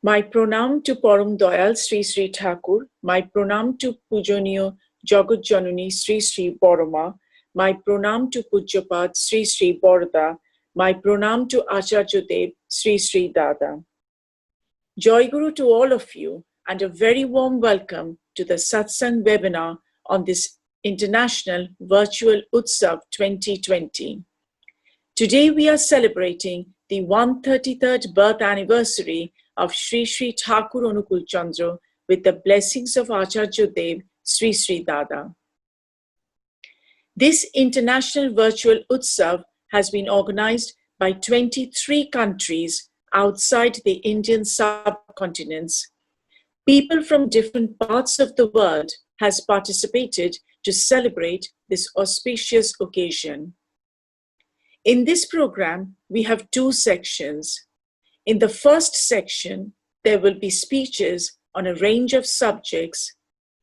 My pranam to Param Dayal Sri Sri Thakur, my pranam to Pujaniya Jagat Janani Sri Sri Boroma, my pranam to Pujyapat Sri Sri Borda, my pranam to Acharya Dev Sri Sri Dada. Joy Guru to all of you, and a very warm welcome to the Satsang webinar on this International Virtual Utsav 2020. Today we are celebrating the 133rd birth anniversary of Sri Sri Thakur Anukul Chandra with the blessings of Acharya Dev Sri Sri Dada. This International Virtual Utsav has been organized by 23 countries outside the Indian subcontinents. People from different parts of the world has participated to celebrate this auspicious occasion. In this program, we have two sections. In the first section, there will be speeches on a range of subjects.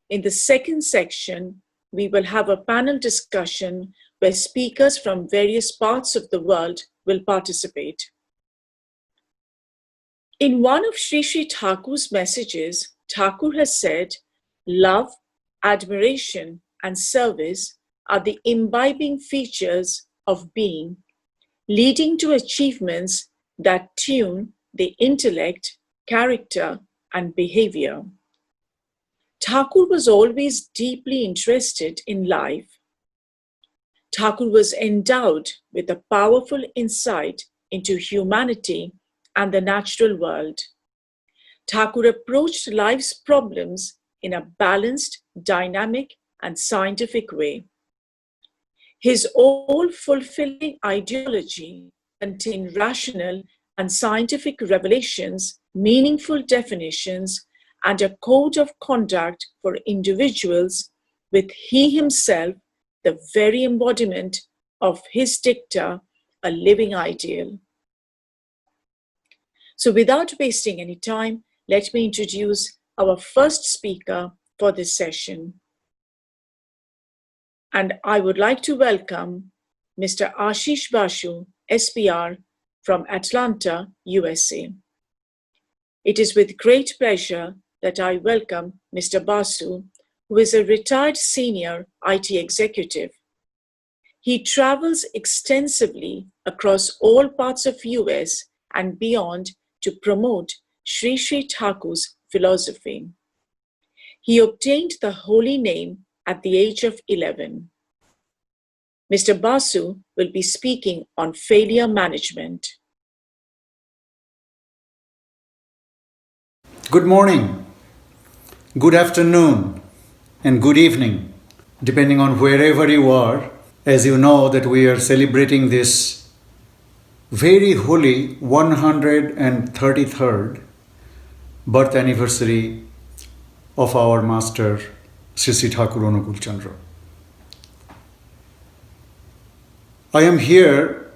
In the second section, we will have a panel discussion where speakers from various parts of the world will participate. In one of Sri Sri Thakur's messages, Thakur has said, love, admiration, and service are the imbibing features of being, leading to achievements that tune the intellect, character, and behavior. Thakur was always deeply interested in life. Thakur was endowed with a powerful insight into humanity and the natural world. Thakur approached life's problems in a balanced, dynamic, and scientific way. His all-fulfilling ideology contained rational and scientific revelations, meaningful definitions, and a code of conduct for individuals, with he himself the very embodiment of his dicta, a living ideal. So without wasting any time, let me introduce our first speaker for this session. And I would like to welcome Mr. Ashish Basu, SPR, from Atlanta, USA. It is with great pleasure that I welcome Mr. Basu, who is a retired senior IT executive. He travels extensively across all parts of US and beyond to promote Sri Sri Thakur's philosophy. He obtained the holy name at the age of 11. Mr. Basu will be speaking on failure management. Good morning, good afternoon, and good evening, depending on wherever you are. As you know that we are celebrating this very holy 133rd birth anniversary of our Master Sri Sri Thakur Anukul Chandra. I am here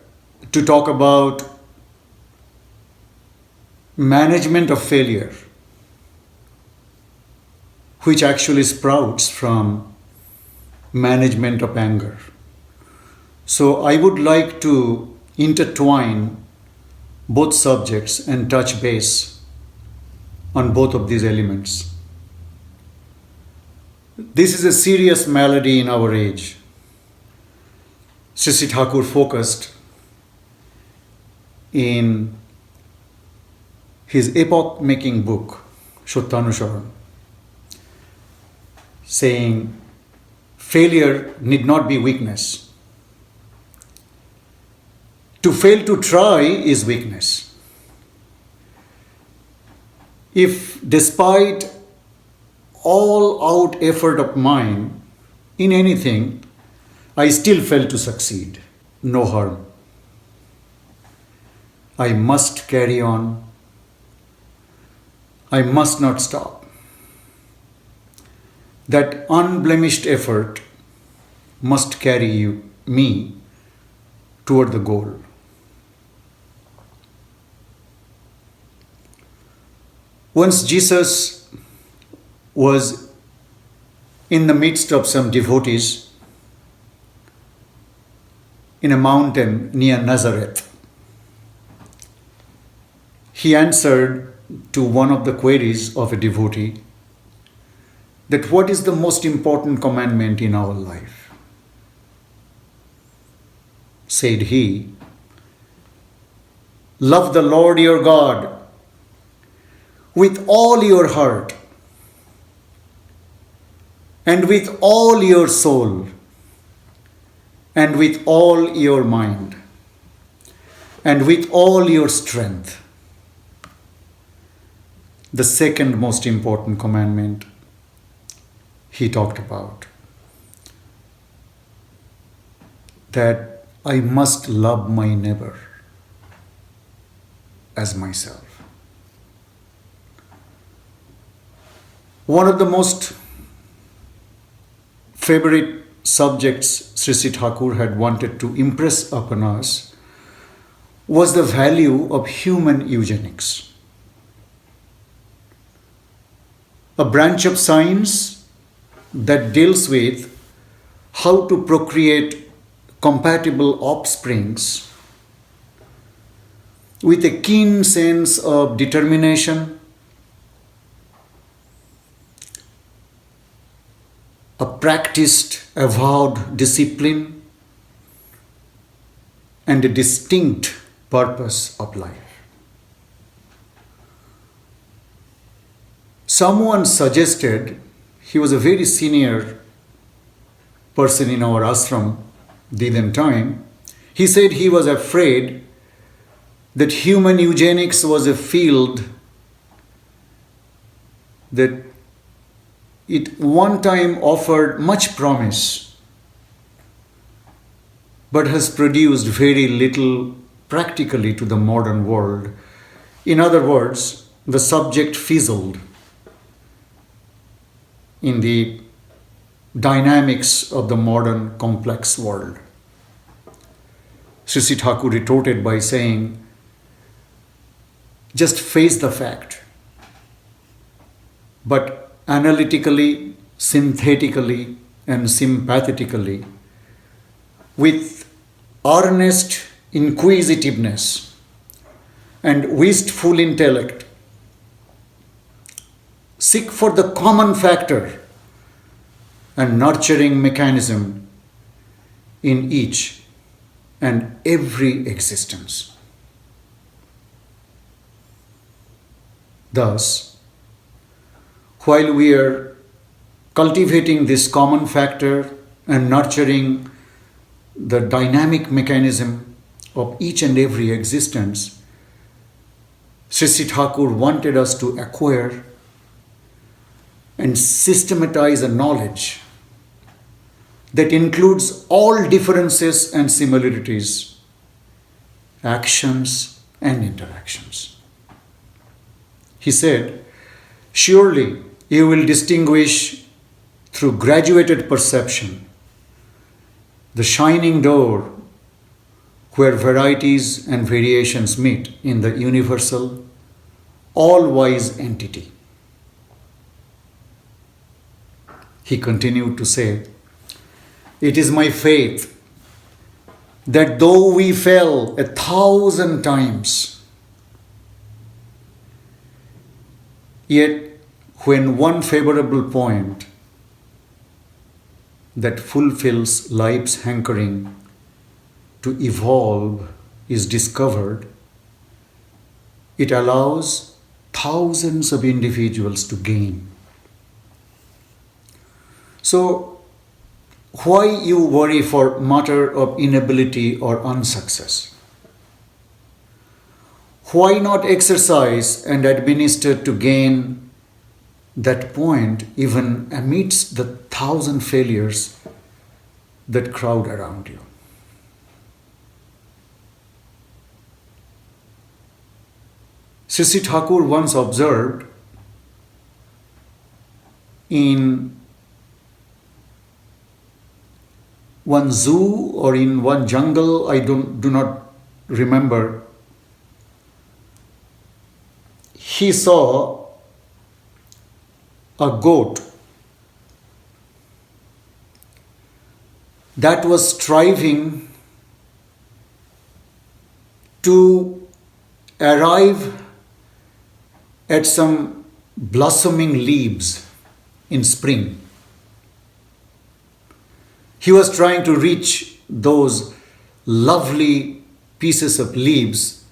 to talk about management of failure, which actually sprouts from management of anger. So I would like to intertwine both subjects and touch base on both of these elements. This is a serious malady in our age. Sri Sri Thakur focused in his epoch-making book, Satyanusaran, saying failure need not be weakness. To fail to try is weakness. If despite all out effort of mine in anything, I still fail to succeed, no harm. I must carry on. I must not stop. That unblemished effort must carry me toward the goal. Once Jesus was in the midst of some devotees in a mountain near Nazareth. He answered to one of the queries of a devotee that what is the most important commandment in our life? Said he, love the Lord your God with all your heart and with all your soul and with all your mind and with all your strength. The second most important commandment he talked about, that I must love my neighbor as myself. One of the most favorite subjects Sri Sri Thakur had wanted to impress upon us was the value of human eugenics, a branch of science that deals with how to procreate compatible offsprings with a keen sense of determination, a practiced, avowed discipline, and a distinct purpose of life. Someone suggested, he was a very senior person in our ashram then time, he said he was afraid that human eugenics was a field that it one time offered much promise but has produced very little practically to the modern world. In other words, the subject fizzled in the dynamics of the modern complex world. Sri Sri Thakur retorted by saying, just face the fact, but analytically, synthetically, and sympathetically, with earnest inquisitiveness and wistful intellect, seek for the common factor and nurturing mechanism in each and every existence. Thus, while we are cultivating this common factor and nurturing the dynamic mechanism of each and every existence, Sri Sri Thakur wanted us to acquire and systematize a knowledge that includes all differences and similarities, actions and interactions. He said, surely you will distinguish through graduated perception the shining door where varieties and variations meet in the universal, all-wise entity. He continued to say, it is my faith that though we fell 1,000 times, yet when one favorable point that fulfills life's hankering to evolve is discovered, it allows thousands of individuals to gain. So, why you worry for matter of inability or unsuccess? Why not exercise and administer to gain that point even amidst the 1,000 failures that crowd around you? Sri Sri Thakur once observed in one zoo or in one jungle, I do not remember, he saw a goat that was striving to arrive at some blossoming leaves in spring. He was trying to reach those lovely pieces of leaves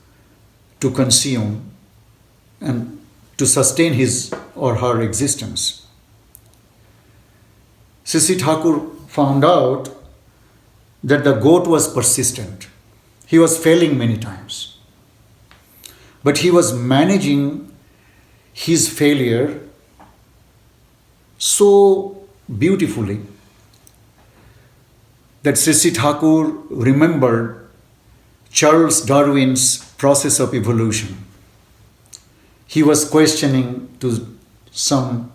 to consume and to sustain his or her existence. Sisi Thakur found out that the goat was persistent. He was failing many times. But he was managing his failure so beautifully that Sisi Thakur remembered Charles Darwin's process of evolution. He was questioning to some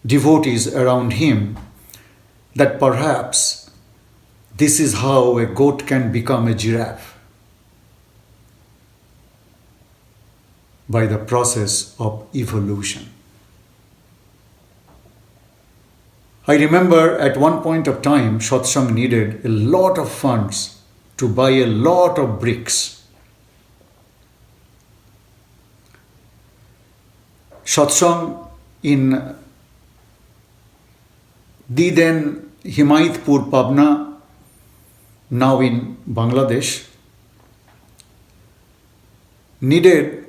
devotees around him that perhaps this is how a goat can become a giraffe, by the process of evolution. I remember at one point of time, Satsang needed a lot of funds to buy a lot of bricks. Satsang in the then Himayatpur Pabna, now in Bangladesh, needed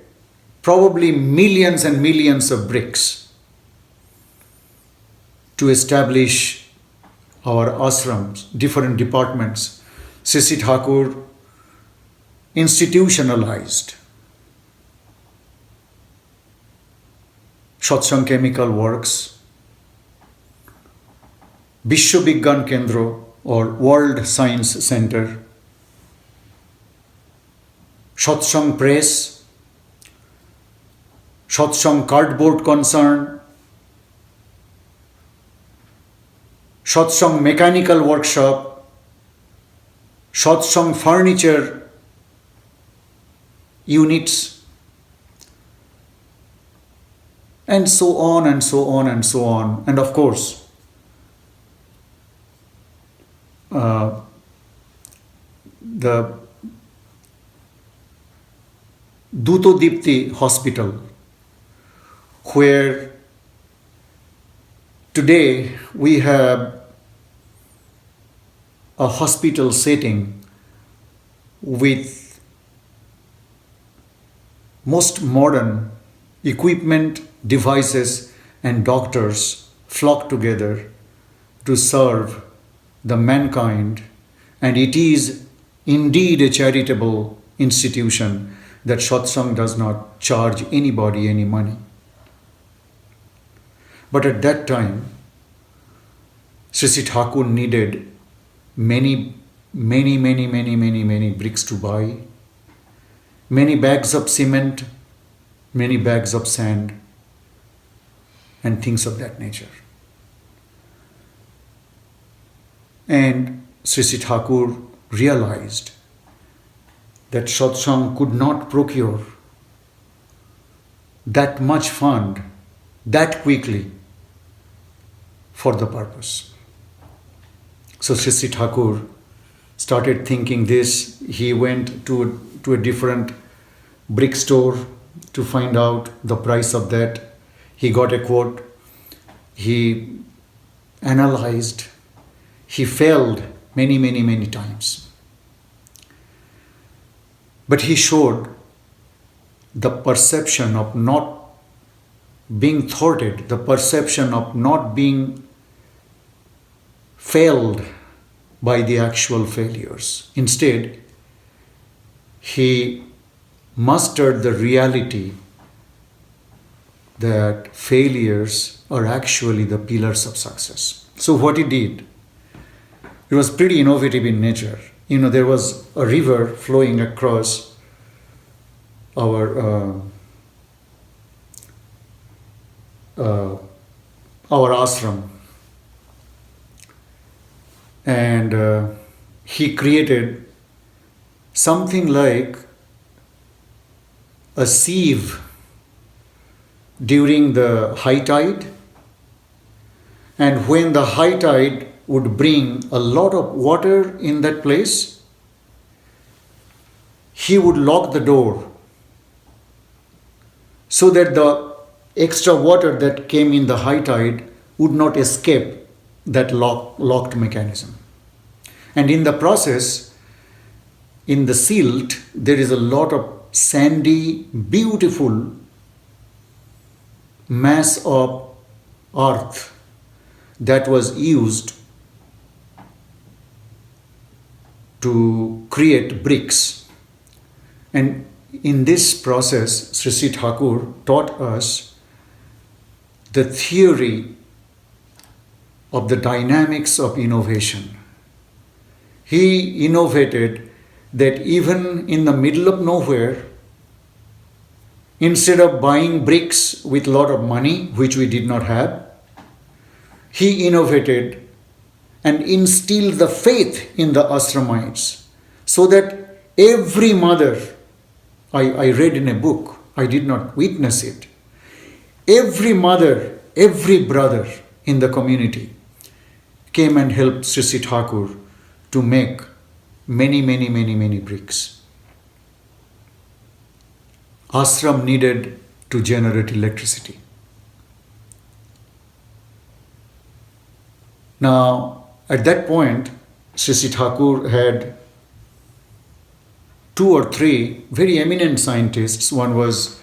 probably millions and millions of bricks to establish our ashrams, different departments. Sisi Thakur institutionalized Satsang Chemical Works, Vishwa Vigyan Kendra or World Science Center, Satsang Press, Satsang Cardboard Concern, Satsang Mechanical Workshop, Satsang Furniture Units, and so on and so on and so on. And of course, the Dutodipti Hospital, where today we have a hospital setting with most modern equipment, devices, and doctors flock together to serve the mankind, and it is indeed a charitable institution that Satsang does not charge anybody any money. But at that time, Sisi Thakur needed many bricks to buy, many bags of cement, many bags of sand, and things of that nature. And Sisi Thakur realized that Satsang could not procure that much fund that quickly for the purpose. So Sisi Thakur started thinking this. He went to a different brick store to find out the price of that. He got a quote. He analyzed. He failed many times. But he showed the perception of not being thwarted, the perception of not being failed by the actual failures. Instead, he mastered the reality that failures are actually the pillars of success. So what he did, it was pretty innovative in nature. There was a river flowing across our ashram, and he created something like a sieve during the high tide, and when the high tide would bring a lot of water in that place, he would lock the door so that the extra water that came in the high tide would not escape that locked mechanism. And in the process, in the silt, there is a lot of sandy, beautiful mass of earth that was used to create bricks. And in this process, Sri Sri Thakur taught us the theory of the dynamics of innovation. He innovated that even in the middle of nowhere, instead of buying bricks with a lot of money, which we did not have, he innovated and instilled the faith in the ashramites, so that every mother, I read in a book, I did not witness it, every mother, every brother in the community came and helped Sri Sri Thakur to make many bricks. Ashram needed to generate electricity. Now, at that point, Sri Sri Thakur had 2 or 3 very eminent scientists. One was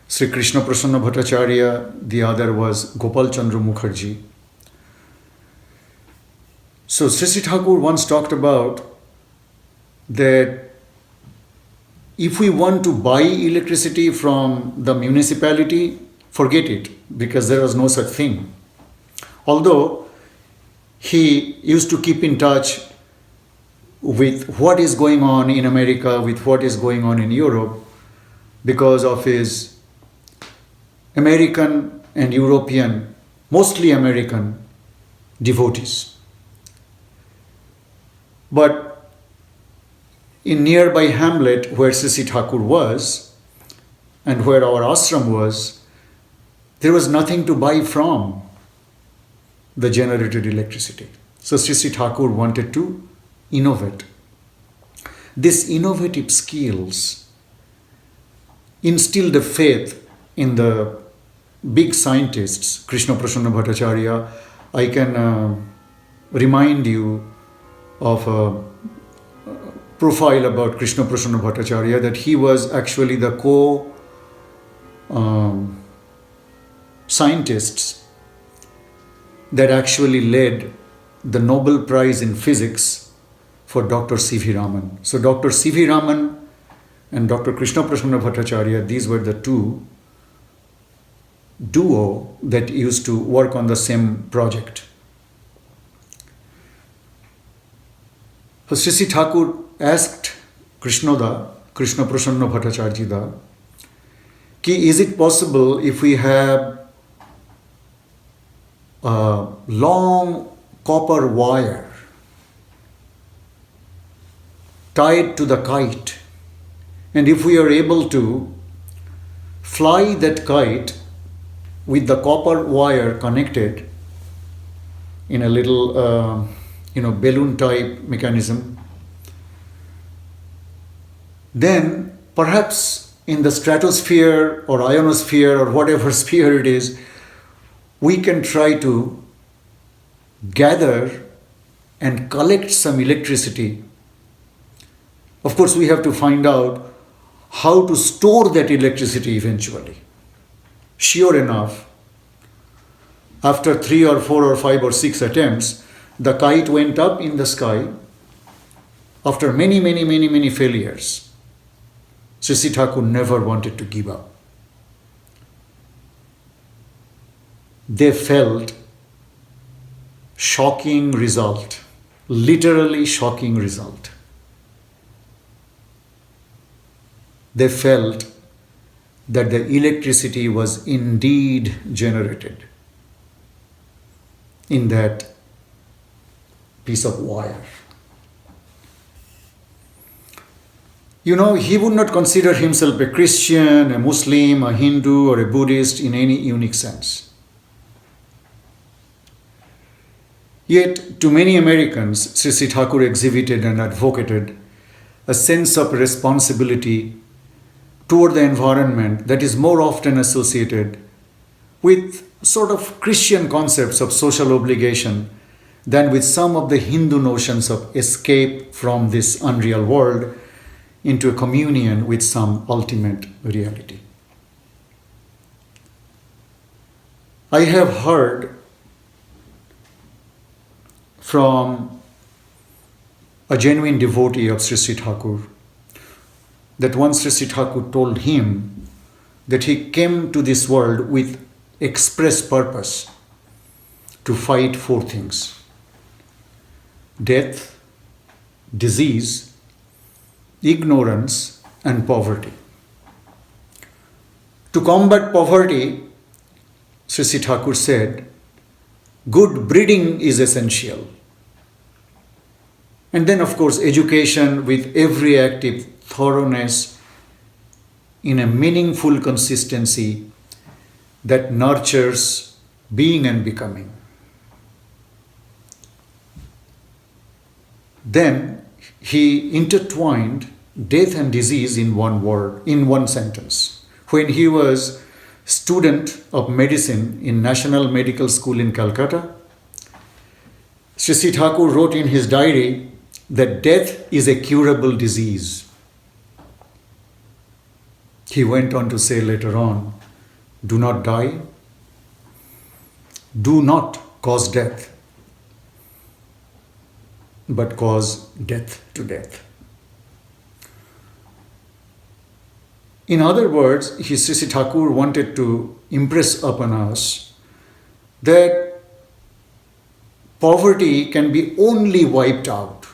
Sri Krishna Prasanna Bhattacharya, the other was Gopal Chandra Mukherjee. So Sri Sri Thakur once talked about that if we want to buy electricity from the municipality, forget it, because there was no such thing. Although he used to keep in touch with what is going on in America, with what is going on in Europe, because of his American and European, mostly American devotees. But in nearby hamlet where Sri Sri Thakur was and where our ashram was, there was nothing to buy from the generated electricity. So Sri Sri Thakur wanted to innovate. These innovative skills instilled a faith in the big scientists, Krishna Prasanna Bhattacharya. I can remind you of a profile about Krishna Prasanna Bhattacharya, that he was actually the scientists that actually led the Nobel Prize in Physics for Dr. C.V. Raman. So Dr. C.V. Raman and Dr. Krishna Prasanna Bhattacharya, these were the duo that used to work on the same project. So Sri Sri Thakur asked Krishna Prasanna Bhattacharya da, ki is it possible if we have a long copper wire tied to the kite, and if we are able to fly that kite with the copper wire connected in a little balloon type mechanism, then perhaps in the stratosphere or ionosphere or whatever sphere it is, we can try to gather and collect some electricity. Of course, we have to find out how to store that electricity eventually. Sure enough, after 3 or 4 or 5 or 6 attempts, the kite went up in the sky after many failures. Sri Sri Thakur never wanted to give up. They felt shocking result, literally shocking result. They felt that the electricity was indeed generated in that piece of wire. He would not consider himself a Christian, a Muslim, a Hindu, or a Buddhist in any unique sense. Yet, to many Americans, Sri Sri Thakur exhibited and advocated a sense of responsibility toward the environment that is more often associated with sort of Christian concepts of social obligation than with some of the Hindu notions of escape from this unreal world into a communion with some ultimate reality. I have heard from a genuine devotee of Sri Sri Thakur that once Sri Sri Thakur told him that he came to this world with express purpose to fight four things: death, disease, ignorance, and poverty. To combat poverty, Sri Sri Thakur said, good breeding is essential. And then, of course, education with every active thoroughness in a meaningful consistency that nurtures being and becoming. Then he intertwined death and disease in one word, in one sentence. When he was student of medicine in National Medical School in Calcutta, Sri Sri Thakur wrote in his diary that death is a curable disease. He went on to say later on, do not die, do not cause death, but cause death to death. In other words, Sri Sri Thakur wanted to impress upon us that poverty can be only wiped out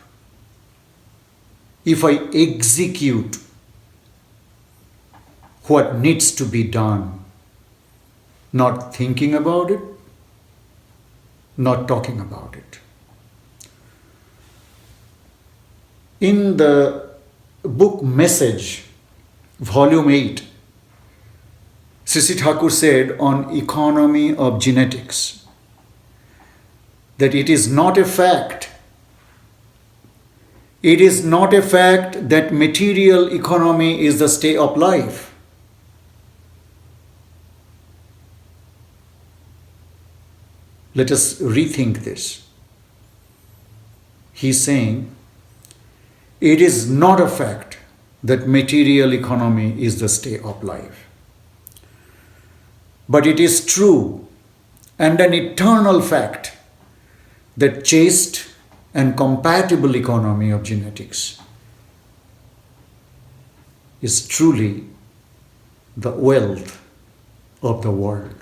if I execute what needs to be done, not thinking about it, not talking about it. In the book Message, Volume 8, Sri Sri Thakur said on economy of genetics that it is not a fact. It is not a fact that material economy is the stay of life. Let us rethink this. He's saying it is not a fact that material economy is the stay of life. But it is true and an eternal fact that chaste and compatible economy of genetics is truly the wealth of the world.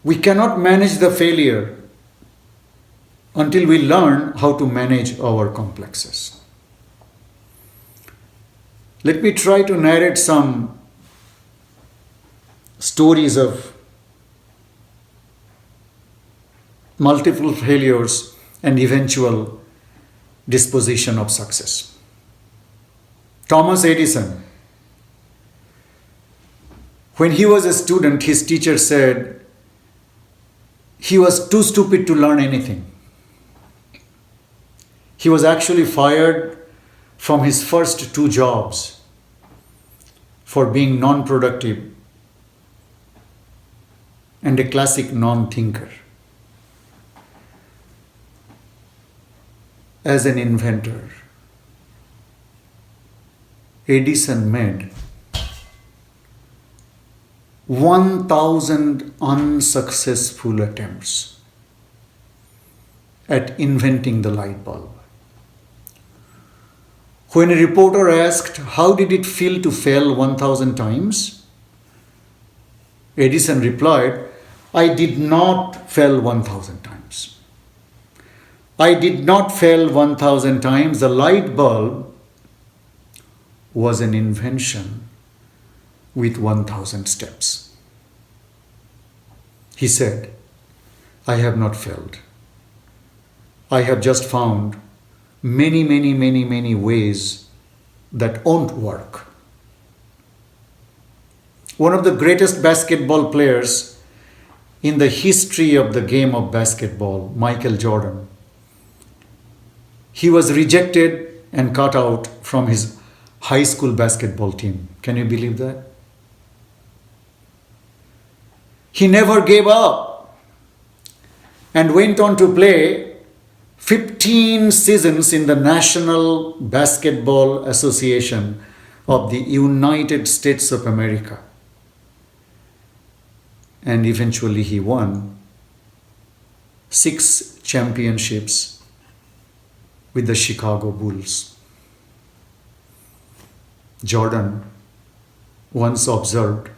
We cannot manage the failure until we learn how to manage our complexes. Let me try to narrate some stories of multiple failures and eventual disposition of success. Thomas Edison, when he was a student, his teacher said he was too stupid to learn anything. He was actually fired from his first two jobs for being non-productive and a classic non-thinker. As an inventor, Edison made 1,000 unsuccessful attempts at inventing the light bulb. When a reporter asked, how did it feel to fail 1,000 times? Edison replied, I did not fail 1,000 times. I did not fail 1,000 times. The light bulb was an invention with 1,000 steps. He said, I have not failed. I have just found many ways that won't work. One of the greatest basketball players in the history of the game of basketball, Michael Jordan, he was rejected and cut out from his high school basketball team. Can you believe that? He never gave up and went on to play 15 seasons in the National Basketball Association of the United States of America. And eventually he won 6 championships with the Chicago Bulls. Jordan once observed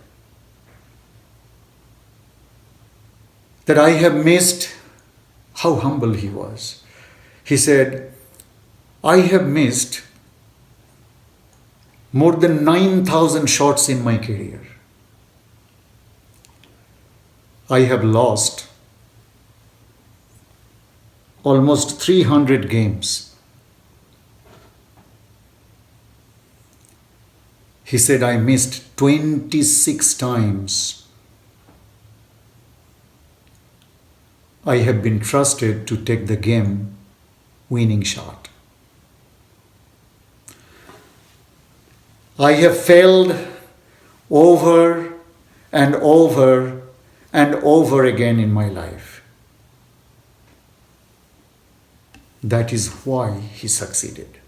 that I have missed how humble he was. He said, I have missed more than 9,000 shots in my career. I have lost almost 300 games. He said, I missed 26 times. I have been trusted to take the game winning shot. I have failed over and over and over again in my life. That is why he succeeded.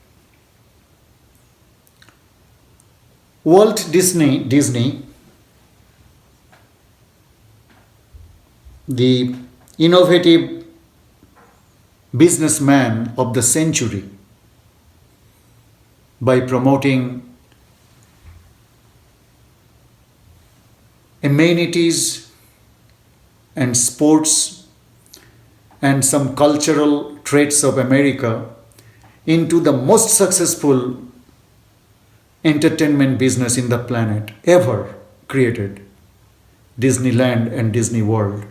Walt Disney, the innovative businessman of the century, by promoting amenities and sports and some cultural traits of America into the most successful entertainment business in the planet ever created, Disneyland and Disney World.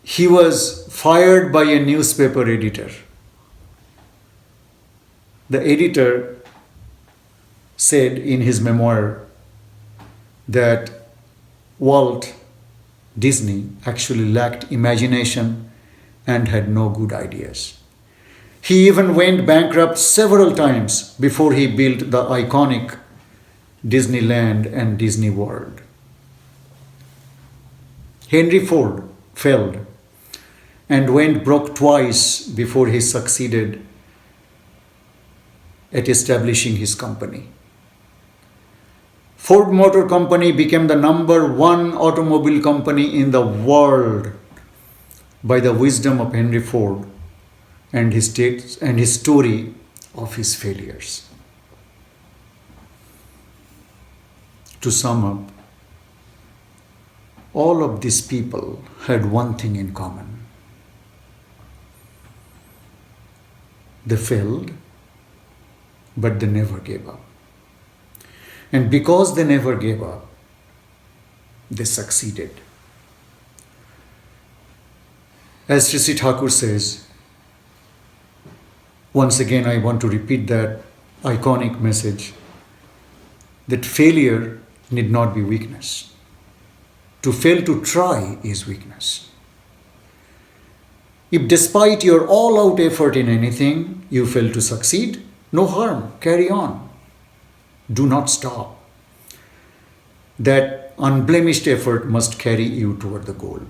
He was fired by a newspaper editor. The editor said in his memoir that Walt Disney actually lacked imagination and had no good ideas. He even went bankrupt several times before he built the iconic Disneyland and Disney World. Henry Ford failed and went broke twice before he succeeded at establishing his company. Ford Motor Company became the #1 automobile company in the world by the wisdom of Henry Ford and his story of his failures. To sum up, all of these people had one thing in common. They failed, but they never gave up. And because they never gave up, they succeeded. As Sri Thakur says, once again I want to repeat that iconic message, that failure need not be weakness. To fail to try is weakness. If despite your all-out effort in anything, you fail to succeed, no harm, carry on. Do not stop. That unblemished effort must carry you toward the goal.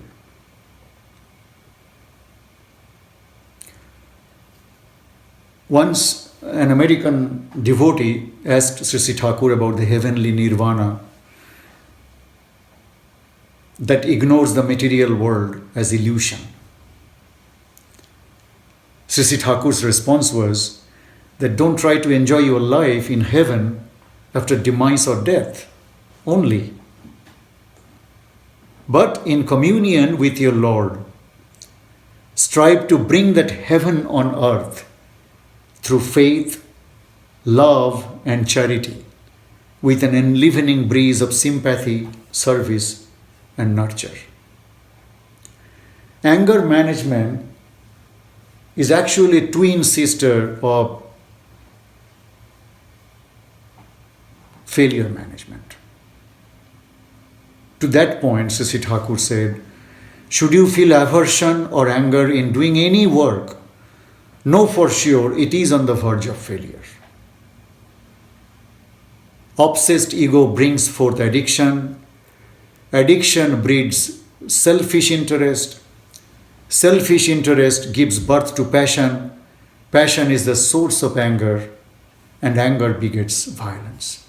Once an American devotee asked Sri Thakur about the heavenly nirvana that ignores the material world as illusion. Sri Thakur's response was that don't try to enjoy your life in heaven after demise or death only, but in communion with your Lord. Strive to bring that heaven on earth through faith, love, and charity, with an enlivening breeze of sympathy, service, and nurture. Anger management is actually a twin sister of failure management. To that point, Sri Thakur said, should you feel aversion or anger in doing any work, know for sure it is on the verge of failure. Obsessed ego brings forth addiction. Addiction breeds selfish interest. Selfish interest gives birth to passion. Passion is the source of anger, and anger begets violence.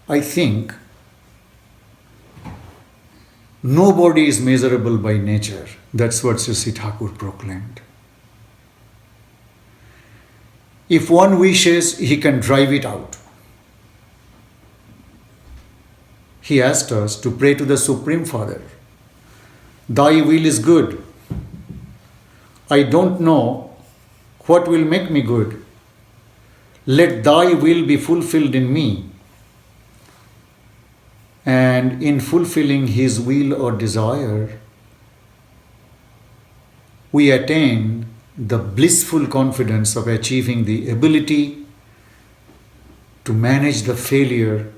I think nobody is measurable by nature. That's what Sri Thakur proclaimed. If one wishes, he can drive it out. He asked us to pray to the Supreme Father. Thy will is good. I don't know what will make me good. Let thy will be fulfilled in me. And in fulfilling his will or desire, we attain the blissful confidence of achieving the ability to manage the failure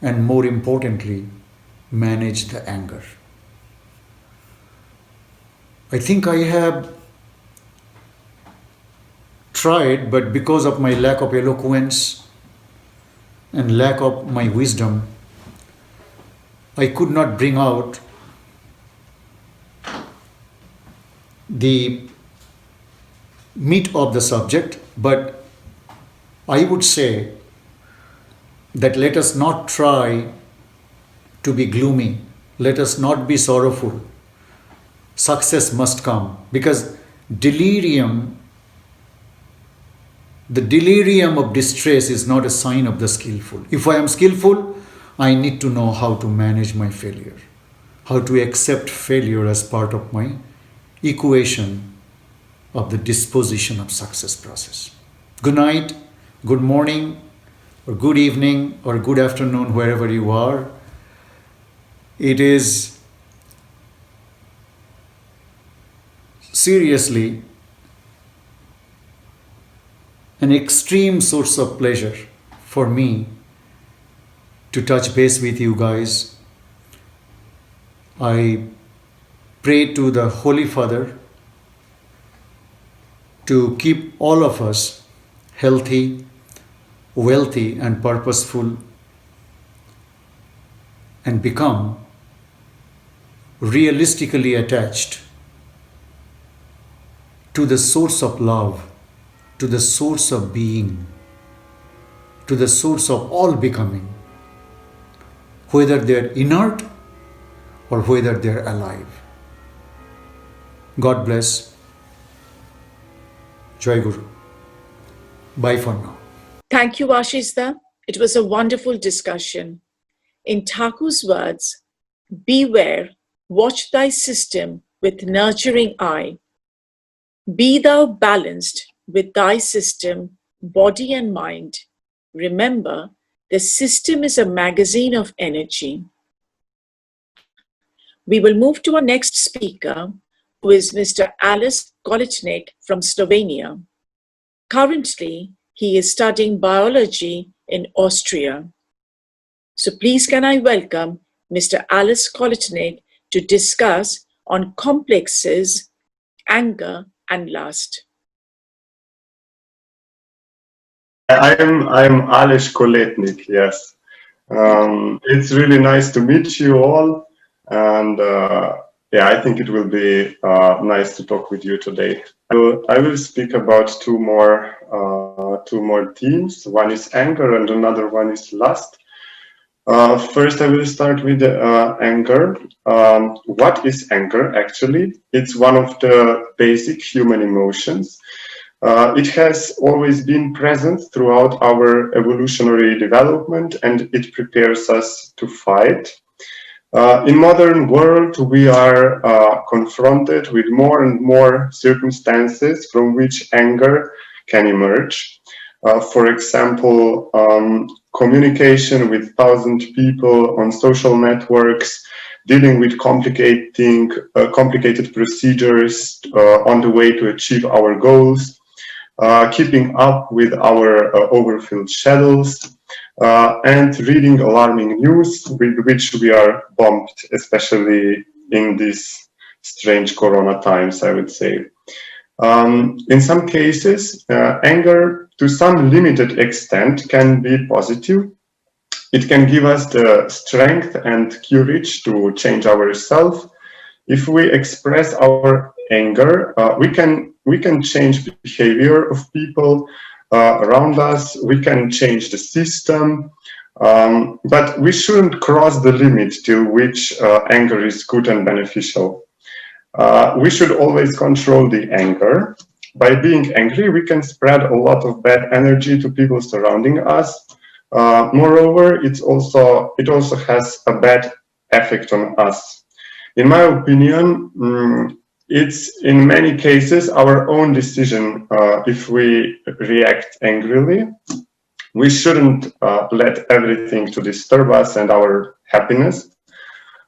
and, more importantly, manage the anger. I think I have tried, but because of my lack of eloquence and lack of my wisdom, I could not bring out the meat of the subject, but I would say that let us not try to be gloomy. Let us not be sorrowful. Success must come, because the delirium of distress is not a sign of the skillful. If I am skillful, I need to know how to manage my failure, how to accept failure as part of my equation of the disposition of success process. Good night, good morning, or good evening, or good afternoon, wherever you are. It is seriously an extreme source of pleasure for me to touch base with you guys. I pray to the Holy Father to keep all of us healthy, wealthy, and purposeful, and become realistically attached to the source of love, to the source of being, to the source of all becoming, whether they're inert or whether they're alive. God bless. Jai Guru. Bye for now. Thank you, Ashista. It was a wonderful discussion. In Thakur's words, beware, watch thy system with nurturing eye. Be thou balanced with thy system, body and mind. Remember, the system is a magazine of energy. We will move to our next speaker, who is Mr. Ales Koletnik from Slovenia. Currently, he is studying biology in Austria. So please can I welcome Mr. Ales Koletnik to discuss on complexes, anger, and lust. I'm Ales Koletnik, yes. It's really nice to meet you all, and I think it will be nice to talk with you today. I will speak about two more themes. One is anger, and another one is lust. First, I will start with anger. What is anger, actually? It's one of the basic human emotions. It has always been present throughout our evolutionary development, and it prepares us to fight. In modern world, we are confronted with more and more circumstances from which anger can emerge. For example, communication with 1,000 people on social networks, dealing with complicated procedures on the way to achieve our goals, keeping up with our overfilled schedules, and reading alarming news with which we are bombed, especially in these strange corona times, I would say. In some cases, anger to some limited extent can be positive. It can give us the strength and courage to change ourselves. If we express our anger, we can change behavior of people around us. We can change the system, but we shouldn't cross the limit till which anger is good and beneficial. We should always control the anger. By being angry, we can spread a lot of bad energy to people surrounding us. Moreover, it also has a bad effect on us. In my opinion, it's in many cases our own decision if we react angrily. We shouldn't let everything to disturb us and our happiness.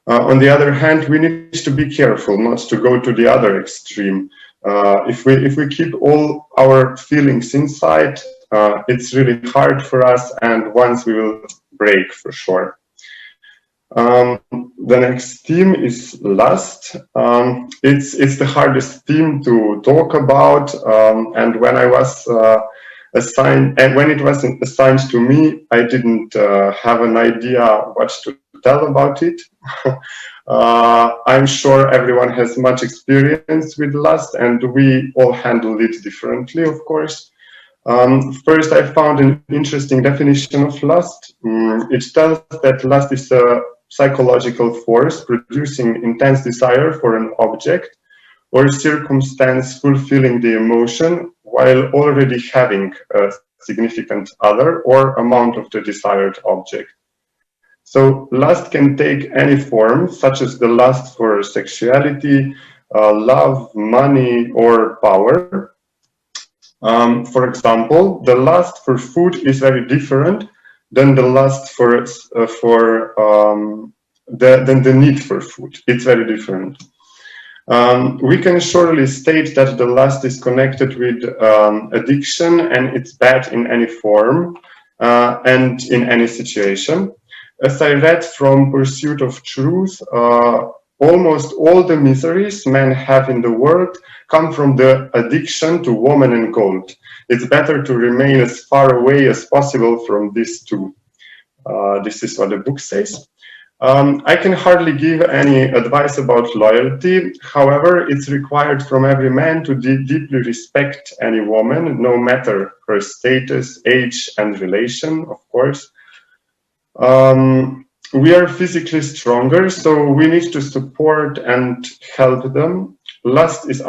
On the other hand, we need to be careful not to go to the other extreme. If we keep all our feelings inside, it's really hard for us, and once we will break for sure. The next theme is lust. It's the hardest theme to talk about, and when I was assigned, and when it was assigned to me, I didn't have an idea what to tell about it. I'm sure everyone has much experience with lust, and we all handle it differently, of course. First, I found an interesting definition of lust. It tells that lust is a psychological force producing intense desire for an object or circumstance fulfilling the emotion while already having a significant other or amount of the desired object. So lust can take any form, such as the lust for sexuality, love, money, or power. For example, the lust for food is very different than the lust than the need for food. It's very different. We can surely state that the lust is connected with addiction, and it's bad in any form and in any situation. As I read from Pursuit of Truth, almost all the miseries men have in the world come from the addiction to woman and gold. It's better to remain as far away as possible from these two. This is what the book says. I can hardly give any advice about loyalty. However, it's required from every man to deeply respect any woman, no matter her status, age, and relation, of course. We are physically stronger, so we need to support and help them. Lust is in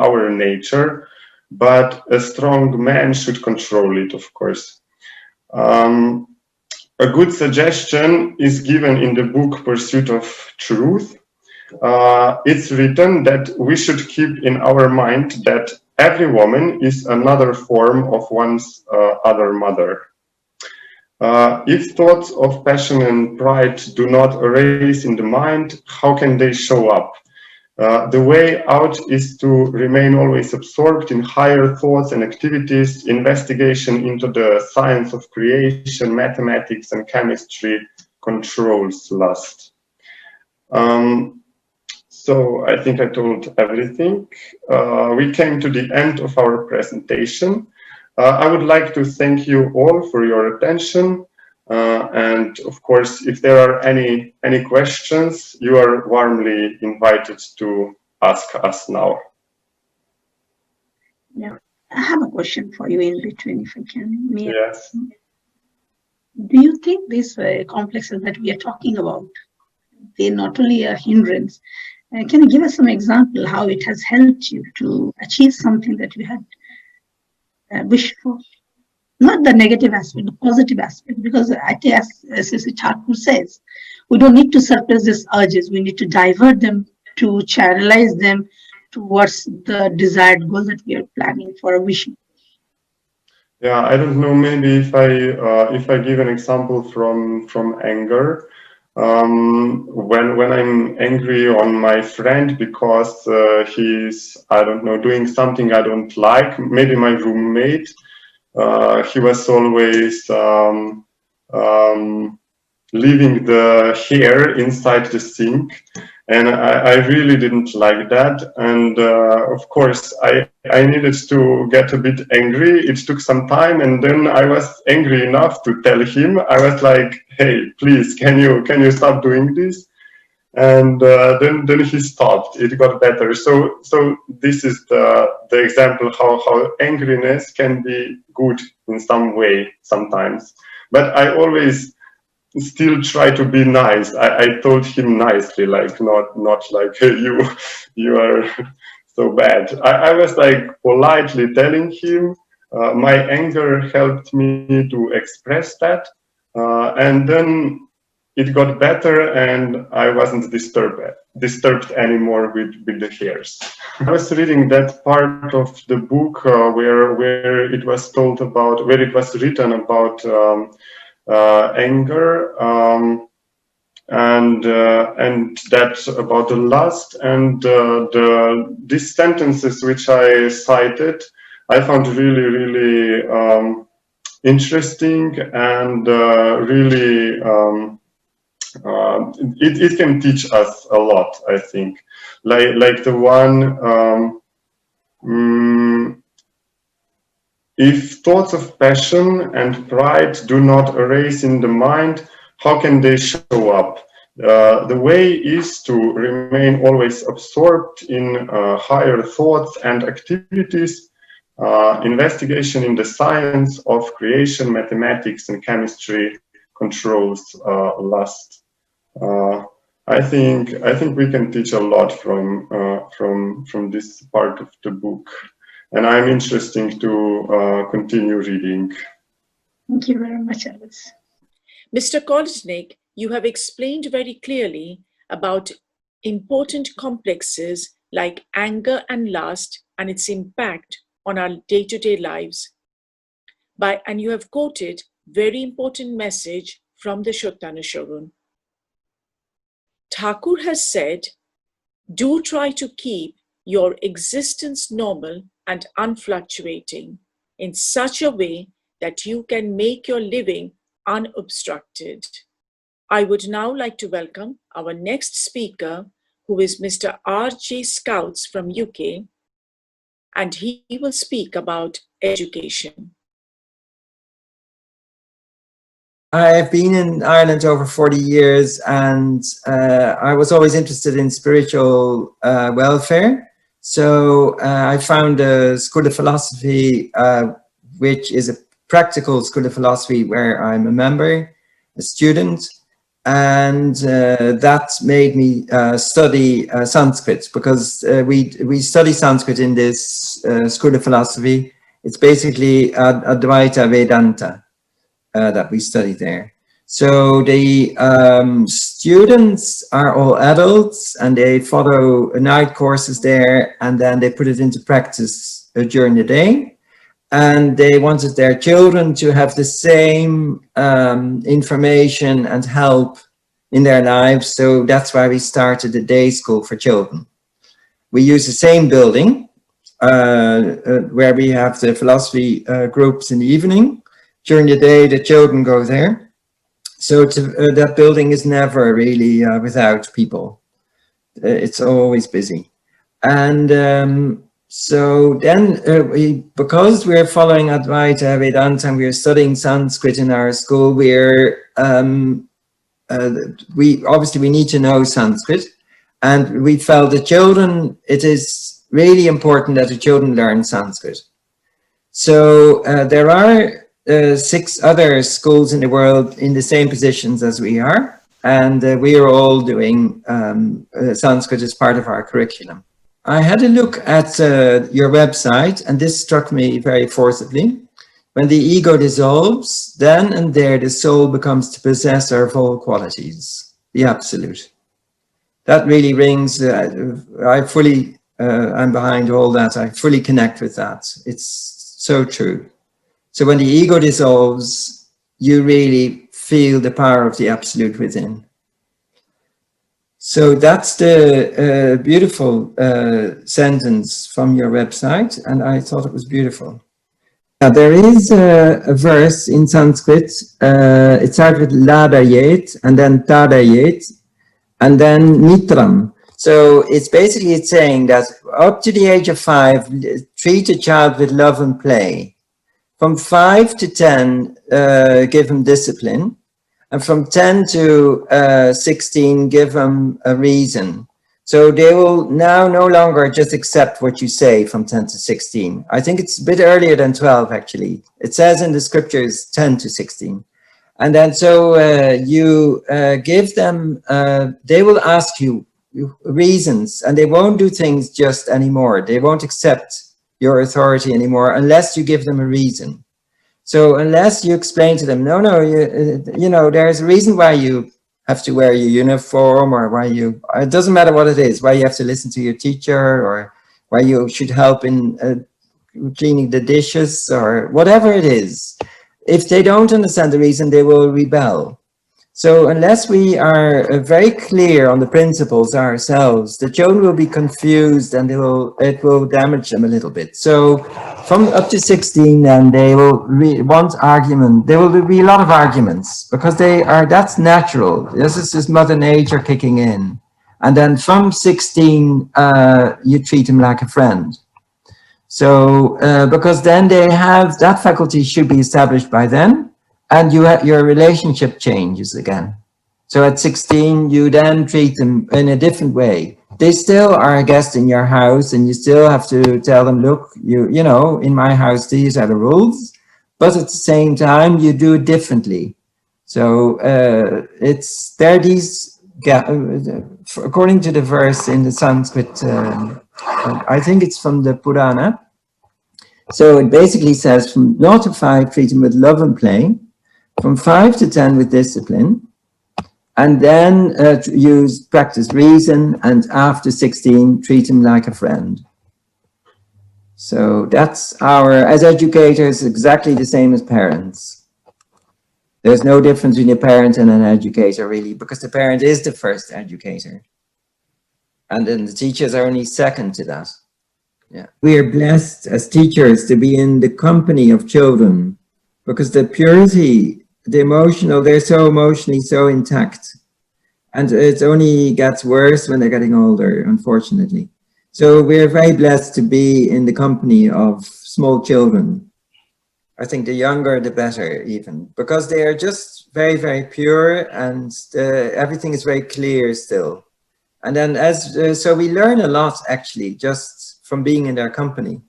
our nature, but a strong man should control it, of course. A good suggestion is given in the book Pursuit of Truth. It's written that we should keep in our mind that every woman is another form of one's other mother. If thoughts of passion and pride do not arise in the mind, how can they show up? The way out is to remain always absorbed in higher thoughts and activities. Investigation into the science of creation, mathematics, and chemistry controls lust. So I think I told everything. We came to the end of our presentation. I would like to thank you all for your attention. And of course, if there are any questions, you are warmly invited to ask us now. Yeah, I have a question for you in between, if I can. Yes. Do you think these complexes that we are talking about, they're not only a hindrance? Can you give us some example how it has helped you to achieve something that you had wished for? Not the negative aspect, the positive aspect, because I think as Thakur says, we don't need to suppress these urges. We need to divert them, to channelize them towards the desired goal that we are planning for a vision. Yeah, I don't know. Maybe if I give an example from anger, when I'm angry on my friend because he's, I don't know, doing something I don't like, maybe my roommate. He was always leaving the hair inside the sink, And I really didn't like that. And of course, I needed to get a bit angry. It took some time, and then I was angry enough to tell him. I was like, "Hey, please, can you stop doing this?" And then he stopped. It got better. So this is the example how angriness can be good in some way sometimes. But I always still try to be nice. I told him nicely, like not like, hey, you are so bad. I was like politely telling him. My anger helped me to express that, and then it got better, and I wasn't disturbed anymore with the hairs. I was reading that part of the book where it was told about, where it was written about anger, and that about the lust, and these sentences which I cited, I found really interesting, and really it can teach us a lot, I think. Like the one, if thoughts of passion and pride do not arise in the mind, how can they show up? The way is to remain always absorbed in higher thoughts and activities, investigation in the science of creation, mathematics, and chemistry controls lust. I think we can teach a lot from this part of the book. And I'm interested to continue reading. Thank you very much, Alice. Mr. Kolesnik, you have explained very clearly about important complexes like anger and lust and its impact on our day-to-day lives. And you have quoted very important message from the Satyanusaran. Thakur has said, do try to keep your existence normal and unfluctuating in such a way that you can make your living unobstructed. I would now like to welcome our next speaker, who is Mr. R.J. Scouts from UK, and he will speak about education. I've been in Ireland over 40 years, and I was always interested in spiritual welfare. So I found a school of philosophy, which is a practical school of philosophy where I'm a member, a student, and that made me study Sanskrit, because we study Sanskrit in this school of philosophy. It's basically Advaita Vedanta that we study there. So the students are all adults, and they follow night courses there, and then they put it into practice during the day. And they wanted their children to have the same information and help in their lives. So that's why we started a day school for children. We use the same building where we have the philosophy groups in the evening. During the day, the children go there. So that building is never really without people. It's always busy. And so then, because we're following Advaita Vedanta and we're studying Sanskrit in our school, we need to know Sanskrit, and we felt the children, it is really important that the children learn Sanskrit. So there are 6 other schools in the world in the same positions as we are, and we are all doing Sanskrit as part of our curriculum. I had a look at your website, and this struck me very forcibly. When the ego dissolves, then and there the soul becomes to possess our full qualities, the absolute. That really rings. I'm behind all that. I fully connect with that. It's so true. So when the ego dissolves, you really feel the power of the absolute within. So that's the beautiful sentence from your website, and I thought it was beautiful. There is a verse in Sanskrit, it starts with Ladayet, and then Tadayet, and then Mitram. So it's basically saying that up to the age of 5, treat a child with love and play. From 5 to 10, give them discipline. And from 10 to 16, give them a reason. So they will now no longer just accept what you say from 10 to 16. I think it's a bit earlier than 12, actually. It says in the scriptures 10 to 16. And then so you give them, they will ask you reasons, and they won't do things just anymore. They won't accept your authority anymore unless you give them a reason. So unless you explain to them, no, you know, there's a reason why you have to wear your uniform, or why you, it doesn't matter what it is, why you have to listen to your teacher, or why you should help in cleaning the dishes, or whatever it is. If they don't understand the reason, they will rebel. So unless we are very clear on the principles ourselves, the children will be confused, and it will damage them a little bit. So from up to 16, then they will want argument. There will be a lot of arguments, because that's natural. This is just Mother Nature kicking in. And then from 16, you treat them like a friend. So because then they have, that faculty should be established by then. And your relationship changes again. So at 16, you then treat them in a different way. They still are a guest in your house, and you still have to tell them, look, you know, in my house, these are the rules. But at the same time, you do it differently. So there are these, according to the verse in the Sanskrit, I think it's from the Purana. So it basically says, from 0 to 5, treat them with love and play. From 5 to 10 with discipline, and then practice reason, and after 16, treat him like a friend. So that's as educators, exactly the same as parents. There's no difference between a parent and an educator, really, because the parent is the first educator. And then the teachers are only second to that. Yeah. We are blessed as teachers to be in the company of children, because the purity, the emotional, they're so emotionally so intact, and it only gets worse when they're getting older, unfortunately. So we're very blessed to be in the company of small children. I think the younger the better, even, because they are just very, very pure, and everything is very clear still. And then so we learn a lot, actually, just from being in their company.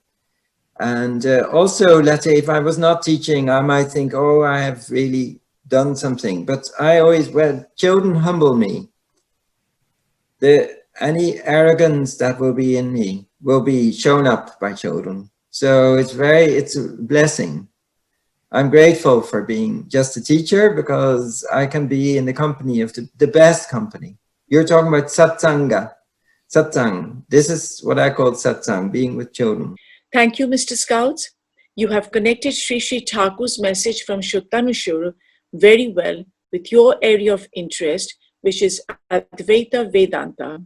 And also, let's say, if I was not teaching, I might think, oh, I have really done something. But children humble me. Any arrogance that will be in me will be shown up by children. So it's a blessing. I'm grateful for being just a teacher, because I can be in the company of the best company. You're talking about satsanga. Satsang. This is what I call satsang, being with children. Thank you, Mr. Scouts. You have connected Sri Sri Thakur's message from Satyanusaran very well with your area of interest, which is Advaita Vedanta.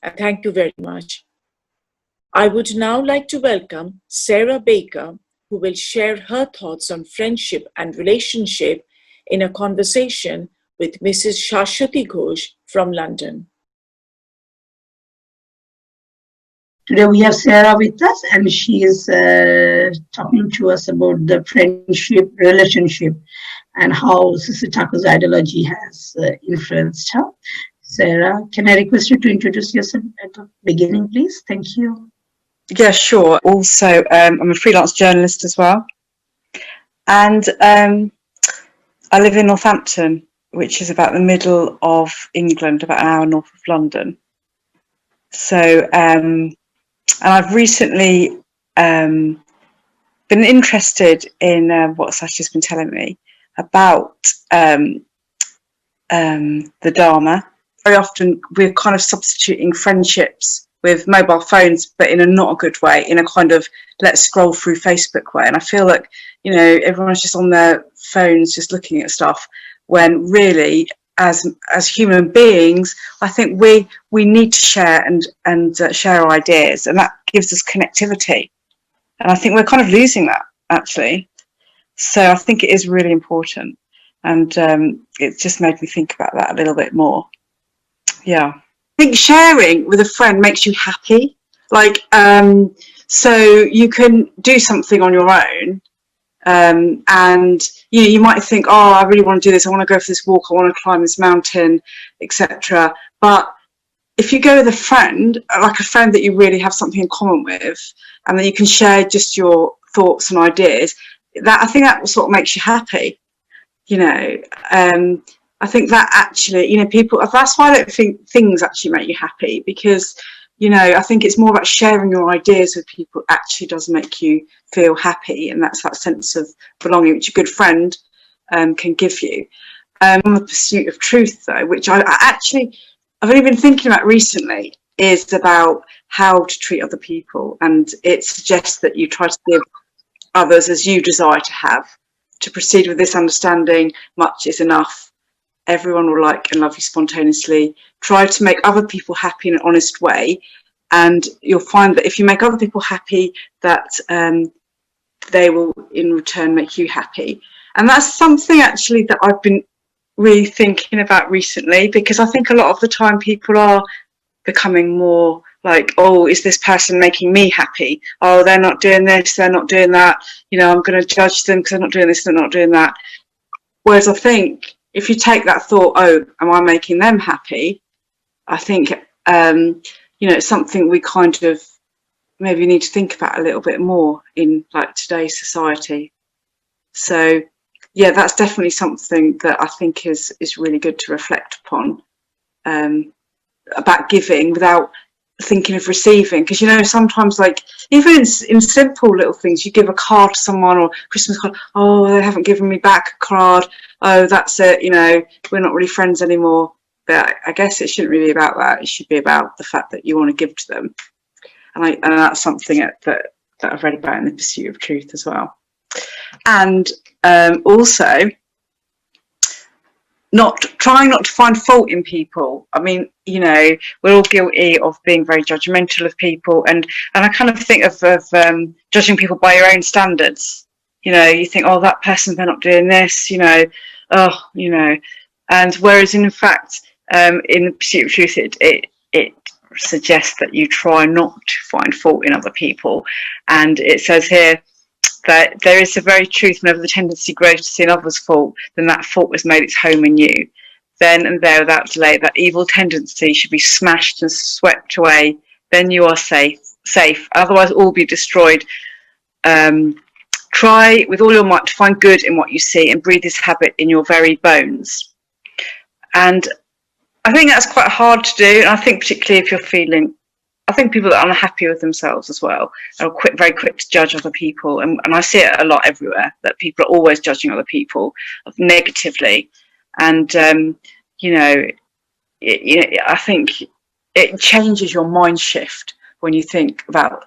And thank you very much. I would now like to welcome Sarah Baker, who will share her thoughts on friendship and relationship in a conversation with Mrs. Shashwati Ghosh from London. Today we have Sarah with us, and she is talking to us about the friendship relationship and how Sister Thakur's ideology has influenced her. Sarah, can I request you to introduce yourself at the beginning, please? Thank you. Yeah, sure. Also, I'm a freelance journalist as well. And I live in Northampton, which is about the middle of England, about an hour north of London. So, and I've recently been interested in what Satya's been telling me about the Dharma. Very often we're kind of substituting friendships with mobile phones, but in a not a good way, in a kind of let's scroll through Facebook way. And I feel like, you know, everyone's just on their phones just looking at stuff, when really as human beings, I think we need to share and share our ideas, and that gives us connectivity. And I think we're kind of losing that, actually. So I think it is really important, and it just made me think about that a little bit more. Yeah. think sharing with a friend makes you happy. Like, so you can do something on your own, and you might think, oh, I really want to do this. I want to go for this walk. I want to climb this mountain, etc. But if you go with a friend, like a friend that you really have something in common with, and then you can share just your thoughts and ideas, that I think that sort of makes you happy. I think that actually, people, that's why I don't think things actually make you happy, because, I think it's more about sharing your ideas with people actually does make you feel happy. And that's that sense of belonging, which a good friend can give you. On the pursuit of truth, though, which I've only been thinking about recently, is about how to treat other people. And it suggests that you try to give others as you desire to have, to proceed with this understanding, much is enough. Everyone will like and love you spontaneously. Try to make other people happy in an honest way. And you'll find that if you make other people happy, that they will in return make you happy. And that's something actually that I've been really thinking about recently, because I think a lot of the time people are becoming more like, oh, is this person making me happy? Oh, they're not doing this, they're not doing that. I'm going to judge them because they're not doing this, they're not doing that. Whereas I think if you take that thought, oh, am I making them happy? I think, it's something we kind of maybe need to think about a little bit more in like today's society. So, yeah, that's definitely something that I think is really good to reflect upon, about giving without thinking of receiving. Because sometimes, like, even in simple little things, you give a card to someone, or Christmas card, oh, they haven't given me back a card, oh, that's it, we're not really friends anymore. But I guess it shouldn't really be about that. It should be about the fact that you want to give to them. And that's something that I've read about in The Pursuit of Truth as well. And also trying not to find fault in people. I mean, we're all guilty of being very judgmental of people, and I kind of think of judging people by your own standards. You think, oh, that person, they're not doing this, and whereas in fact, in The Pursuit of Truth, it suggests that you try not to find fault in other people. And it says here that there is the very truth, whenever the tendency grows to see another's fault, then that fault has made its home in you. Then and there, without delay, that evil tendency should be smashed and swept away. Then you are safe. Otherwise, all will be destroyed. Try with all your might to find good in what you see, and breathe this habit in your very bones. And I think that's quite hard to do. And I think particularly if you're feeling, I think people that are unhappy with themselves as well are very quick to judge other people. And I see it a lot everywhere, that people are always judging other people negatively. And, I think it changes your mind shift when you think about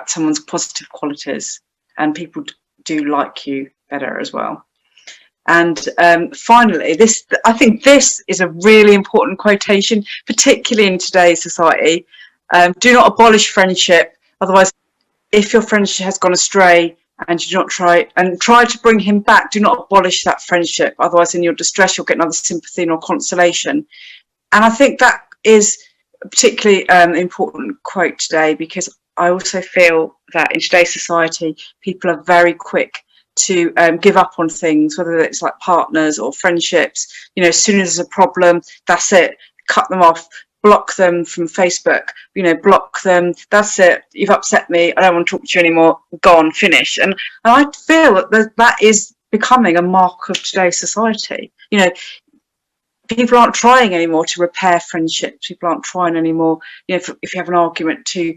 someone's positive qualities, and people do like you better as well. And finally, I think this is a really important quotation, particularly in today's society. Do not abolish friendship. Otherwise, if your friendship has gone astray and you do not try to bring him back, do not abolish that friendship. Otherwise, in your distress, you'll get neither sympathy nor consolation. And I think that is a particularly important quote today, because I also feel that in today's society, people are very quick to give up on things, whether it's like partners or friendships. As soon as there's a problem, that's it, cut them off, block them from Facebook, block them, that's it, you've upset me, I don't want to talk to you anymore, gone, finish. And I feel that is becoming a mark of today's society. People aren't trying anymore to repair friendships, people aren't trying anymore, if you have an argument, to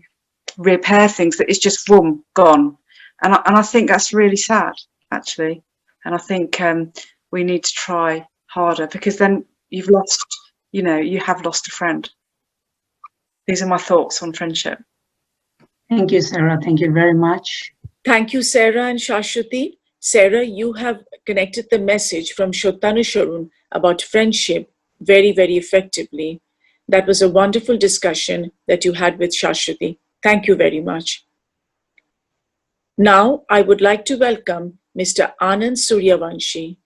repair things, that it's just boom, gone. And I think that's really sad, actually. And I think we need to try harder, because then you have lost a friend. These are my thoughts on friendship. Thank you, Sarah. Thank you very much. Thank you, Sarah and Shashwati. Sarah, you have connected the message from Satyanusaran about friendship very, very effectively. That was a wonderful discussion that you had with Shashwati. Thank you very much. Now, I would like to welcome Mr. Anand Suryavanshi.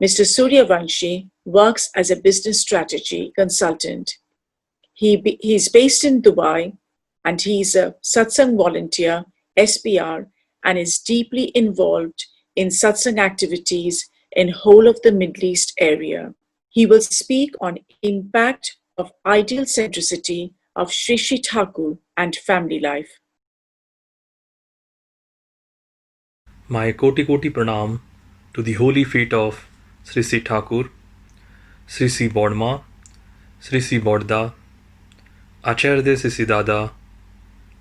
Mr. Suryavanshi works as a business strategy consultant. He's based in Dubai, and he's a satsang volunteer, SPR, and is deeply involved in satsang activities in whole of the Middle East area. He will speak on impact of ideal centricity of Sri Sri Thakur and family life. My Koti Koti Pranam to the holy feet of Sri Sri Thakur, Sri Sri Bodma, Sri Sri Bodda, Acharya Sri Dada,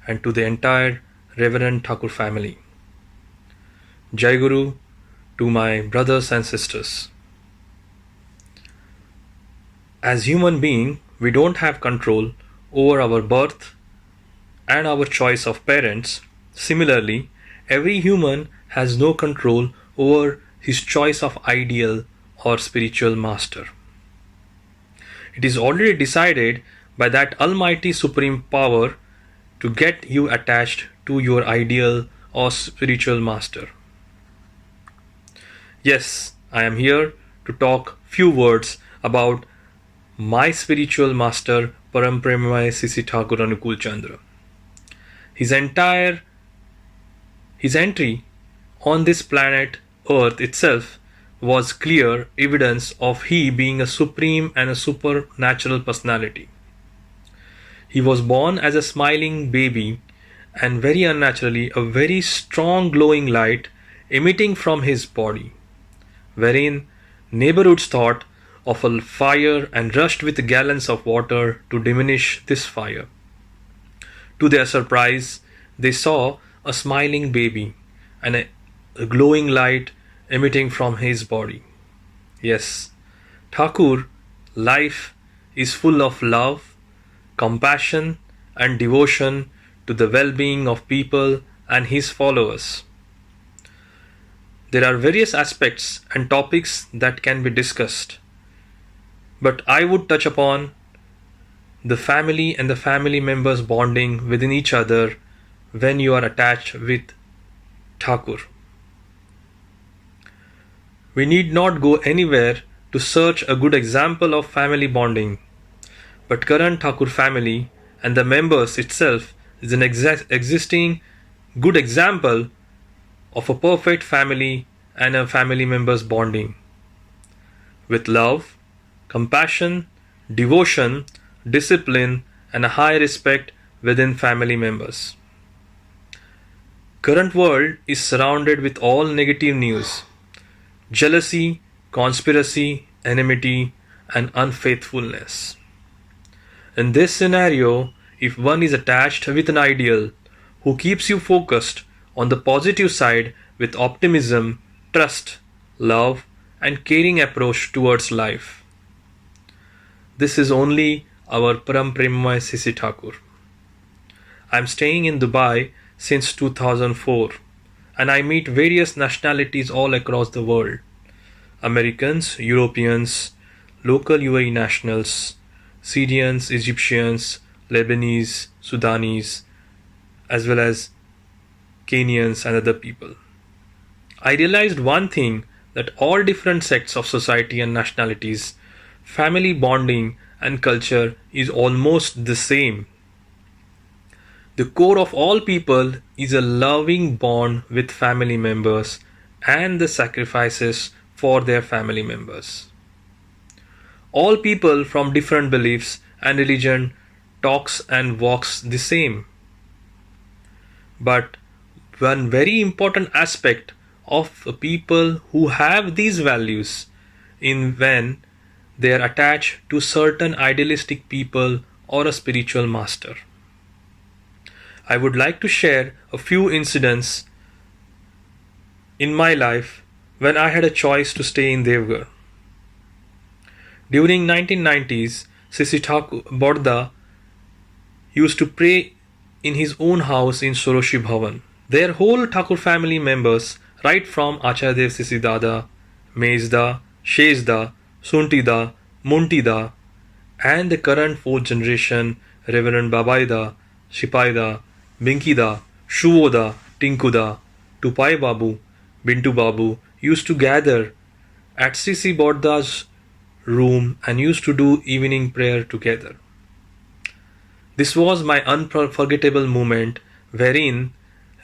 and to the entire Reverend Thakur family. Jai Guru to my brothers and sisters. As human being, we don't have control over our birth and our choice of parents. Similarly, every human has no control over his choice of ideal or spiritual master. It is already decided by that almighty supreme power to get you attached to your ideal or spiritual master. Yes, I am here to talk few words about my spiritual master Parampremamay Sisi Thakur Anukul Chandra. His entry on this planet Earth itself was clear evidence of he being a supreme and a supernatural personality. He was born as a smiling baby, and very unnaturally a very strong glowing light emitting from his body, wherein neighborhoods thought of a fire and rushed with gallons of water to diminish this fire. To their surprise, they saw a smiling baby and a glowing light emitting from his body. Yes, Thakur, life is full of love, compassion, and devotion to the well-being of people and his followers. There are various aspects and topics that can be discussed, but I would touch upon the family and the family members bonding within each other when you are attached with Thakur. We need not go anywhere to search a good example of family bonding, but current Thakur family and the members itself is an existing good example of a perfect family and a family members bonding with love, compassion, devotion, discipline, and a high respect within family members. Current world is surrounded with all negative news, jealousy, conspiracy, enmity, and unfaithfulness. In this scenario, if one is attached with an ideal who keeps you focused on the positive side with optimism, trust, love, and caring approach towards life, this is only our Parampremamay Sisi Thakur. I am staying in Dubai since 2004, and I meet various nationalities all across the world. Americans, Europeans, local UAE nationals, Syrians, Egyptians, Lebanese, Sudanese, as well as Kenyans and other people. I realized one thing, that all different sects of society and nationalities, family bonding and culture is almost the same. The core of all people is a loving bond with family members and the sacrifices for their family members. All people from different beliefs and religion talks and walks the same. But one very important aspect of people who have these values in when they are attached to certain idealistic people or a spiritual master. I would like to share a few incidents in my life when I had a choice to stay in Devgar. During 1990s, Sisi Thakur Bodda used to pray in his own house in Soroshi Bhavan. Their whole Thakur family members, right from Acharya Sisi Dada, Mezda, Shezda, Suntida, Muntida, and the current fourth generation, Reverend Babaida, Shipaida, Binkida, Shuvoda, Tinkuda, Tupai Babu, Bintu Babu used to gather at Sisi Bodda's room and used to do evening prayer together. This was my unforgettable moment wherein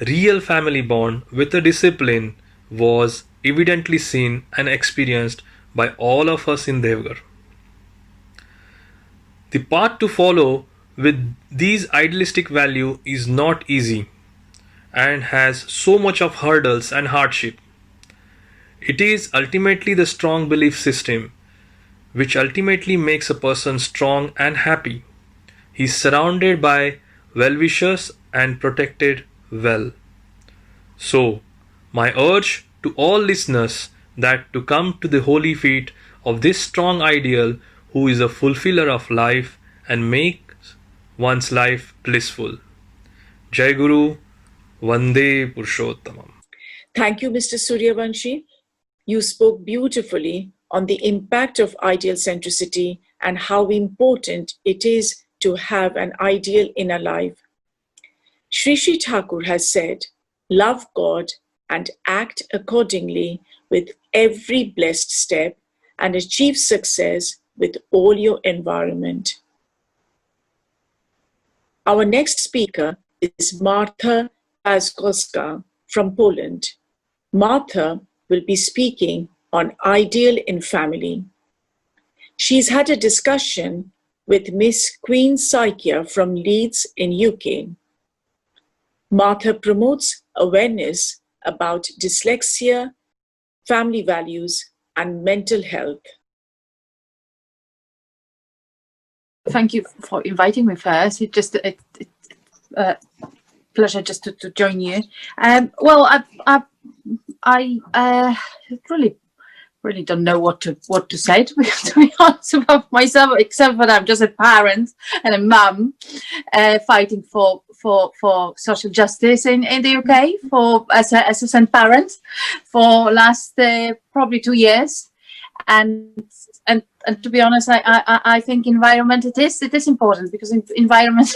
real family bond with a discipline was evidently seen and experienced by all of us in Devgar. The path to follow with these idealistic values is not easy and has so much of hurdles and hardship. It is ultimately the strong belief system which ultimately makes a person strong and happy. He is surrounded by well-wishers and protected well. So, my urge to all listeners that to come to the holy feet of this strong ideal who is a fulfiller of life and makes one's life blissful. Jai Guru, Vande Purushottamam. Thank you, Mr. Suryavanshi. You spoke beautifully on the impact of ideal centricity and how important it is to have an ideal inner life. Sri Sri Thakur has said, love God and act accordingly with every blessed step and achieve success with all your environment. Our next speaker is Martha Pazkowska from Poland. Martha will be speaking on ideal in family. She's had a discussion with Miss Queen Saikia from Leeds in UK. Martha promotes awareness about dyslexia, family values, and mental health. Thank you for inviting me first. It's just a pleasure just to join you. Well, I really don't know what to say to be honest about myself, except that I'm just a parent and a mum fighting for social justice in the UK as a son parent for last probably 2 years, and to be honest, I think environment it is important, because environment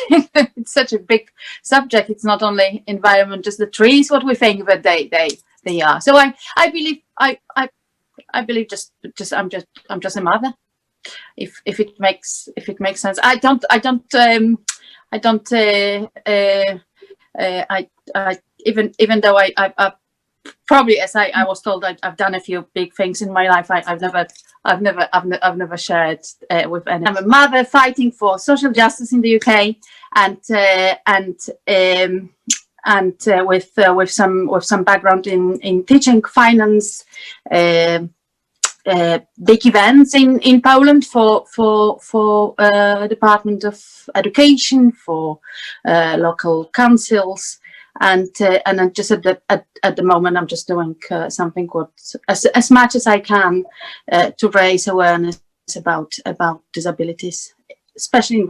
it's such a big subject. It's not only environment, just the trees, what we think that they are. So I believe I believe just I'm just a mother. If it makes sense. I even though I probably, as I was told, I've done a few big things in my life. I've never shared with anyone. I'm a mother fighting for social justice in the UK, with some background in teaching finance, big events in Poland for Department of Education, for local councils. And just at the moment, I'm just doing something as much as I can to raise awareness about disabilities, especially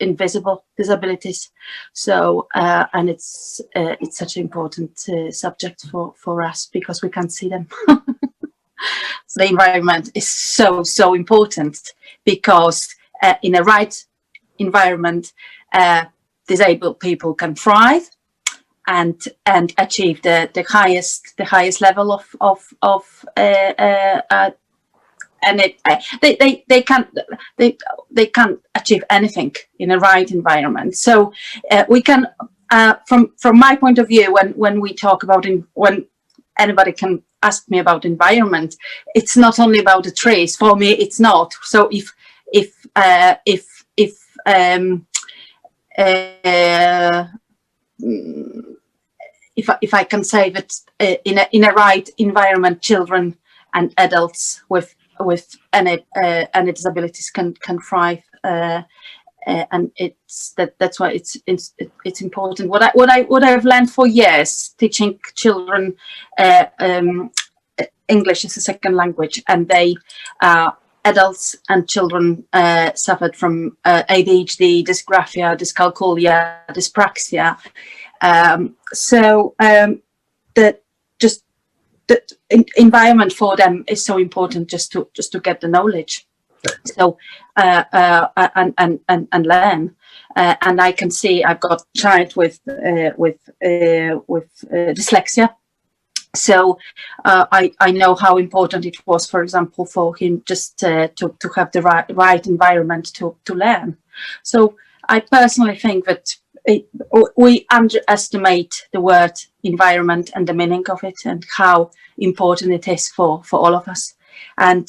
invisible disabilities. So and it's such an important subject for us, because we can't see them. So the environment is so important, because in a right environment, disabled people can thrive and achieve the highest level of and they can't achieve anything in a right environment. So we can, from my point of view, when we talk about when anybody can ask me about environment, it's not only about the trees. For me, it's not. So if I can say that in a right environment, children and adults with any disabilities can thrive, and that's why it's important. What I've learned for years teaching children English as a second language, and they adults and children suffered from ADHD, dysgraphia, dyscalculia, dyspraxia. The environment for them is so important, just to get the knowledge, so and learn. And I can see I've got a child with dyslexia, so I know how important it was, for example, for him just to have the right environment to learn. So I personally think that we underestimate the word environment and the meaning of it and how important it is for all of us. And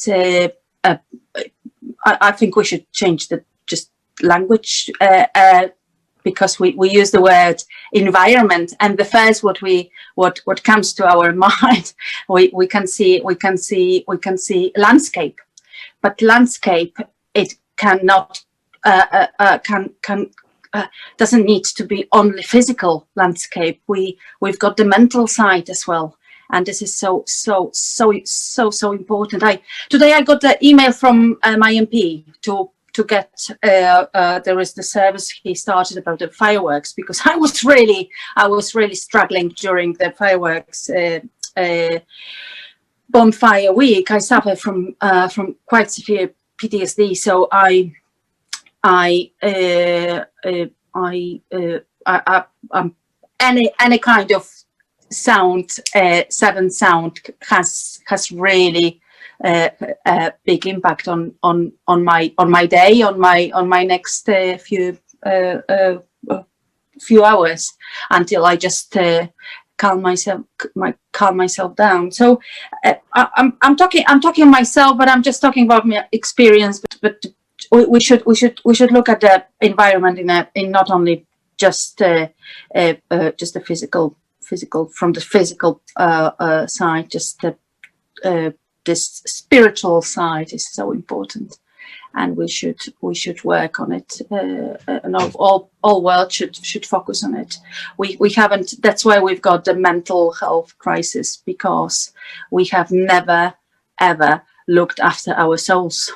I think we should change the just language because we use the word environment, and the first what comes to our mind, we can see landscape, but landscape, it cannot doesn't need to be only physical landscape. We've got the mental side as well, and this is so important. Today I got the email from my MP to get there is the service he started about the fireworks, because I was really struggling during the fireworks bonfire week. I suffer from quite severe PTSD, so any kind of sound, seven sound has really a big impact on my day, on my next few hours, until I just calm myself down. So I'm talking myself, but I'm just talking about my experience. But we should look at the environment in not only just the physical from the physical side, just this spiritual side is so important, and we should work on it, and all world should focus on it. We haven't. That's why we've got the mental health crisis, because we have never ever looked after our souls.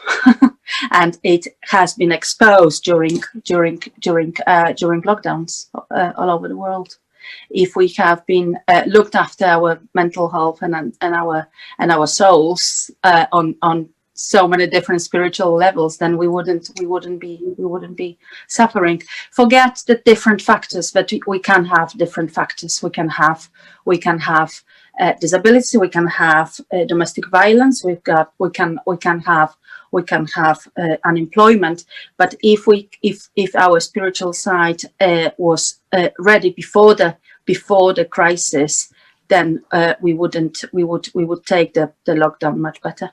And it has been exposed during lockdowns all over the world. If we have been looked after our mental health and our souls on so many different spiritual levels, then we wouldn't be suffering. Forget the different factors, but we can have different factors. We can have disability. We can have domestic violence. We can have unemployment. But if our spiritual side was ready before the crisis, then we would take the lockdown much better.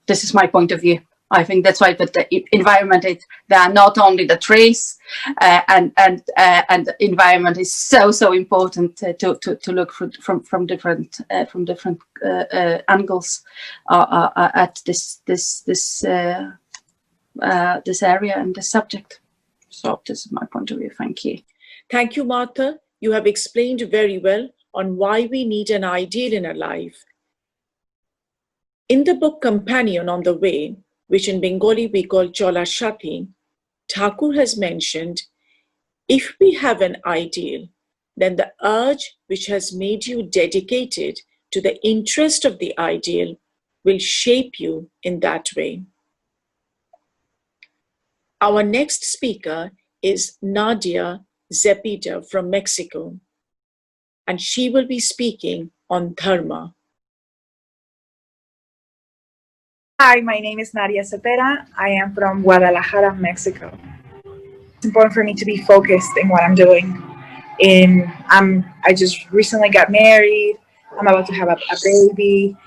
This is my point of view. I think that's why. But the environment, there are not only the trees, and environment is so important to look from different angles at this area and this subject. So this is my point of view. Thank you. Thank you, Martha. You have explained very well on why we need an ideal in our life. In the book Companion on the Way, which in Bengali we call Chola Shati, Thakur has mentioned, if we have an ideal, then the urge which has made you dedicated to the interest of the ideal will shape you in that way. Our next speaker is Nadia Zepeda from Mexico, and she will be speaking on Dharma. Hi, my name is Nadia Zepeda. I am from Guadalajara, Mexico. It's important for me to be focused in what I'm doing. I just recently got married. I'm about to have a baby.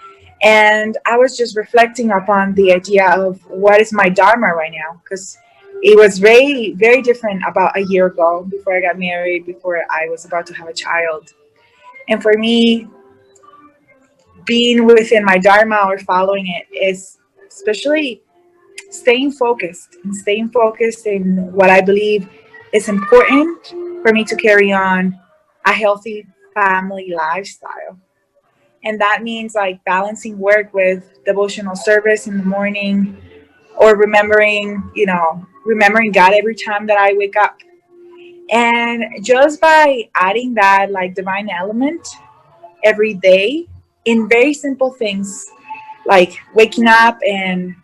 And I was just reflecting upon the idea of what is my Dharma right now, because it was very, very different about a year ago, before I got married, before I was about to have a child. And for me, being within my Dharma or following it is especially staying focused in what I believe is important for me to carry on a healthy family lifestyle. And that means like balancing work with devotional service in the morning, or remembering God every time that I wake up. And just by adding that like divine element every day in very simple things, like waking up and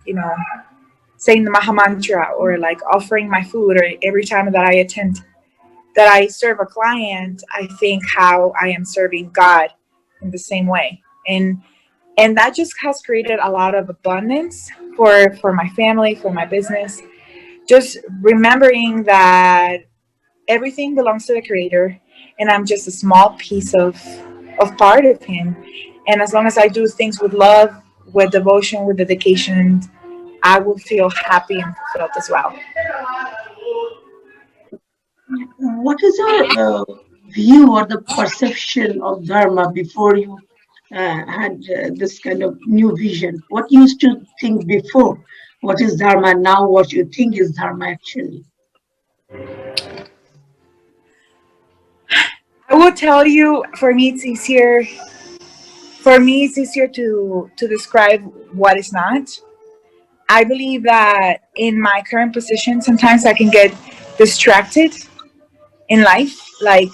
saying the Maha Mantra, or like offering my food, or every time that I serve a client, I think how I am serving God in the same way. And that just has created a lot of abundance for my family, for my business, just remembering that everything belongs to the creator and I'm just a small piece of part of him. And as long as I do things with love, with devotion, with dedication, I will feel happy and fulfilled as well. What is your view or the perception of Dharma before you had this kind of new vision? What you used to think before? What is Dharma now? What you think is Dharma actually? I will tell you, for me it's easier. For me, it's easier to describe what is not. I believe that in my current position, sometimes I can get distracted in life, like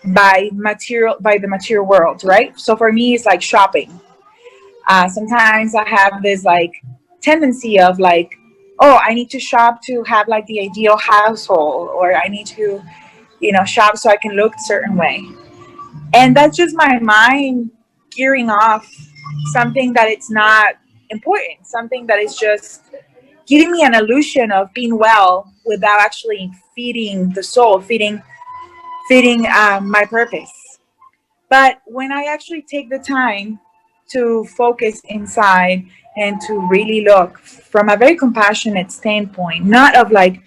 by the material world, right? So for me, it's like shopping. Sometimes I have this like tendency of like, oh, I need to shop to have like the ideal household, or I need to, shop so I can look a certain way. And that's just my mind gearing off something that it's not important, something that is just giving me an illusion of being well without actually feeding the soul, feeding my purpose. But when I actually take the time to focus inside and to really look from a very compassionate standpoint, not of like,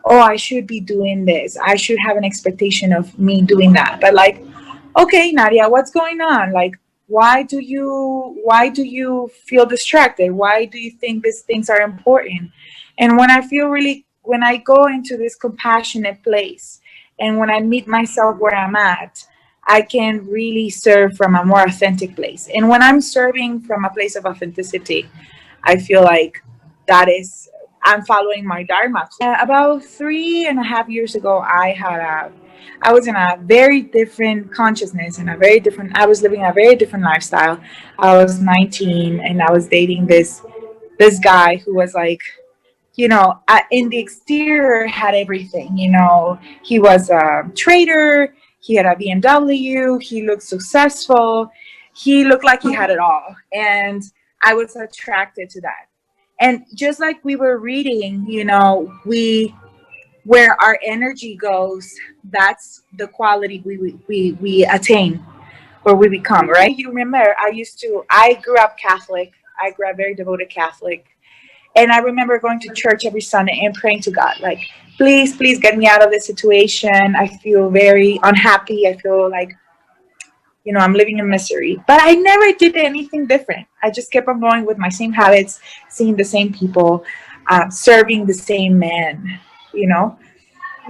oh, I should be doing this, I should have an expectation of me doing that, but like, okay, Nadia, what's going on? Like, why do you feel distracted? Why do you think these things are important? And when I go into this compassionate place and when I meet myself where I'm at, I can really serve from a more authentic place. And when I'm serving from a place of authenticity, I feel like I'm following my Dharma. About 3.5 years ago, I was in a very different consciousness and I was living a very different lifestyle. I was 19 and I was dating this guy who was like, in the exterior had everything, he was a trader, he had a BMW, he looked successful, he looked like he had it all. And I was attracted to that. And just like we were reading, where our energy goes, that's the quality we attain, where we become, right? You remember, I grew up Catholic. I grew up very devoted Catholic. And I remember going to church every Sunday and praying to God, like, please get me out of this situation. I feel very unhappy. I feel like, I'm living in misery. But I never did anything different. I just kept on going with my same habits, seeing the same people, serving the same men,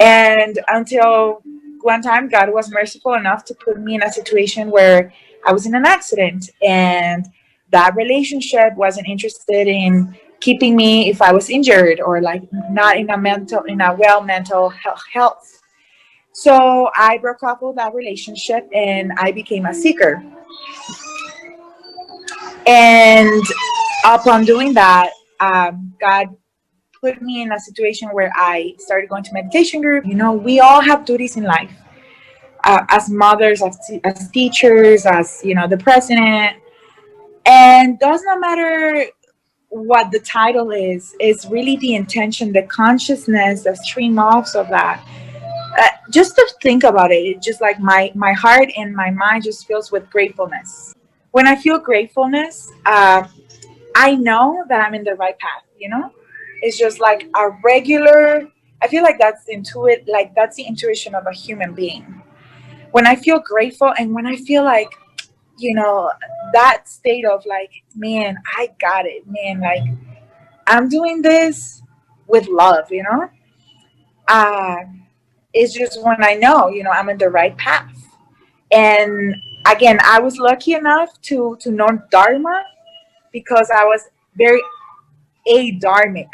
And until one time, God was merciful enough to put me in a situation where I was in an accident, and that relationship wasn't interested in keeping me if I was injured or like not in a well mental health. So I broke up with that relationship and I became a seeker. And upon doing that, God put me in a situation where I started going to meditation group. We all have duties in life, as mothers, as teachers, as the president, and does not matter what the title is really the intention, the consciousness, the stream offs of that. Just to think about it, it's just like my heart and my mind just fills with gratefulness. When I feel gratefulness, I know that I'm in the right path. It's just like a regular. I feel like that's that's the intuition of a human being. When I feel grateful and when I feel like, that state of like, man, I got it, man, like I'm doing this with love, it's just when I know, I'm in the right path. And again, I was lucky enough to know Dharma because I was very adharmic,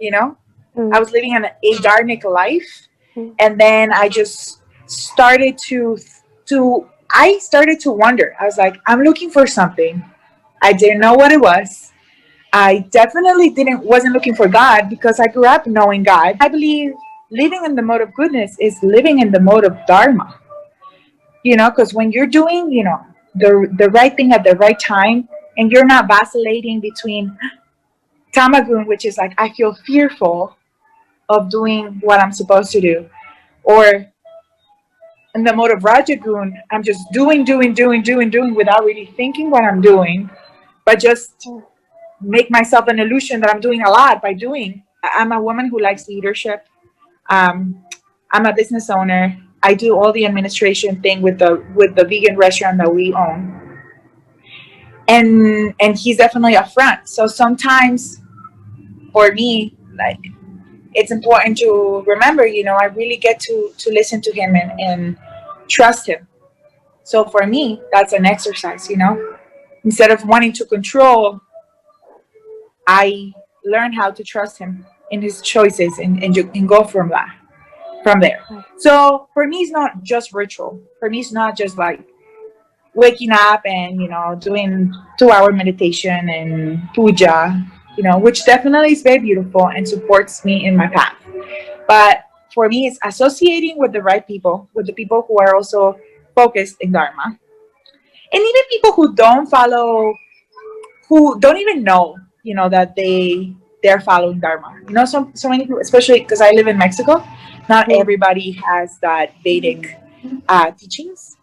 I was living an adharmic life. And then I just started to wonder. I was like, I'm looking for something. I didn't know what it was. I definitely wasn't looking for God because I grew up knowing God. I believe living in the mode of goodness is living in the mode of Dharma. Because when you're doing, the right thing at the right time, and you're not vacillating between Tamagun, which is like, I feel fearful, of doing what I'm supposed to do. Or in the mode of Rajagun, I'm just doing without really thinking what I'm doing, but just make myself an illusion that I'm doing a lot by doing. I'm a woman who likes leadership. I'm a business owner. I do all the administration thing with the vegan restaurant that we own. And he's definitely a front. So sometimes for me, like, it's important to remember, I really get to listen to him and trust him. So for me, that's an exercise, Instead of wanting to control, I learn how to trust him in his choices and go from there. So for me, it's not just ritual. For me, it's not just like waking up and, doing 2-hour meditation and puja, which definitely is very beautiful and supports me in my path. But for me, it's associating with the right people, with the people who are also focused in Dharma. And even people who don't follow, who don't even know, that they're following Dharma. So many people, especially because I live in Mexico, not everybody has that Vedic teachings,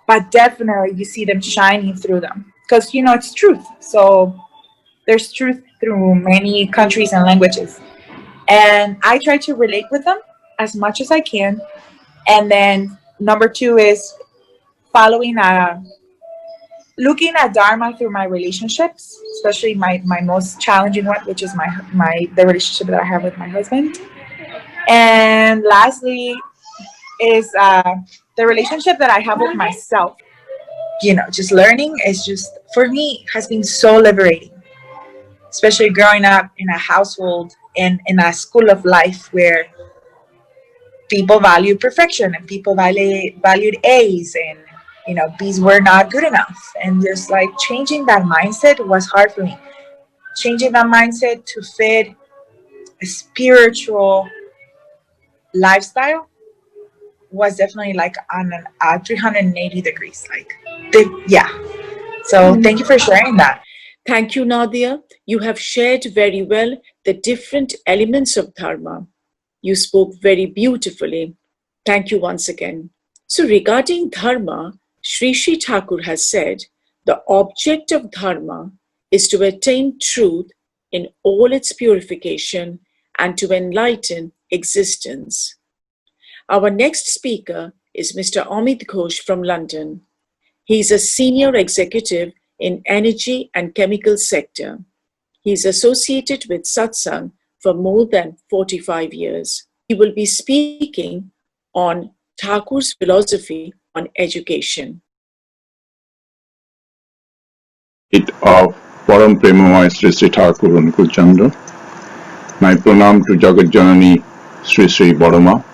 but definitely you see them shining through them because, it's truth. So there's truth through many countries and languages. And I try to relate with them as much as I can. And then number 2 is looking at Dharma through my relationships, especially my most challenging one, which is the relationship that I have with my husband. And lastly is the relationship that I have with myself. Just learning is just, for me, has been so liberating, especially growing up in a household and in a school of life where people value perfection and people valued A's and, B's were not good enough. And just like changing that mindset was hard for me. Changing that mindset to fit a spiritual lifestyle was definitely like on 380 degrees. So thank you for sharing that. Thank you, Nadia. You have shared very well the different elements of Dharma. You spoke very beautifully. Thank you once again. So regarding Dharma, Sri Sri Thakur has said, the object of Dharma is to attain truth in all its purification and to enlighten existence. Our next speaker is Mr. Amit Ghosh from London. He is a senior executive in energy and chemical sector. He is associated with Satsang for more than 45 years. He will be speaking on Thakur's philosophy on education. It of Param Premamaya Sri Sri Thakur Anukul Chandra. My pranam to Jagat Janani Sri Sri Bodama.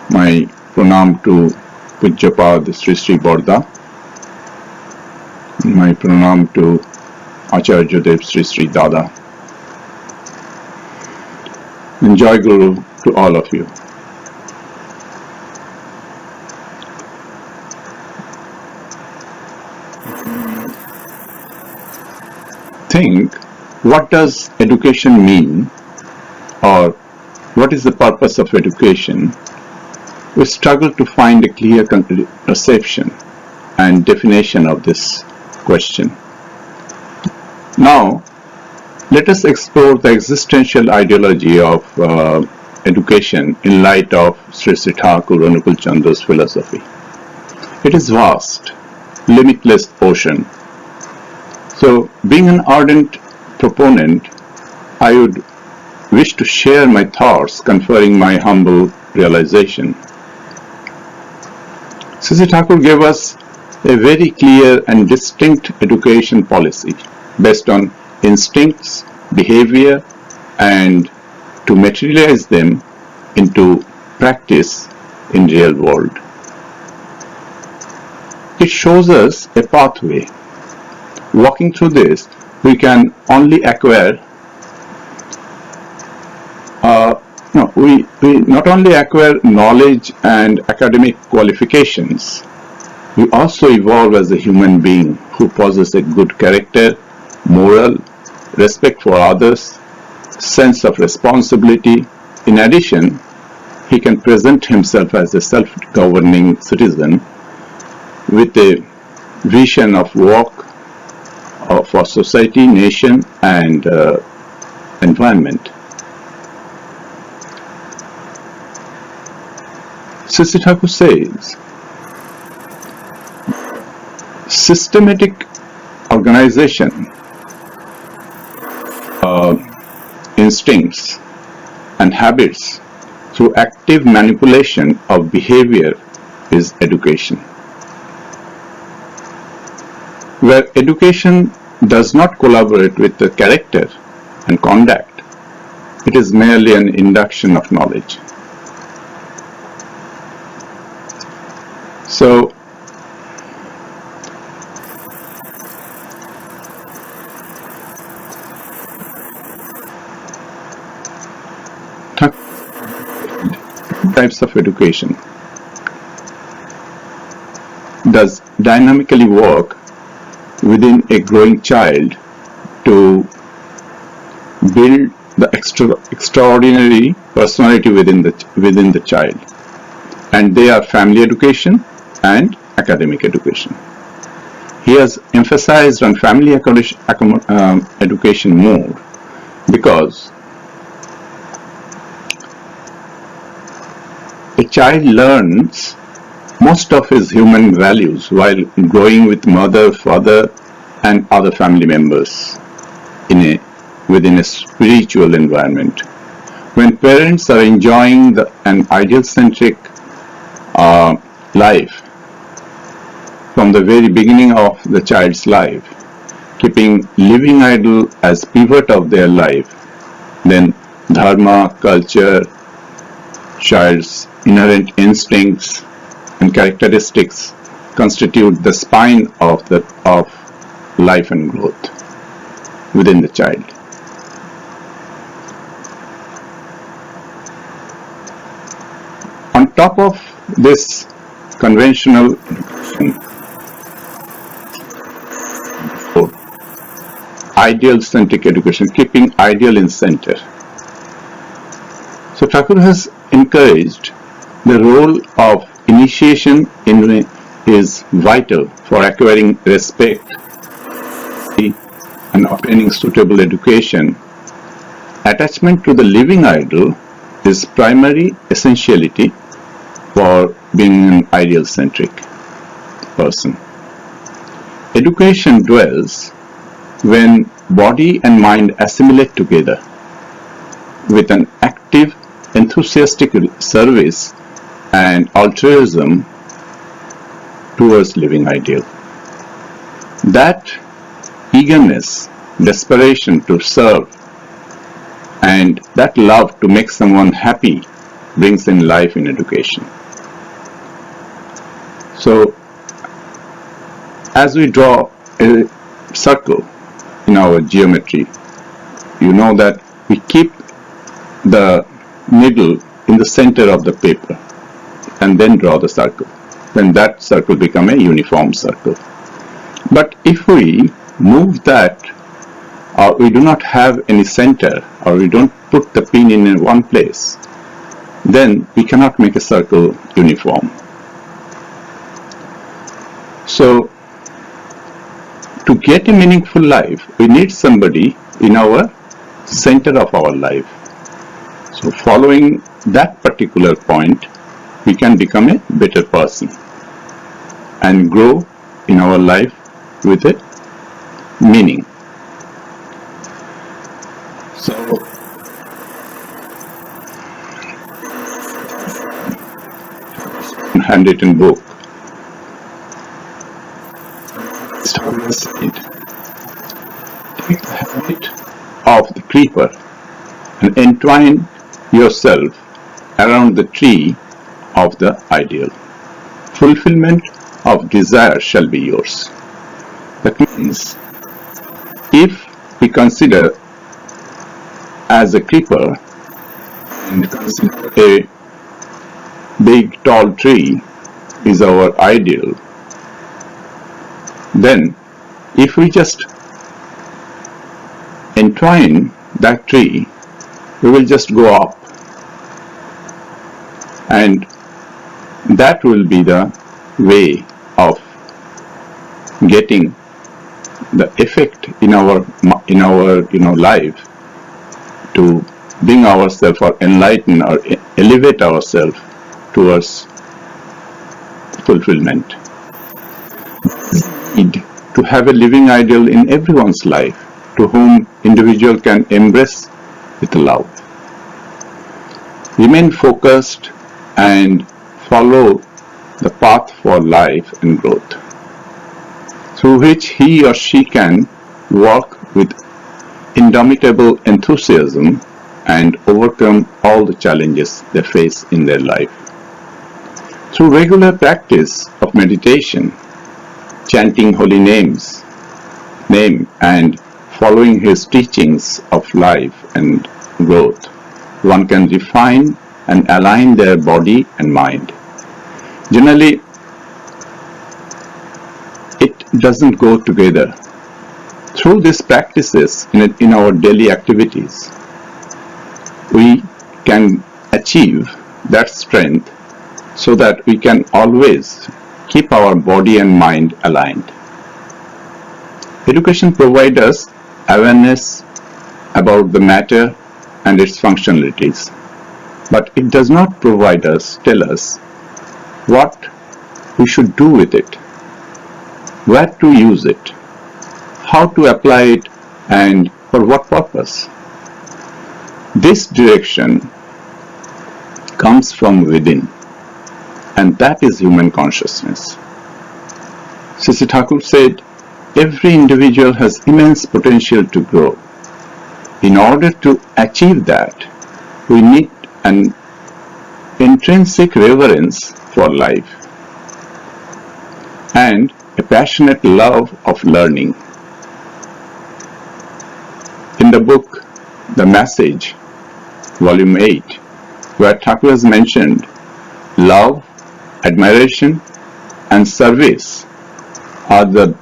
My pranam to Pujyapad Sri Sri Borda. My pranam to Acharya Dev Sri Sri Dada. Enjoy Guru to all of you. Think, what does education mean, or what is the purpose of education? We struggle to find a clear perception and definition of this question. Now, let us explore the existential ideology of education in light of Sri Sri Thakur Anukul Chandra's philosophy. It is vast, limitless ocean. So, being an ardent proponent, I would wish to share my thoughts conferring my humble realization. Sri Sri Thakur gave us a very clear and distinct education policy based on instincts, behavior, and to materialize them into practice in real world. It shows us a pathway. Walking through this, we can only acquire we not only acquire knowledge and academic qualifications, we also evolve as a human being who possesses a good character, moral, respect for others, sense of responsibility. In addition, he can present himself as a self-governing citizen with a vision of work for society, nation, and environment. Sri Thakur says, systematic organization, instincts, and habits through active manipulation of behavior is education. Where education does not collaborate with the character and conduct, it is merely an induction of knowledge. So, types of education does dynamically work within a growing child to build the extraordinary personality within the child, and they are family education and academic education. He has emphasized on family education more because a child learns most of his human values while growing with mother, father, and other family members within a spiritual environment. When parents are enjoying an ideal-centric life from the very beginning of the child's life, keeping living idol as pivot of their life, then dharma, culture, child's inherent instincts and characteristics constitute the spine of life and growth within the child. On top of this conventional education, ideal-centric education, keeping ideal in center. So Thakur has encouraged the role of initiation is vital for acquiring respect and obtaining suitable education. Attachment to the living idol is primary essentiality for being an ideal-centric person. Education dwells when body and mind assimilate together with an active, enthusiastic service and altruism towards living ideal. That eagerness, desperation to serve, and that love to make someone happy brings in life in education. So, as we draw a circle in our geometry, you know that we keep the needle in the center of the paper and then draw the circle. Then that circle becomes a uniform circle. But if we move that, or we do not have any center, or we don't put the pin in one place, then we cannot make a circle uniform. So, to get a meaningful life, we need somebody in our center of our life. So, following that particular point, we can become a better person and grow in our life with a meaning. So, handwritten book, take the habit of the creeper and entwine yourself around the tree of the ideal. Fulfillment of desire shall be yours. That means, if we consider as a creeper and consider a big tall tree is our ideal, then if we just entwine that tree we will just go up. And that will be the way of getting the effect in our life to bring ourselves or enlighten or elevate ourselves towards fulfillment. Need to have a living ideal in everyone's life to whom individual can embrace with love. Remain focused and follow the path for life and growth, through which he or she can work with indomitable enthusiasm and overcome all the challenges they face in their life. Through regular practice of meditation, chanting holy name and following his teachings of life and growth, one can refine and align their body and mind. Generally, it doesn't go together. Through these practices in our daily activities, we can achieve that strength so that we can always keep our body and mind aligned. Education provides us awareness about the matter and its functionalities, but it does not tell us what we should do with it, where to use it, how to apply it, and for what purpose. This direction comes from within, and that is human consciousness. Sri Thakur said, every individual has immense potential to grow. In order to achieve that, we need an intrinsic reverence for life and a passionate love of learning. In the book, The Message, Volume 8, where Thakur has mentioned love, admiration, and service are the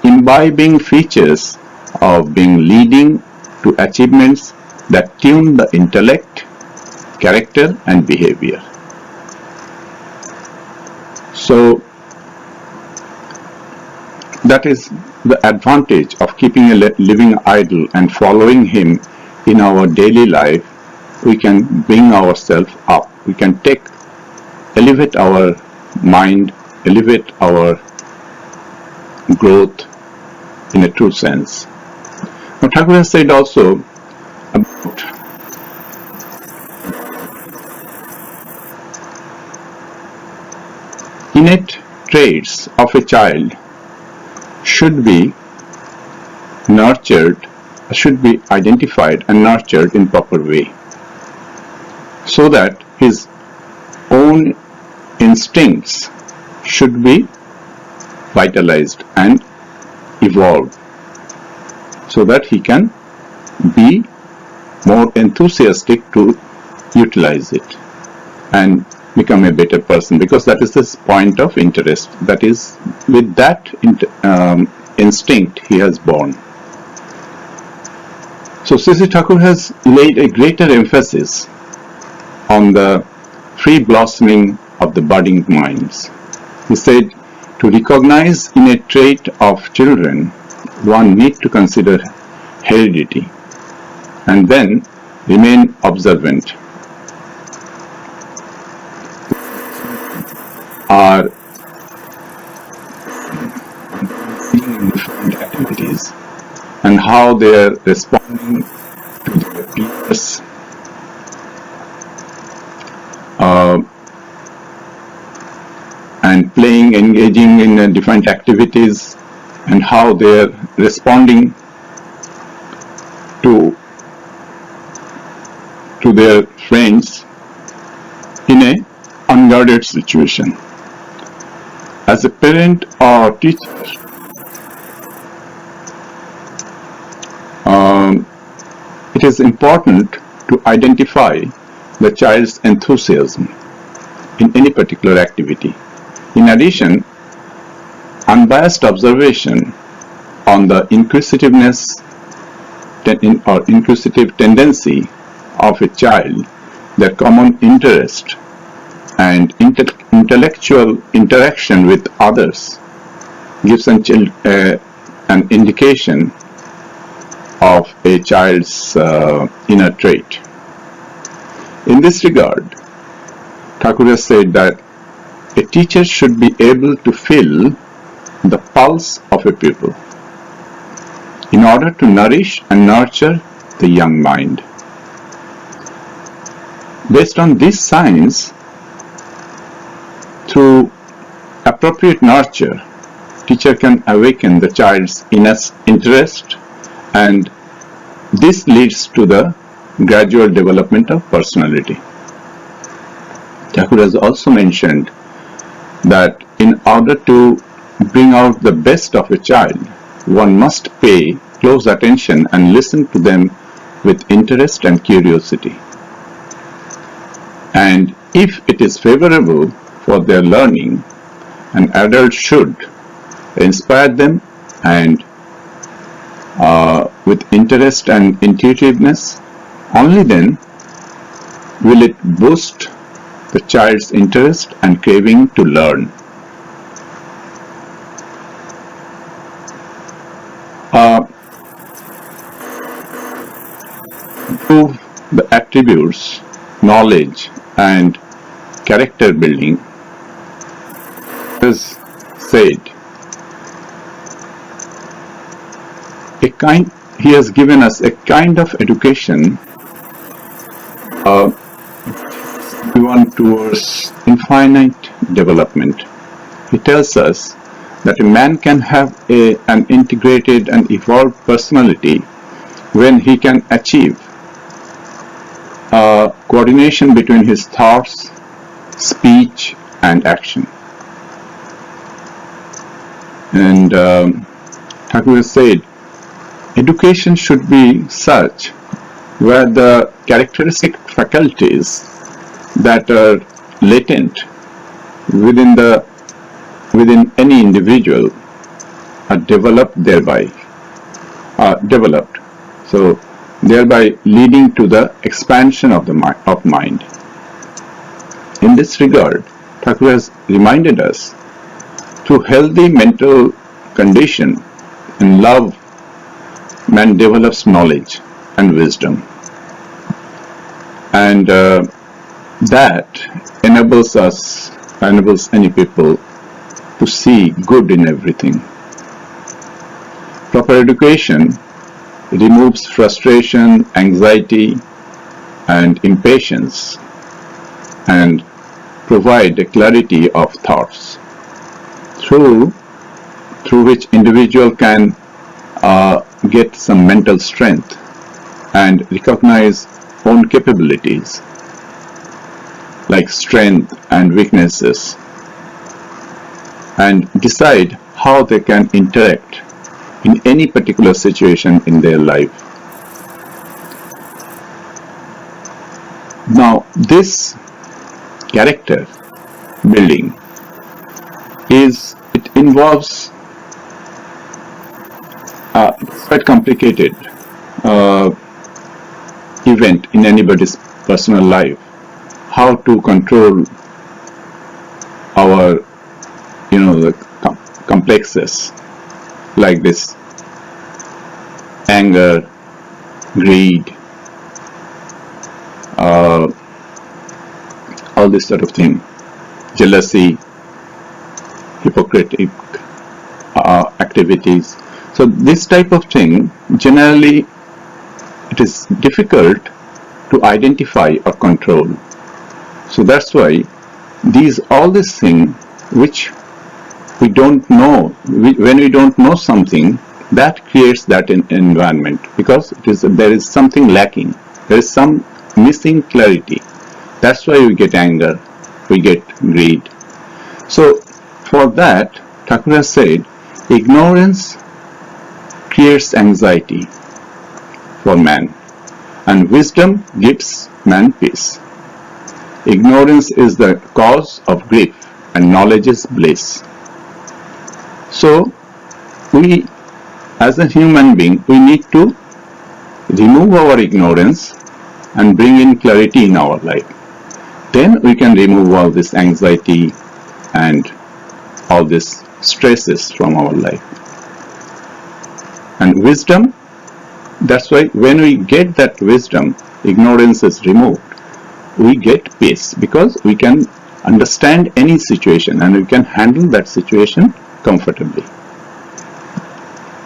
imbibing features of being leading to achievements that tune the intellect, character, and behavior. So, that is the advantage of keeping a living idol and following him in our daily life. We can bring ourselves up. We can elevate our mind, elevate our growth in a true sense. Now, Thakur has said also about innate traits of a child should be identified and nurtured in proper way, so that his own instincts should be vitalized and evolved, so that he can be more enthusiastic to utilize it and become a better person, because that is his point of interest. That is, with that instinct he has born. So Sri Thakur has laid a greater emphasis on the free blossoming of the budding minds. He said, to recognize innate trait of children, one needs to consider heredity and then remain observant. Are seeing different activities and how they are responding to their peers, and engaging in different activities, and how they are responding to their friends in a unguarded situation. As a parent or teacher, it is important to identify the child's enthusiasm in any particular activity. In addition, unbiased observation on the inquisitive tendency of a child, their common interest, and intellectual interaction with others gives an indication of a child's inner trait. In this regard, Thakur has said that a teacher should be able to feel the pulse of a pupil in order to nourish and nurture the young mind. Based on these signs, through appropriate nurture, teacher can awaken the child's inner interest, and this leads to the gradual development of personality. Thakur has also mentioned that in order to bring out the best of a child, one must pay close attention and listen to them with interest and curiosity. And if it is favorable for their learning, an adult should inspire them and with interest and intuitiveness. Only then will it boost the child's interest and craving to learn. Improve the attributes, knowledge, and character building. As said, he has given us a kind of education we want towards infinite development. He tells us that a man can have an integrated and evolved personality when he can achieve coordination between his thoughts, speech, and action. And Thakur has said, education should be such where the characteristic faculties that are latent within any individual are developed thereby, so thereby leading to the expansion of mind. In this regard, Thakur has reminded us, through healthy mental condition and love, man develops knowledge and wisdom, and that enables any people to see good in everything. Proper education removes frustration, anxiety, and impatience, and provide a clarity of thoughts through which individual can get some mental strength and recognize own capabilities like strength and weaknesses, and decide how they can interact in any particular situation in their life. Now, this character building involves quite complicated event in anybody's personal life. How to control our, the complexes like this: anger, greed, all this sort of thing, jealousy, hypocritic activities. So this type of thing, generally, it is difficult to identify or control. So that's why all these things which we don't know, when we don't know something, that creates that environment, because there is something lacking, there is some missing clarity. That's why we get anger, we get greed. So for that, Thakur has said, ignorance creates anxiety for man, and wisdom gives man peace. Ignorance is the cause of grief, and knowledge is bliss. So we, as a human being, we need to remove our ignorance and bring in clarity in our life. Then we can remove all this anxiety and all these stresses from our life. And wisdom, that's why when we get that wisdom, ignorance is removed. We get peace because we can understand any situation and we can handle that situation comfortably.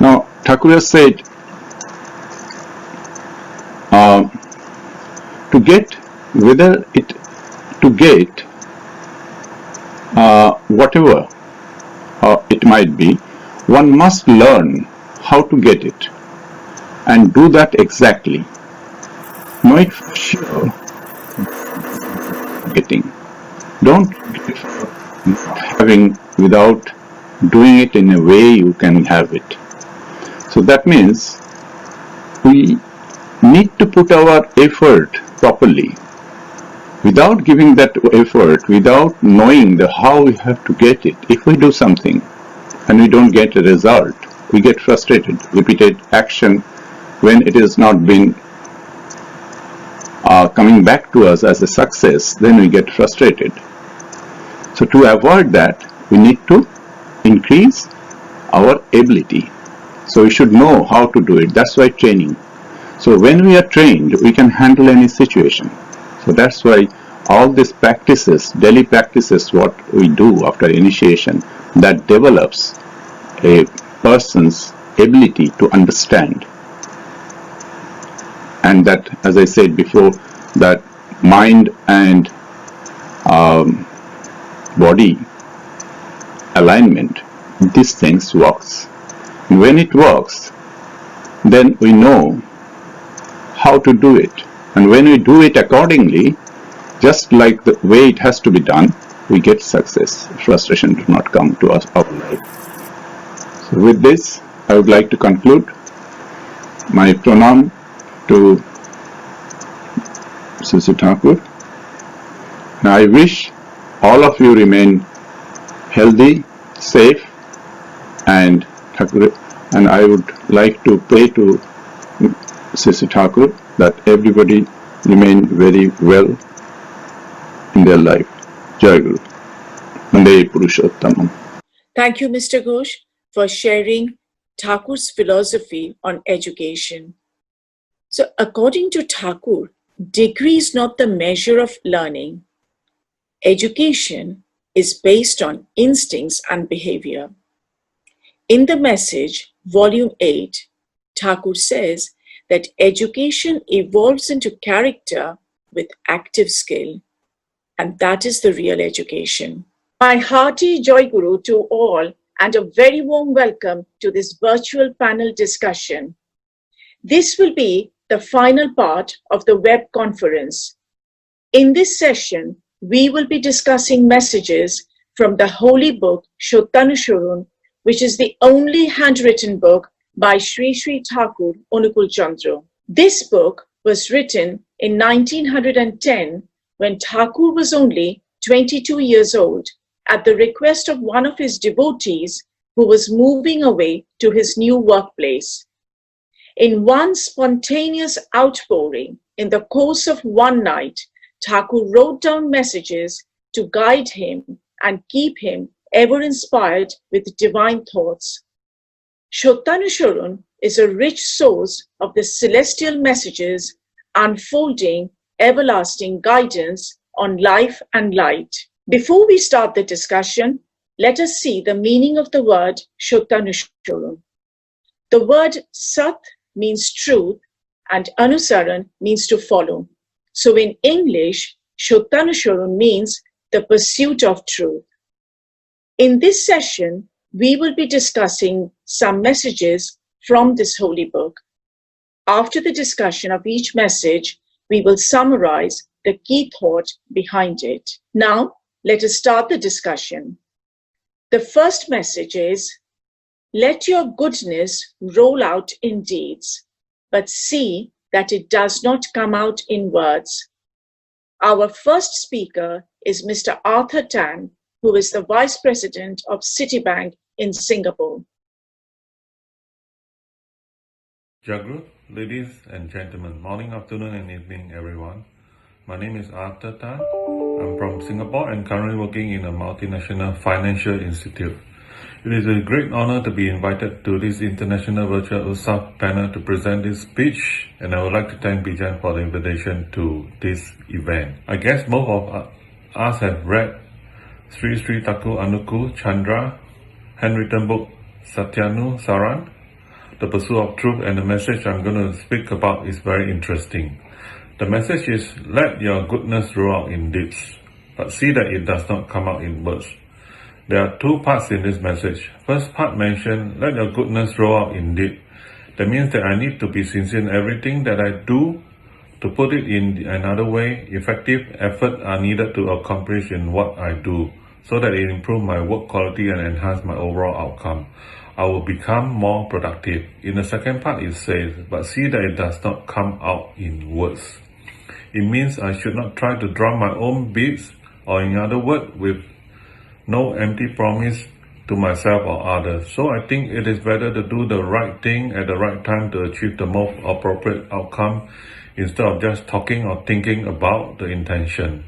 Now, Thakur said, to get whatever it might be, one must learn how to get it and do that exactly. Know it for sure. Getting. Don't get having without doing it in a way you can have it. So that means we need to put our effort properly. Without giving that effort, without knowing how we have to get it, if we do something and we don't get a result, we get frustrated. Repeated action, when it has not been coming back to us as a success, then we get frustrated. So to avoid that, we need to increase our ability. So we should know how to do it. That's why training. So when we are trained, we can handle any situation. So that's why all these practices, daily practices, what we do after initiation, that develops a person's ability to understand. And that, as I said before, that mind and body alignment, these things works. And when it works, then we know how to do it. And when we do it accordingly, just like the way it has to be done, we get success. Frustration does not come to us our life. So with this, I would like to conclude my pranam to Sisi Thakur. Now I wish all of you remain healthy, safe, and I would like to pray to Sisi Thakur that everybody remain very well in their life. Jai Guru. Vande Purushottamam. Thank you, Mr. Ghosh, for sharing Thakur's philosophy on education. So, according to Thakur, degree is not the measure of learning. Education is based on instincts and behavior. In the message, Volume 8, Thakur says that education evolves into character with active skill, and that is the real education. My hearty Joy Guru to all, and a very warm welcome to this virtual panel discussion. This will be the final part of the web conference. In this session, we will be discussing messages from the holy book Satyanusaran, which is the only handwritten book by Sri Sri Thakur Onukul Chandra. This book was written in 1910 when Thakur was only 22 years old at the request of one of his devotees who was moving away to his new workplace. In one spontaneous outpouring in the course of one night, Thakur wrote down messages to guide him and keep him ever inspired with divine thoughts. Satyanusaran is a rich source of the celestial messages unfolding everlasting guidance on life and light. Before we start the discussion, let us see the meaning of the word Satyanusaran. The word Sat means truth and Anusaran means to follow. So in English, Satyanusaran means the pursuit of truth. In this session, we will be discussing some messages from this holy book. After the discussion of each message, we will summarize the key thought behind it. Now, let us start the discussion. The first message is, let your goodness roll out in deeds, but see that it does not come out in words. Our first speaker is Mr. Arthur Tan, who is the Vice President of Citibank in Singapore. Jagru, ladies and gentlemen, morning, afternoon and evening everyone. My name is Arthur Tan. I'm from Singapore and currently working in a multinational financial institute. It is a great honor to be invited to this international virtual Utsav panel to present this speech, and I would like to thank Bijan for the invitation to this event. I guess most of us have read Sri Sri Thakur Anuku Chandra handwritten book Satyanusaran, The Pursuit of Truth, and the message I'm going to speak about is very interesting. The message is, let your goodness roll out in deeds, but see that it does not come out in words. There are two parts in this message. First part mentioned, let your goodness roll out in deed. That means that I need to be sincere in everything that I do. To put it in another way, effective effort are needed to accomplish in what I do, so that it improves my work quality and enhance my overall outcome. I will become more productive. In the second part it says, but see that it does not come out in words. It means I should not try to drum my own beats, or in other words, with no empty promise to myself or others. So I think it is better to do the right thing at the right time to achieve the most appropriate outcome, instead of just talking or thinking about the intention.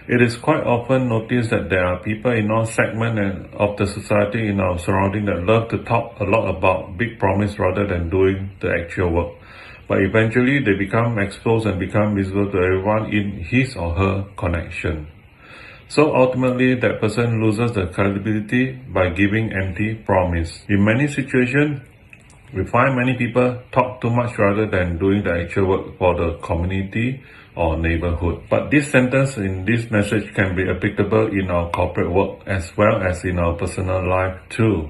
It is quite often noticed that there are people in all segments of the society in our surrounding that love to talk a lot about big promise rather than doing the actual work. But eventually they become exposed and become visible to everyone in his or her connection. So ultimately that person loses the credibility by giving empty promise. In many situations, we find many people talk too much rather than doing the actual work for the community or neighborhood. But this sentence in this message can be applicable in our corporate work as well as in our personal life too.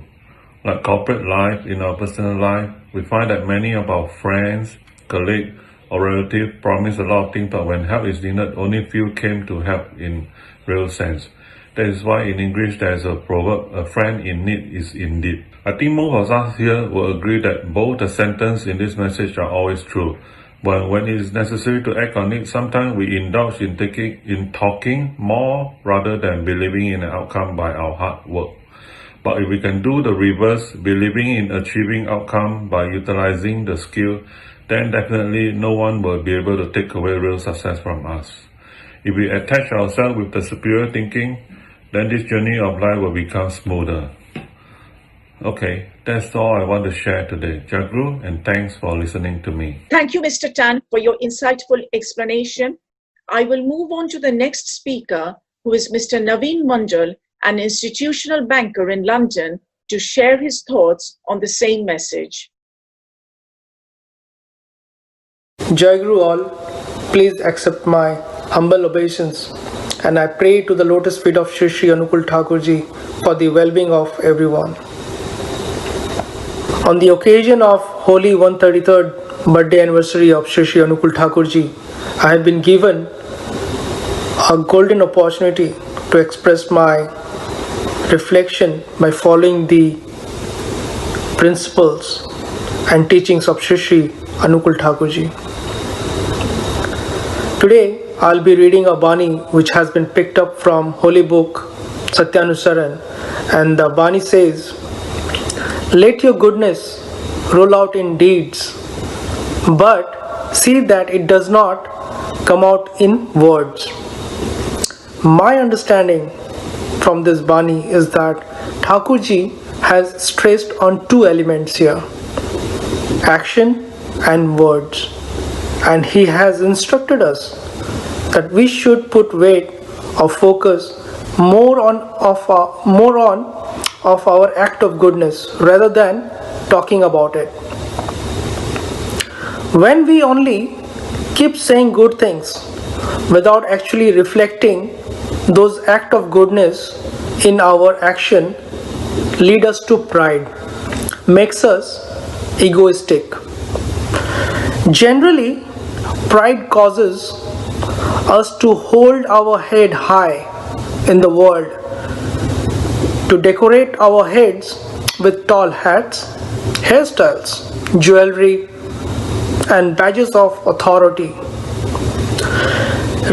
Like corporate life, in our personal life, we find that many of our friends, colleagues, or relatives promise a lot of things, but when help is needed, only few came to help in real sense. That is why in English there is a proverb, a friend in need is indeed. I think most of us here will agree that both the sentences in this message are always true. But when it is necessary to act on it, sometimes we indulge in talking more rather than believing in an outcome by our hard work. But if we can do the reverse, believing in achieving outcome by utilizing the skill, then definitely no one will be able to take away real success from us. If we attach ourselves with the superior thinking, then this journey of life will become smoother. Okay, that's all I want to share today. Jagru, and thanks for listening to me. Thank you, Mr. Tan, for your insightful explanation. I will move on to the next speaker, who is Mr. Naveen Mandal, an institutional banker in London, to share his thoughts on the same message. Jagru all, please accept my humble obeisance, and I pray to the lotus feet of Sri Sri Anukul Thakurji for the well-being of everyone. On the occasion of Holy 133rd birthday anniversary of Sri Sri Anukul Thakurji, I have been given a golden opportunity to express my reflection by following the principles and teachings of Sri Sri Anukul Thakurji. Today, I'll be reading a Bani which has been picked up from Holy Book Satyanusaran, and the Bani says, let your goodness roll out in deeds, but see that it does not come out in words. My understanding from this Bani is that Thakurji has stressed on two elements here, action and words, and he has instructed us that we should put weight or focus more on our act of goodness rather than talking about it. When we only keep saying good things without actually reflecting those acts of goodness in our action, lead us to pride, makes us egoistic. Generally, pride causes us to hold our head high in the world, to decorate our heads with tall hats, hairstyles, jewelry, and badges of authority.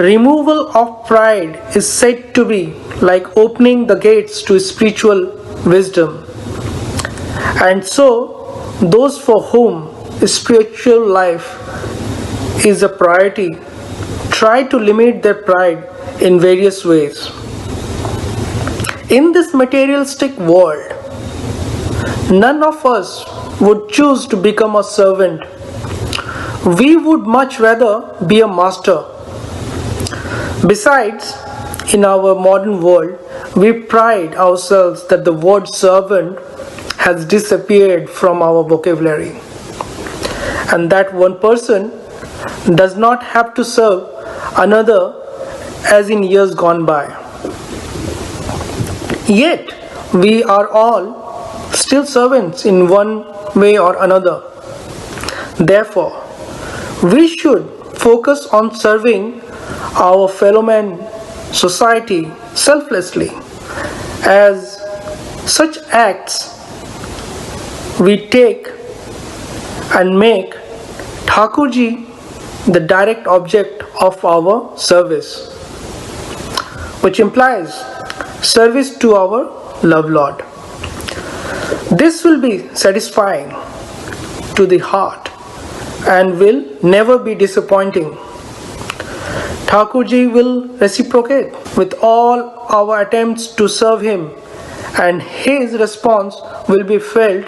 Removal of pride is said to be like opening the gates to spiritual wisdom. And so, those for whom spiritual life is a priority, try to limit their pride in various ways. In this materialistic world, none of us would choose to become a servant. We would much rather be a master. Besides, in our modern world, we pride ourselves that the word servant has disappeared from our vocabulary, and that one person does not have to serve another as in years gone by. Yet, we are all still servants in one way or another. Therefore, we should focus on serving our fellow man, society, selflessly. As such acts, we take and make Thakurji the direct object of our service, which implies service to our love Lord. This will be satisfying to the heart and will never be disappointing. Thakurji will reciprocate with all our attempts to serve him, and his response will be felt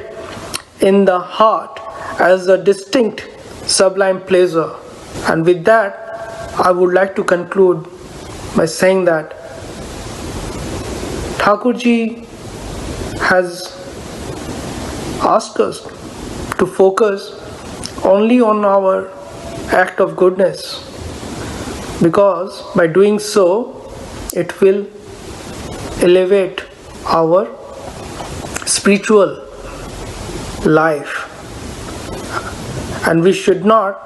in the heart as a distinct sublime pleasure. And with that, I would like to conclude by saying that Thakurji has asked us to focus only on our act of goodness, because by doing so, it will elevate our spiritual life. And we should not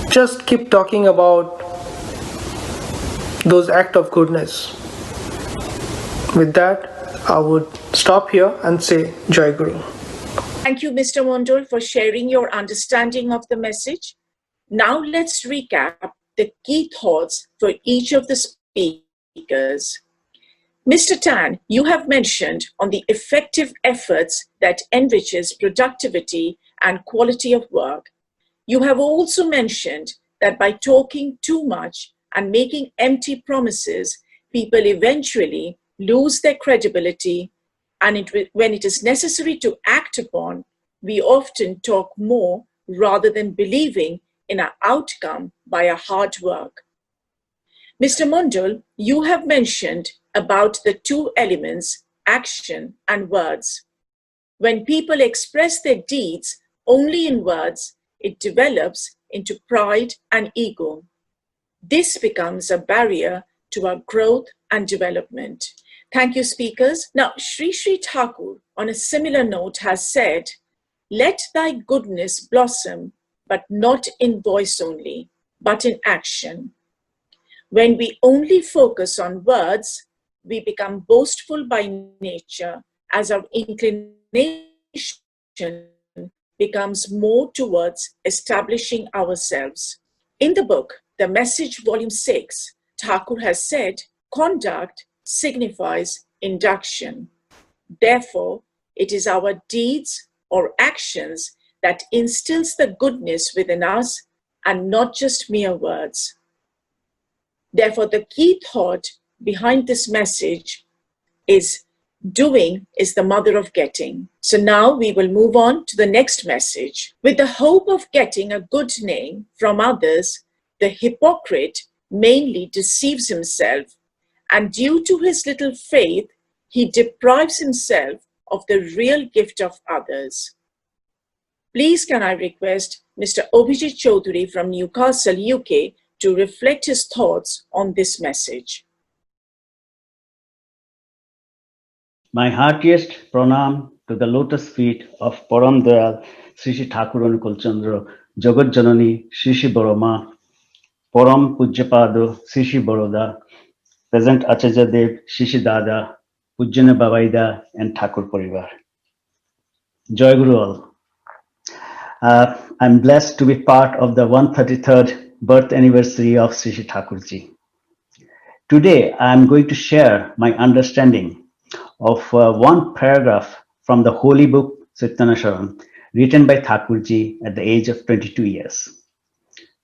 just keep talking about those acts of goodness. With that, I would stop here and say Jai Guru. Thank you, Mr. Mondal, for sharing your understanding of the message. Now let's recap the key thoughts for each of the speakers. Mr. Tan, you have mentioned on the effective efforts that enriches productivity and quality of work. You have also mentioned that by talking too much and making empty promises, people eventually lose their credibility, and when it is necessary to act upon, we often talk more rather than believing in an outcome by our hard work. Mr. Mondal, you have mentioned about the two elements, action and words. When people express their deeds only in words, it develops into pride and ego. This becomes a barrier to our growth and development. Thank you, speakers. Now, Sri Sri Thakur, on a similar note, has said, "Let thy goodness blossom, but not in voice only, but in action." When we only focus on words, we become boastful by nature, as our inclination becomes more towards establishing ourselves. In the book, The Message, Volume 6, Thakur has said, "Conduct signifies induction. Therefore, it is our deeds or actions that instills the goodness within us and not just mere words." Therefore, the key thought behind this message is doing is the mother of getting. So now we will move on to the next message. With the hope of getting a good name from others, the hypocrite mainly deceives himself, and due to his little faith, he deprives himself of the real gift of others. Please can I request Mr. Obhijit Chaudhary from Newcastle, UK, to reflect his thoughts on this message. My heartiest pranam to the lotus feet of Param Dayal Sri Sri Thakur Anukul Chandra Jagat Janani Sri Sri Baroma Param Pujyapado Sri Sri Baroda, present Acharya Dev Sri Sri Dada, Pujyana Babaida and Thakur Parivar. Joy Guru all. I'm blessed to be part of the 133rd birth anniversary of Sri Sri Thakurji. Today, I'm going to share my understanding of one paragraph from the holy book Satyanusaran, written by Thakurji at the age of 22 years.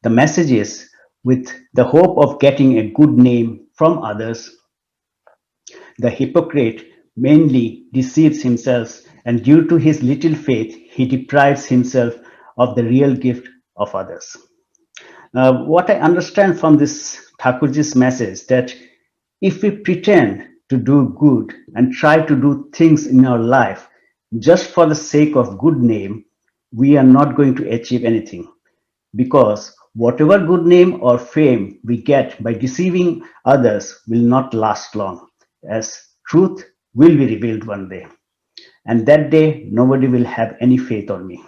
The message is, with the hope of getting a good name from others, the hypocrite mainly deceives himself, and due to his little faith, he deprives himself of the real gift of others. What I understand from this Thakurji's message, that if we pretend to do good and try to do things in our life just for the sake of good name, we are not going to achieve anything, because whatever good name or fame we get by deceiving others will not last long, as truth will be revealed one day, and that day nobody will have any faith on me.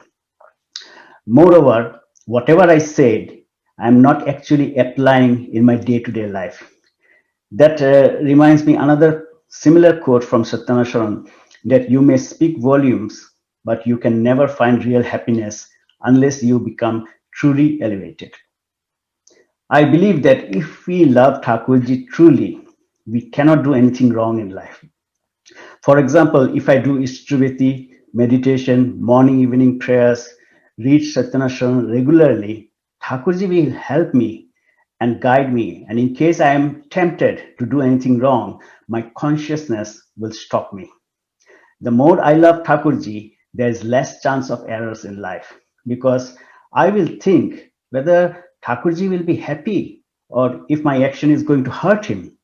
Moreover, whatever I said, I am not actually applying in my day-to-day life. That reminds me another similar quote from Satyanusaran, that you may speak volumes, but you can never find real happiness unless you become truly elevated. I believe that if we love Thakurji truly, we cannot do anything wrong in life. For example, if I do Ishtrivati, meditation, morning, evening prayers, read Satyanusaran regularly, Thakurji will help me and guide me. And in case I am tempted to do anything wrong, my consciousness will stop me. The more I love Thakurji, there is less chance of errors in life, because I will think whether Thakurji will be happy or if my action is going to hurt him.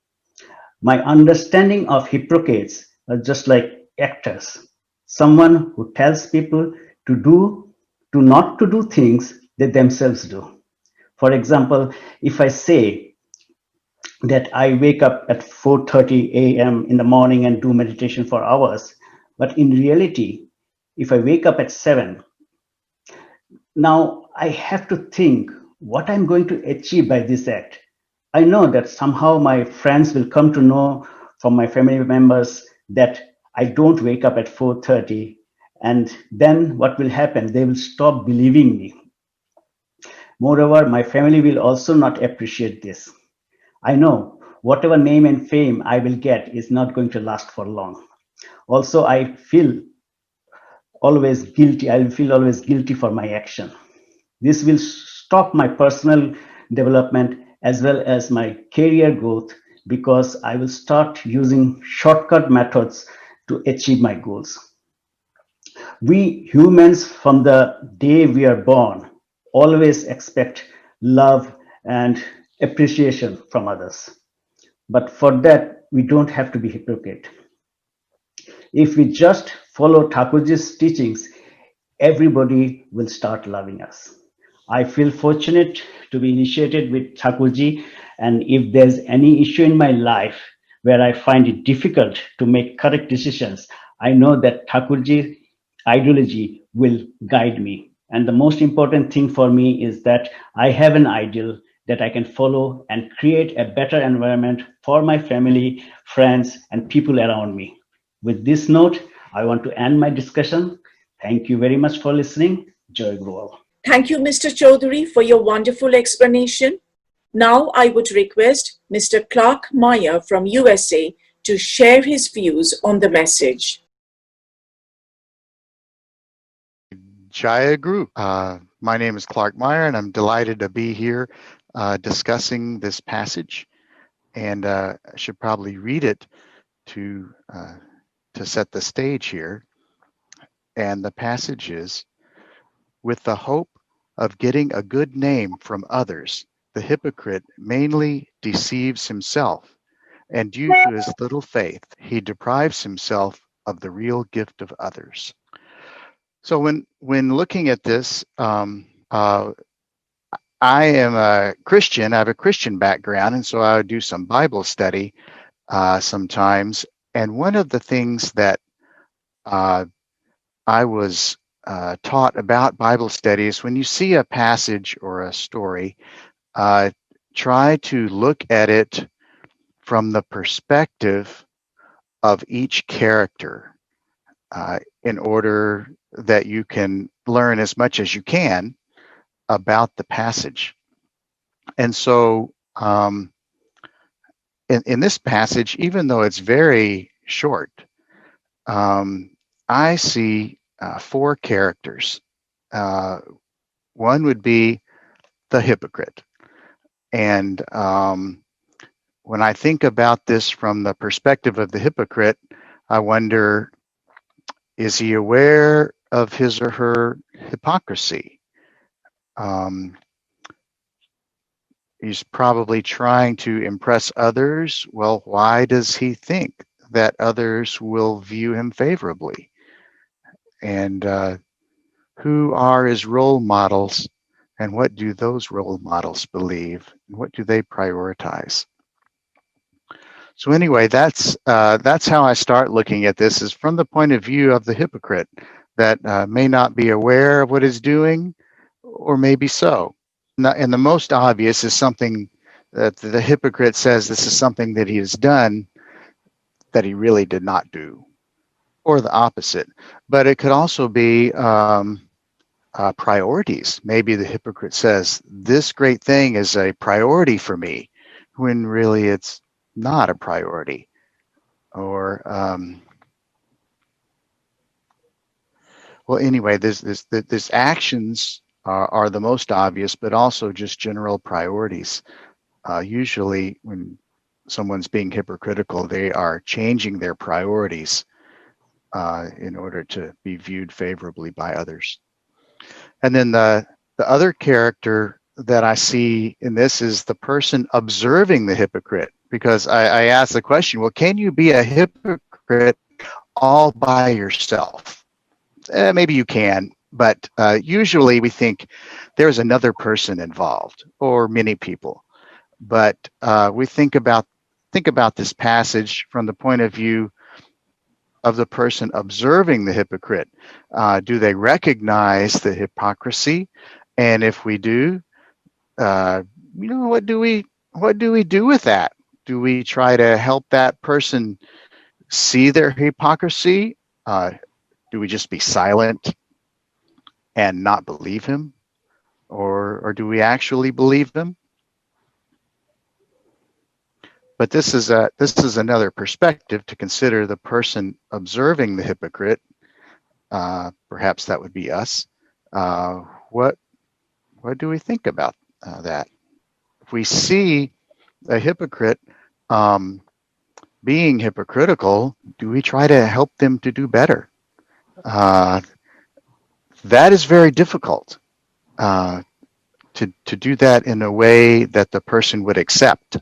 My understanding of hypocrites are just like actors, someone who tells people to not to do things they themselves do. For example, if I say that I wake up at 4:30 a.m. in the morning and do meditation for hours, but in reality, if I wake up at 7, now I have to think what I'm going to achieve by this act. I know that somehow my friends will come to know from my family members that I don't wake up at 4:30, and then what will happen? They will stop believing me. Moreover, my family will also not appreciate this. I know whatever name and fame I will get is not going to last for long. Also, I feel always guilty. I will feel always guilty for my action. This will stop my personal development as well as my career growth, because I will start using shortcut methods to achieve my goals. We humans, from the day we are born, always expect love and appreciation from others. But for that, we don't have to be hypocrite. If we just follow Thakurji's teachings, everybody will start loving us. I feel fortunate to be initiated with Thakurji, and if there's any issue in my life where I find it difficult to make correct decisions, I know that Thakurji's ideology will guide me. And the most important thing for me is that I have an ideal that I can follow and create a better environment for my family, friends, and people around me. With this note, I want to end my discussion. Thank you very much for listening. Joy Growal. Thank you, Mr. Chaudhary, for your wonderful explanation. Now I would request Mr. Clark Meyer from USA to share his views on the message. Jaya Group. My name is Clark Meyer, and I'm delighted to be here discussing this passage. And I should probably read it to set the stage here. And the passage is, with the hope of getting a good name from others, the hypocrite mainly deceives himself, and due to his little faith, he deprives himself of the real gift of others. So when looking at this, I am a Christian. I have a Christian background, and so I would do some Bible study sometimes. And one of the things that I was taught about Bible study is, when you see a passage or a story, try to look at it from the perspective of each character in order that you can learn as much as you can about the passage. And so in this passage, even though it's very short, I see 4 characters. One would be the hypocrite. And when I think about this from the perspective of the hypocrite, I wonder, is he aware of his or her hypocrisy? He's probably trying to impress others. Well, why does he think that others will view him favorably? And who are his role models, and what do those role models believe? And what do they prioritize? So anyway, that's how I start looking at this, is from the point of view of the hypocrite that may not be aware of what he's doing, or maybe so. And the most obvious is something that the hypocrite says this is something that he has done that he really did not do, or the opposite. But it could also be priorities. Maybe the hypocrite says, this great thing is a priority for me, when really it's not a priority. Or, well, anyway, this actions are the most obvious, but also just general priorities. Usually when someone's being hypocritical, they are changing their priorities in order to be viewed favorably by others. And then the other character that I see in this is the person observing the hypocrite, because I asked the question, well, can you be a hypocrite all by yourself? Maybe you can, but usually we think there's another person involved, or many people. But we think about this passage from the point of view of the person observing the hypocrite. Do they recognize the hypocrisy? And if we do, what do we do with that? Do we try to help that person see their hypocrisy? Do we just be silent and not believe him? Or do we actually believe him? But this is another perspective to consider, the person observing the hypocrite. Perhaps that would be us. What do we think about that? If we see a hypocrite being hypocritical, do we try to help them to do better? That is very difficult to do that in a way that the person would accept.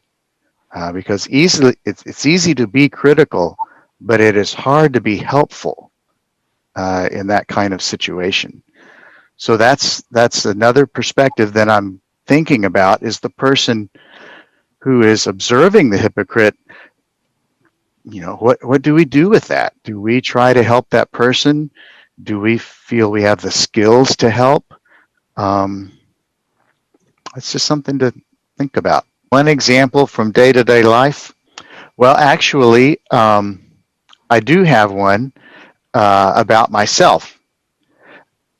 Because it's easy to be critical, but it is hard to be helpful in that kind of situation. So that's another perspective that I'm thinking about, is the person who is observing the hypocrite. What do we do with that? Do we try to help that person? Do we feel we have the skills to help? It's just something to think about. One example from day-to-day life. Well, actually, I do have one about myself,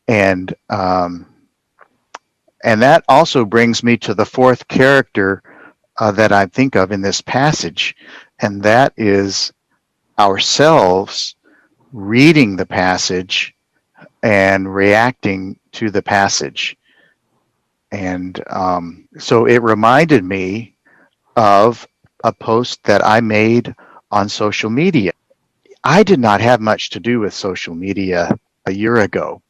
and that also brings me to the fourth character that I think of in this passage, and that is ourselves reading the passage and reacting to the passage. And so it reminded me of a post that I made on social media. I did not have much to do with social media a year ago,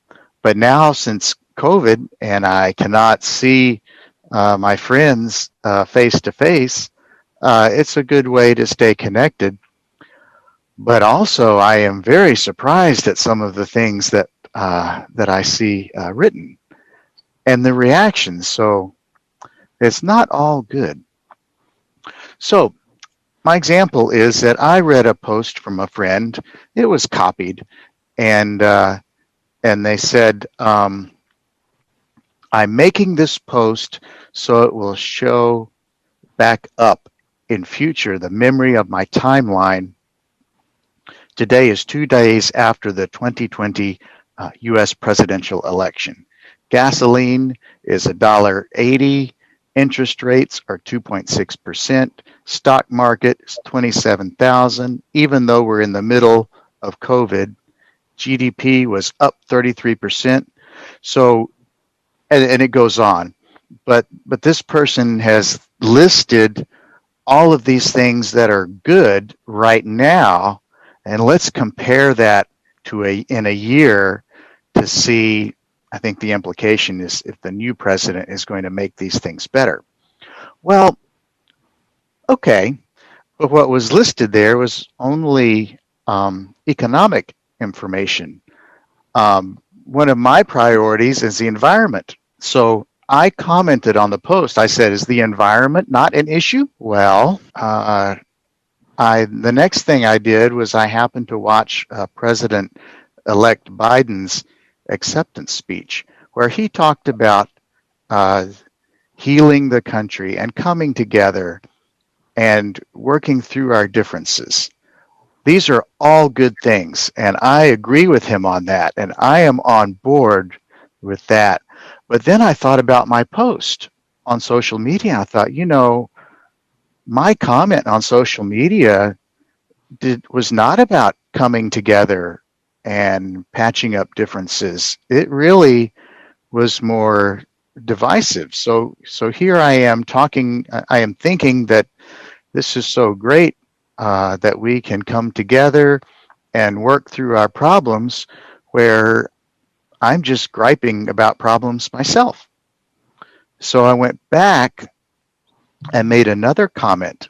but now, since COVID and I cannot see my friends face to face, it's a good way to stay connected. But also, I am very surprised at some of the things that I see written and the reactions. So it's not all good. So my example is that I read a post from a friend. It was copied, and they said, I'm making this post so it will show back up in future the memory of my timeline. Today is 2 days after the 2020 US presidential election. Gasoline is $1.80. Interest rates are 2.6%. Stock market is 27,000. Even though we're in the middle of COVID, GDP was up 33%. So, and it goes on, but this person has listed all of these things that are good right now, and let's compare that to in a year to see. I think the implication is if the new president is going to make these things better. Well, okay, but what was listed there was only economic information. One of my priorities is the environment. So I commented on the post. I said, is the environment not an issue? Well, the next thing I did was I happened to watch President-elect Biden's acceptance speech, where he talked about healing the country and coming together and working through our differences. These are all good things, and I agree with him on that, and I am on board with that. But then I thought about my post on social media. I thought, my comment on social media was not about coming together and patching up differences. It really was more divisive. So here I am talking, I am thinking that this is so great that we can come together and work through our problems, where I'm just griping about problems myself. So I went back and made another comment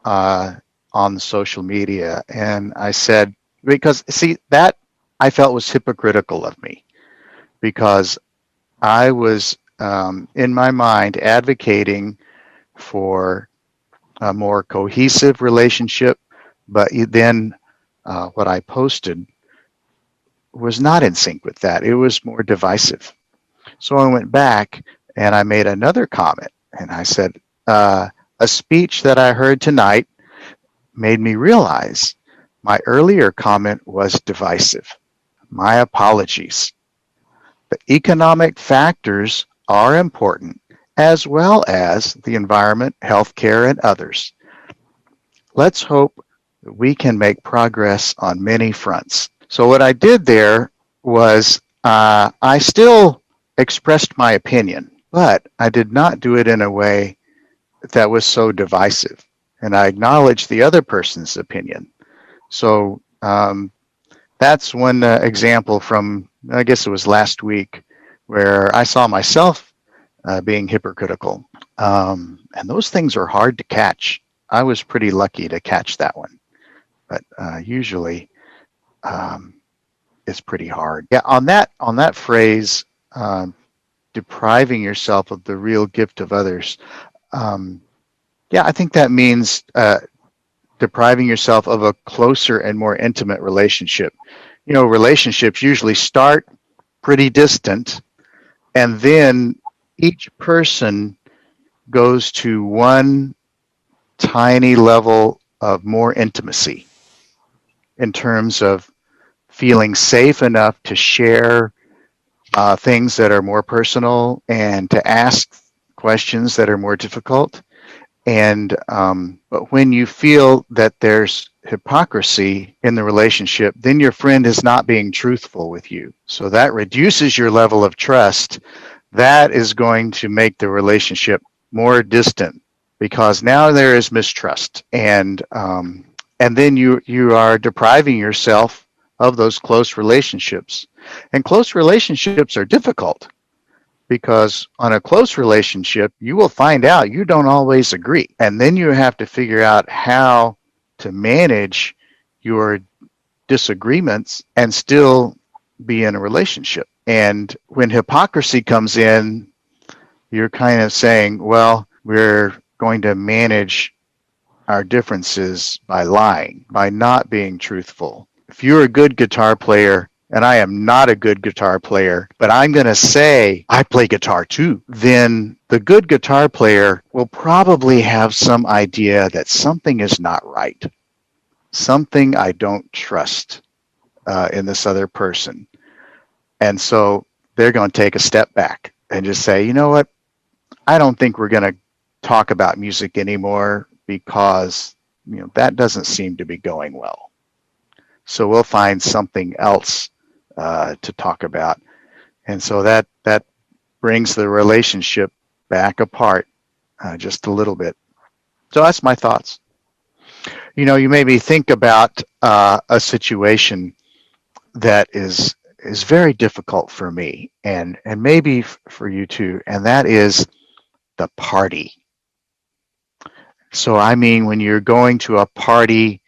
on social media, and I said, because see, that I felt was hypocritical of me, because I was in my mind advocating for a more cohesive relationship, but then what I posted was not in sync with that. It was more divisive. So I went back and I made another comment, and I said, a speech that I heard tonight made me realize my earlier comment was divisive. My apologies. The economic factors are important, as well as the environment, healthcare, and others. Let's hope that we can make progress on many fronts. So what I did there was I still expressed my opinion, but I did not do it in a way that was so divisive. And I acknowledged the other person's opinion. So that's one example from, I guess it was last week, where I saw myself being hypocritical. And those things are hard to catch. I was pretty lucky to catch that one, but usually it's pretty hard. Yeah, on that phrase, depriving yourself of the real gift of others. Yeah, I think that means depriving yourself of a closer and more intimate relationship. Relationships usually start pretty distant, and then each person goes to one tiny level of more intimacy in terms of feeling safe enough to share things that are more personal and to ask questions that are more difficult. And but when you feel that there's hypocrisy in the relationship, then your friend is not being truthful with you. So that reduces your level of trust. That is going to make the relationship more distant, because now there is mistrust, and then you are depriving yourself of those close relationships. And close relationships are difficult, because on a close relationship, you will find out you don't always agree. And then you have to figure out how to manage your disagreements and still be in a relationship. And when hypocrisy comes in, you're kind of saying, well, we're going to manage our differences by lying, by not being truthful. If you're a good guitar player, and I am not a good guitar player, but I'm going to say I play guitar too, then the good guitar player will probably have some idea that something is not right. Something I don't trust in this other person. And so they're going to take a step back and just say, you know what? I don't think we're going to talk about music anymore, because that doesn't seem to be going well. So we'll find something else to talk about. And so that brings the relationship back apart just a little bit. So that's my thoughts. You know, you made me think about a situation that is very difficult for me, and maybe for you too, and that is the party. So I mean, when you're going to a party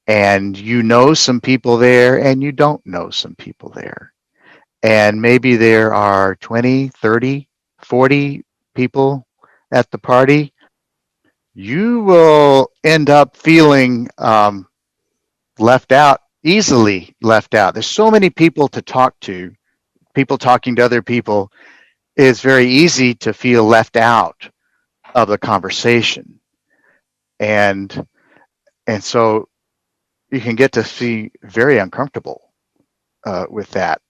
and you know some people there and you don't know some people there, and maybe there are 20, 30, 40 people at the party, you will end up feeling left out, easily left out. There's so many people to talk to, people talking to other people. It's very easy to feel left out of the conversation. And so you can get to feel very uncomfortable with that.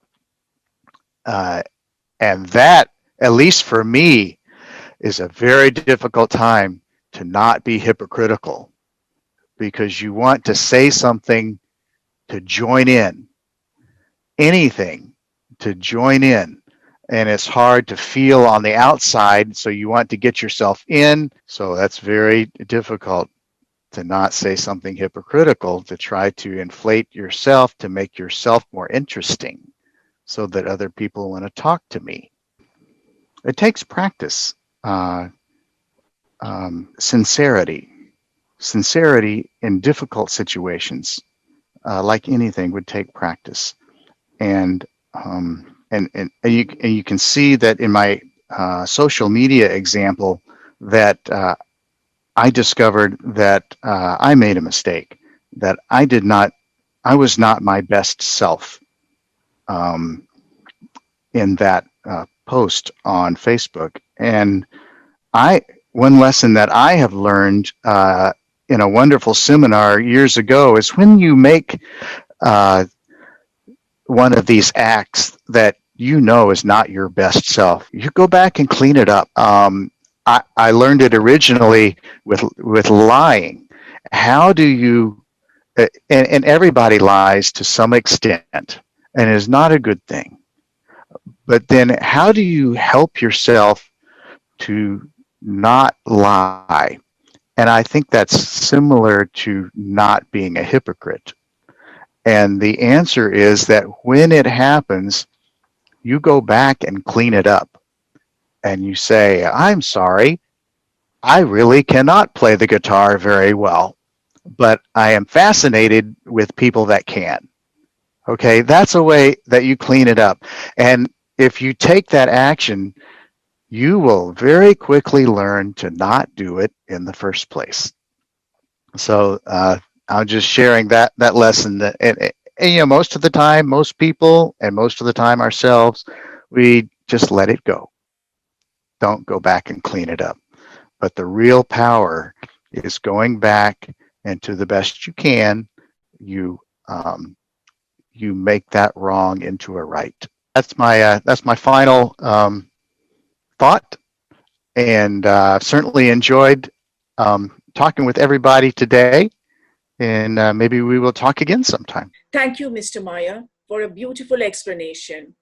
And that, at least for me, is a very difficult time to not be hypocritical, because you want to say something to join in, anything to join in. And it's hard to feel on the outside, so you want to get yourself in. So that's very difficult to not say something hypocritical, to try to inflate yourself, to make yourself more interesting so that other people want to talk to me. It takes practice. Sincerity in difficult situations, like anything, would take practice. And you can see that in my social media example, that I discovered that I made a mistake, that I was not my best self in that post on Facebook. And one lesson that I have learned in a wonderful seminar years ago is, when you make one of these acts that you know is not your best self, you go back and clean it up. I learned it originally with lying. How do you, and everybody lies to some extent, and is not a good thing. But then how do you help yourself to not lie? And I think that's similar to not being a hypocrite. And the answer is that when it happens, you go back and clean it up. And you say, I'm sorry, I really cannot play the guitar very well, but I am fascinated with people that can. Okay, that's a way that you clean it up. And if you take that action, you will very quickly learn to not do it in the first place. So I'm just sharing that lesson. That, and you know, most of the time, most people, and most of the time ourselves, we just let it go. Don't go back and clean it up. But the real power is going back, and to the best you can, you make that wrong into a right. That's my final thought, and I've certainly enjoyed talking with everybody today, and maybe we will talk again sometime. Thank you, Mr. Meyer, for a beautiful explanation.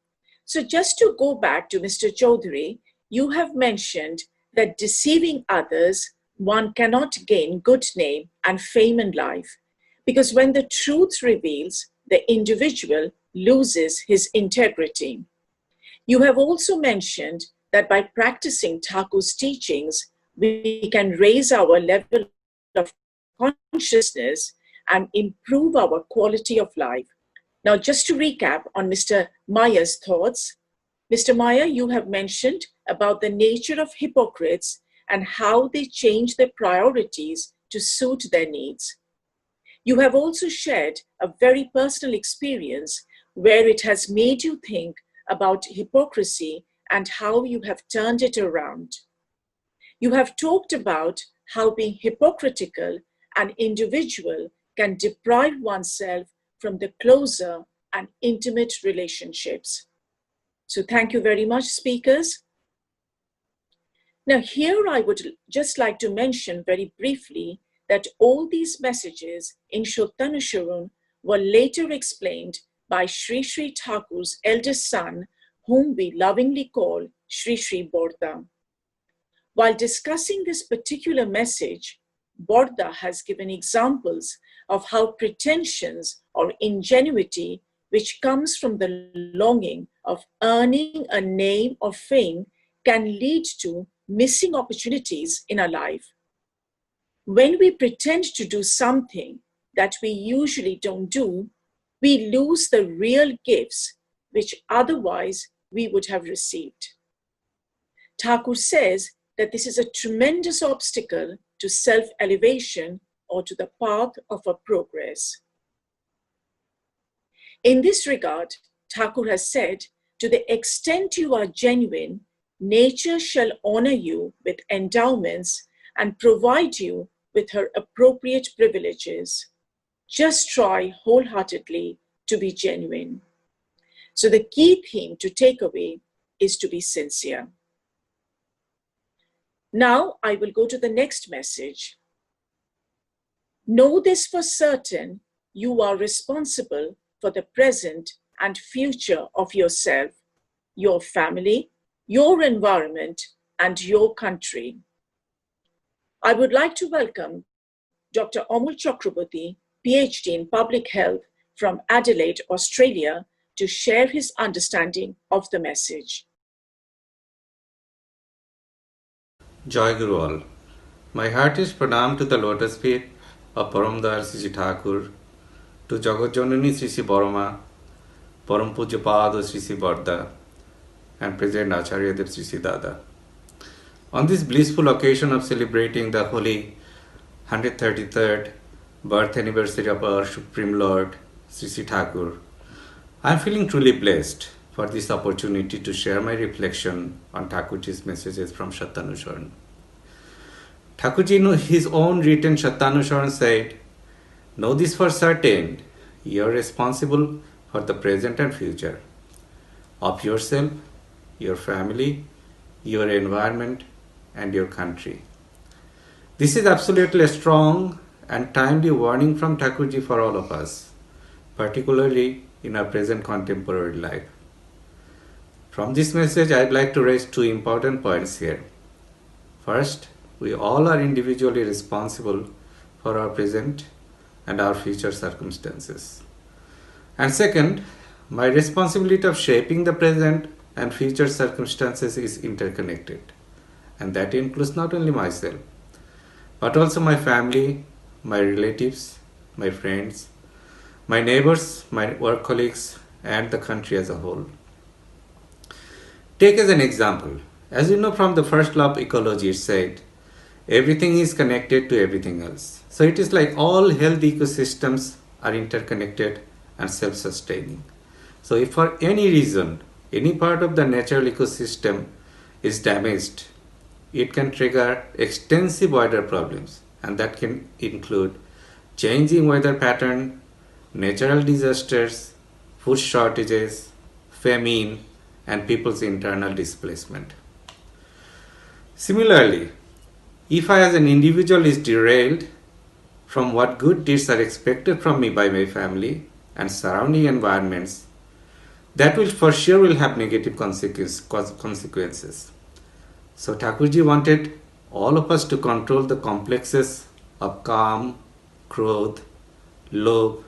So just to go back to Mr. Chaudhary, you have mentioned that deceiving others, one cannot gain good name and fame in life, because when the truth reveals, the individual loses his integrity. You have also mentioned that by practicing Thakur's teachings, we can raise our level of consciousness and improve our quality of life. Now, just to recap on Mr. Meyer's thoughts, Mr. Meyer, you have mentioned about the nature of hypocrites and how they change their priorities to suit their needs. You have also shared a very personal experience where it has made you think about hypocrisy and how you have turned it around. You have talked about how being hypocritical and individual can deprive oneself from the closer and intimate relationships. So thank you very much, speakers. Now here I would just like to mention very briefly that all these messages in Satyanusaran were later explained by Sri Sri Thakur's eldest son, whom we lovingly call Sri Sri Borda. While discussing this particular message, Borda has given examples of how pretensions or ingenuity, which comes from the longing of earning a name or fame, can lead to missing opportunities in our life. When we pretend to do something that we usually don't do, we lose the real gifts which otherwise we would have received. Thakur says that this is a tremendous obstacle to self-elevation or to the path of our progress. In this regard, Thakur has said, to the extent you are genuine, nature shall honor you with endowments and provide you with her appropriate privileges. Just try wholeheartedly to be genuine. So the key theme to take away is to be sincere. Now I will go to the next message. Know this for certain, you are responsible for the present and future of yourself, your family, your environment, and your country. I would like to welcome Dr. Amol Chakraborty, PhD in Public Health from Adelaide, Australia, to share his understanding of the message. Joy Guru all. My heartiest pranam to the lotus feet of Param Dayal Sri Thakur, to Jagat Janani Sri Sri Boroma, Param Pujya Pada Sri Sri Borda, and President Acharya Dev Sri Sri Dada. On this blissful occasion of celebrating the holy 133rd birth anniversary of our Supreme Lord Sri Sri Thakur, I am feeling truly blessed for this opportunity to share my reflection on Thakurji's messages from Satyanusaran. Thakurji, in his own written Satyanusaran said, know this for certain, you are responsible for the present and future of yourself, your family, your environment, and your country. This is absolutely a strong and timely warning from Thakurji for all of us, particularly in our present contemporary life. From this message, I'd like to raise two important points here. First, we all are individually responsible for our present and our future circumstances. And second, my responsibility of shaping the present and future circumstances is interconnected. And that includes not only myself, but also my family, my relatives, my friends, my neighbors, my work colleagues, and the country as a whole. Take as an example, as you know from the first law of ecology, it said, everything is connected to everything else. So it is like all healthy ecosystems are interconnected and self-sustaining. So if for any reason, any part of the natural ecosystem is damaged, it can trigger extensive wider problems, and that can include changing weather pattern, natural disasters, food shortages, famine, and people's internal displacement. Similarly, if I as an individual is derailed from what good deeds are expected from me by my family and surrounding environments, that will for sure will have negative consequences. So Thakurji wanted all of us to control the complexes of Kam, Krodh, Lobh,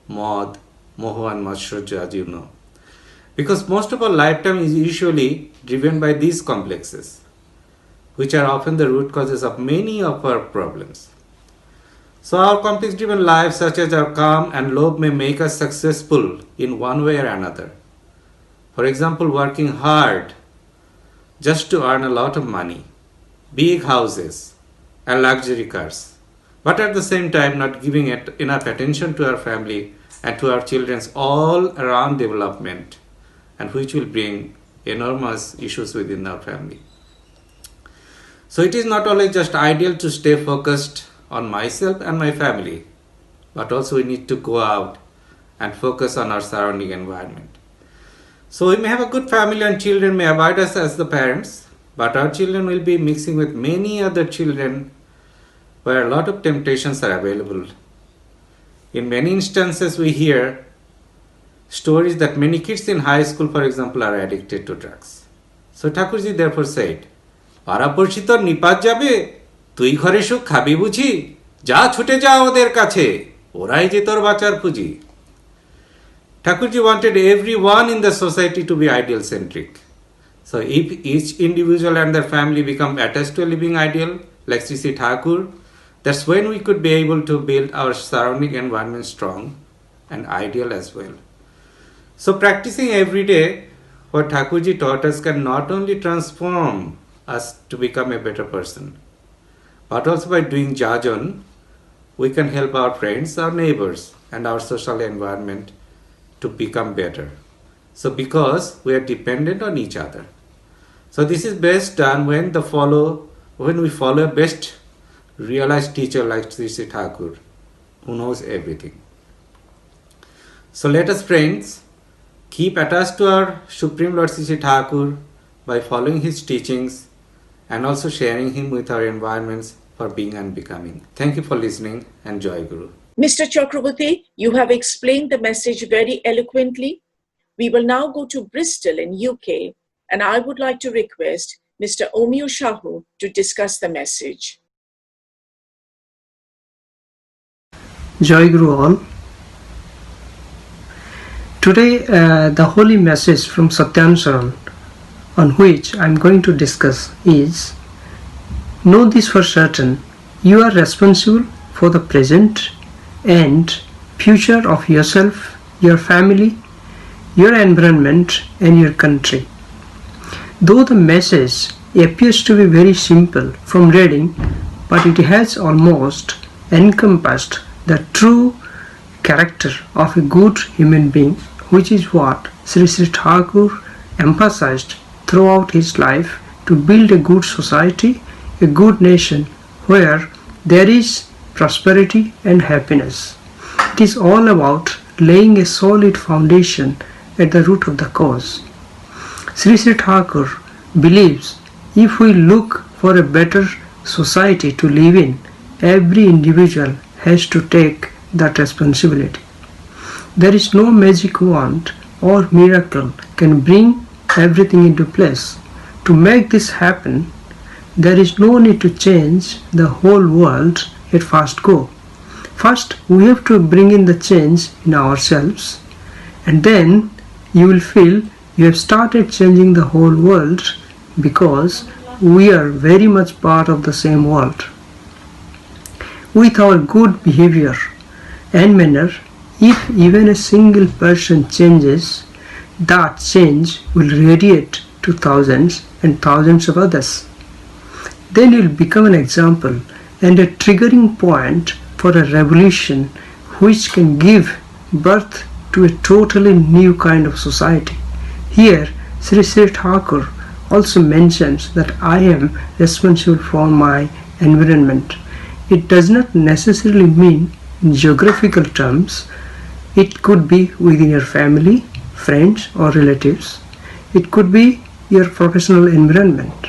Modh, Moho, and Matsharya, as you know. Because most of our lifetime is usually driven by these complexes, which are often the root causes of many of our problems. So our complex-driven lives, such as our Kam and Lobh, may make us successful in one way or another. For example, working hard just to earn a lot of money, big houses, and luxury cars, but at the same time not giving enough attention to our family and to our children's all-around development, and which will bring enormous issues within our family. So it is not only just ideal to stay focused on myself and my family, but also we need to go out and focus on our surrounding environment. So we may have a good family and children may avoid us as the parents, but our children will be mixing with many other children where a lot of temptations are available. In many instances we hear stories that many kids in high school, for example, are addicted to drugs. So Thakurji therefore said, "Paraporshi tor nipat jabe, tui ঘরে সুখ খাবি বুঝি, যা ছুটে যা ওদের কাছে, ওরাই যে তোর বাঁচার পুঁজি." Thakurji wanted everyone in the society to be ideal-centric. So if each individual and their family become attached to a living ideal, like Sri Sri Thakur, that's when we could be able to build our surrounding environment strong and ideal as well. So practicing every day what Thakurji taught us can not only transform us to become a better person, but also by doing jajan, we can help our friends, our neighbors, and our social environment to become better. So because we are dependent on each other. So this is best done when we follow a best realized teacher like Sri Sri Thakur, who knows everything. So let us, friends, keep attached to our Supreme Lord Sri Sri Thakur by following his teachings and also sharing him with our environments for being and becoming. Thank you for listening, and Jai Guru. Mr. Chakraborty, you have explained the message very eloquently. We will now go to Bristol in UK, and I would like to request Mr. Omio Shahu to discuss the message. Jai Guru all. Today, the holy message from Satyanusaran on which I am going to discuss is, know this for certain, you are responsible for the present and future of yourself, your family, your environment and your country. Though the message appears to be very simple from reading, but it has almost encompassed the true character of a good human being, which is what Sri Sri Thakur emphasized throughout his life, to build a good society, a good nation where there is prosperity and happiness. It is all about laying a solid foundation at the root of the cause. Sri Sri Thakur believes if we look for a better society to live in, every individual has to take that responsibility. There is no magic wand or miracle can bring everything into place. To make this happen, there is no need to change the whole world at first go. First, we have to bring in the change in ourselves, and then you will feel you have started changing the whole world, because we are very much part of the same world. With our good behavior and manner, if even a single person changes, that change will radiate to thousands and thousands of others. Then you will become an example and a triggering point for a revolution which can give birth to a totally new kind of society. Here, Sri Sri Thakur also mentions that I am responsible for my environment. It does not necessarily mean in geographical terms. It could be within your family, friends or relatives. It could be your professional environment.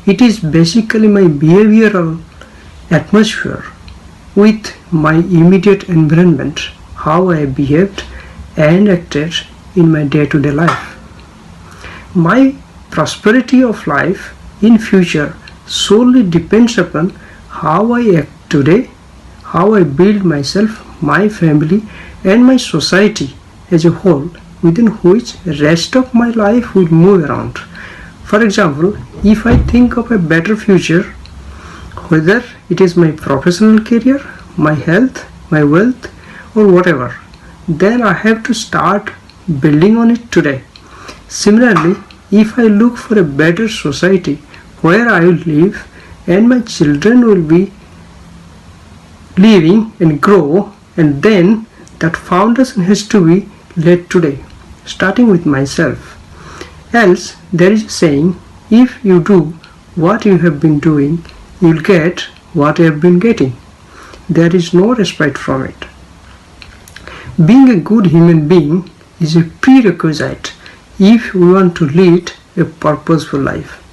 It is basically my behavioral atmosphere with my immediate environment, how I behaved and acted in my day-to-day life. My prosperity of life in future solely depends upon how I act today, how I build myself, my family and my society as a whole, within which the rest of my life will move around. For example, if I think of a better future, whether it is my professional career, my health, my wealth or whatever, then I have to start building on it today. Similarly, if I look for a better society where I will live and my children will be living and grow, and then that foundation has to be laid today, starting with myself. Else, there is a saying, if you do what you have been doing, you will get what you have been getting. There is no respite from it. Being a good human being is a prerequisite if we want to lead a purposeful life.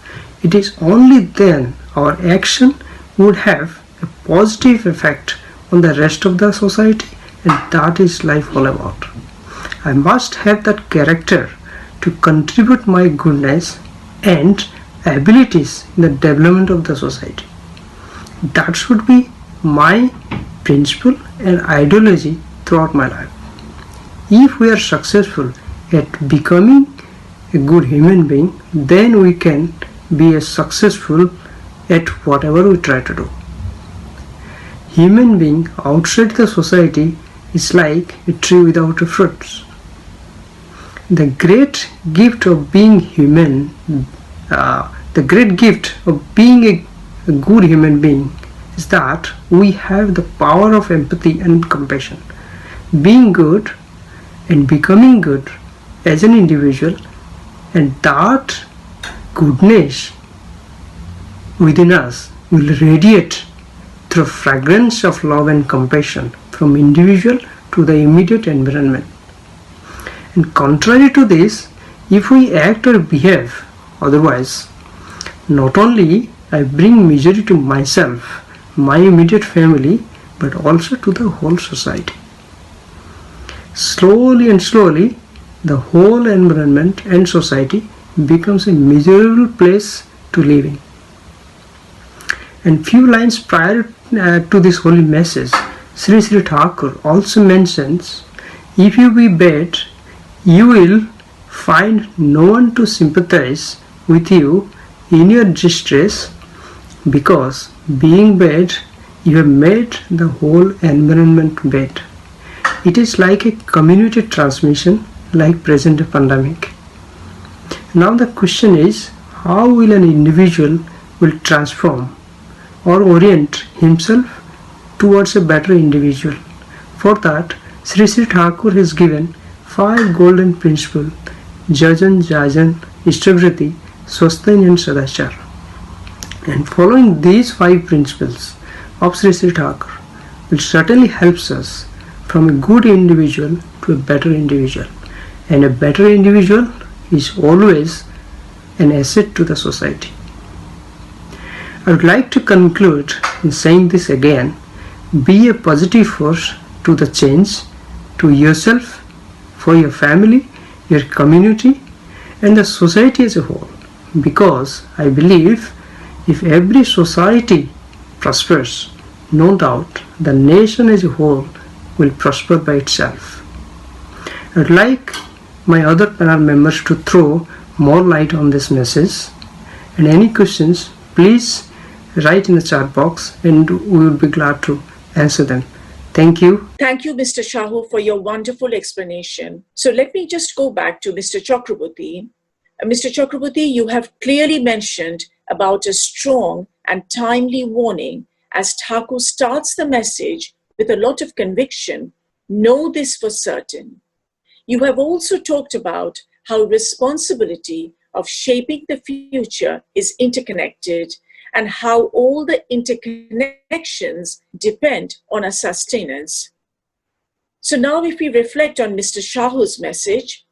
It is only then our action would have a positive effect on the rest of the society, and that is life all about. I must have that character to contribute my goodness and abilities in the development of the society. That should be my principle and ideology throughout my life. If we are successful at becoming a good human being, then we can be as successful at whatever we try to do. Human being outside the society is like a tree without fruits. The great gift of being human, the great gift of being a good human being is that we have the power of empathy and compassion. Being good and becoming good as an individual, and that goodness within us will radiate through fragrance of love and compassion from individual to the immediate environment. And contrary to this, if we act or behave otherwise, not only I bring misery to myself, my immediate family, but also to the whole society. Slowly and slowly, the whole environment and society becomes a miserable place to live in. And few lines prior to this holy message, Sri Sri Thakur also mentions, if you be bad, you will find no one to sympathize with you in your distress, because being bad, you have made the whole environment bad. It is like a community transmission, like present pandemic. Now the question is, how will an individual will transform or orient himself towards a better individual? For that, Sri Sri Thakur has given 5 golden principles: Jajan, Jajan, Ishtavriti, Swastain and Sadachar. And following these 5 principles of Sri Sri Thakur will certainly helps us from a good individual to a better individual. And a better individual is always an asset to the society. I would like to conclude in saying this again: be a positive force to the change, to yourself, for your family, your community, and the society as a whole. Because I believe if every society prospers, no doubt the nation as a whole will prosper by itself. I would like my other panel members to throw more light on this message, and any questions, please write in the chat box and we will be glad to answer them. Thank you. Thank you, Mr. Shahu, for your wonderful explanation. So let me just go back to Mr. Chakraborty. Mr. Chakraborty, you have clearly mentioned about a strong and timely warning as Thakur starts the message with a lot of conviction. Know this for certain. You have also talked about how responsibility of shaping the future is interconnected and how all the interconnections depend on our sustenance. So now if we reflect on Mr. Shahu's message,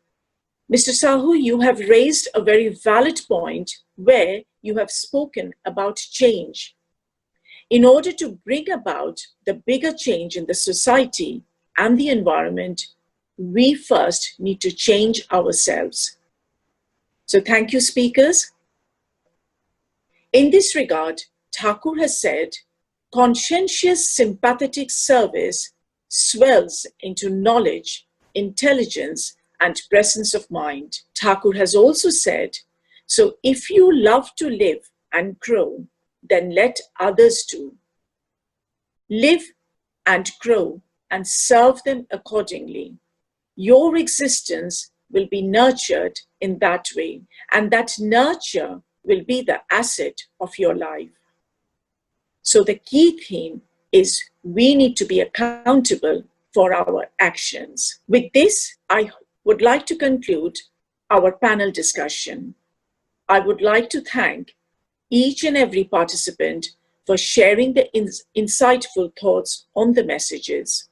Mr. Sahu, you have raised a very valid point where you have spoken about change. In order to bring about the bigger change in the society and the environment, we first need to change ourselves. So thank you, speakers. In this regard, Thakur has said, conscientious sympathetic service swells into knowledge, intelligence, and presence of mind. Thakur has also said, so if you love to live and grow, then let others do. Live and grow and serve them accordingly. Your existence will be nurtured in that way, and that nurture will be the asset of your life. So the key theme is we need to be accountable for our actions. With this, I would like to conclude our panel discussion. I would like to thank each and every participant for sharing the insightful thoughts on the messages.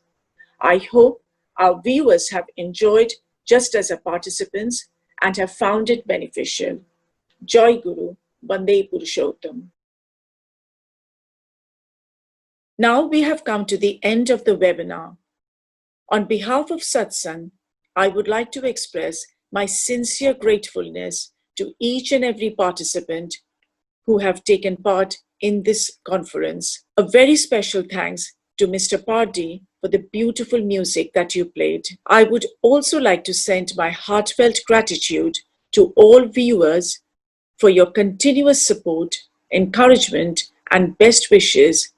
I hope our viewers have enjoyed just as our participants and have found it beneficial. Jai Guru, Bande Purushottam. Now we have come to the end of the webinar. On behalf of Satsang I would like to express my sincere gratefulness to each and every participant who have taken part in this conference. A very special thanks to Mr. Pardi for the beautiful music that you played. I would also like to send my heartfelt gratitude to all viewers for your continuous support, encouragement, and best wishes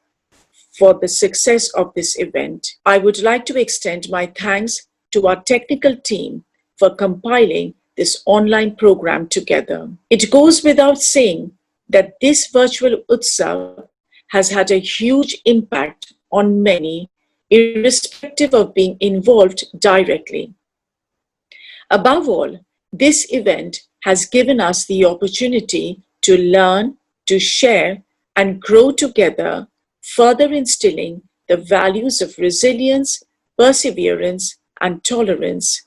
for the success of this event. I would like to extend my thanks to our technical team for compiling this online program together. It goes without saying that this virtual Utsav has had a huge impact on many, irrespective of being involved directly. Above all, this event has given us the opportunity to learn, to share, and grow together, further instilling the values of resilience, perseverance, and tolerance.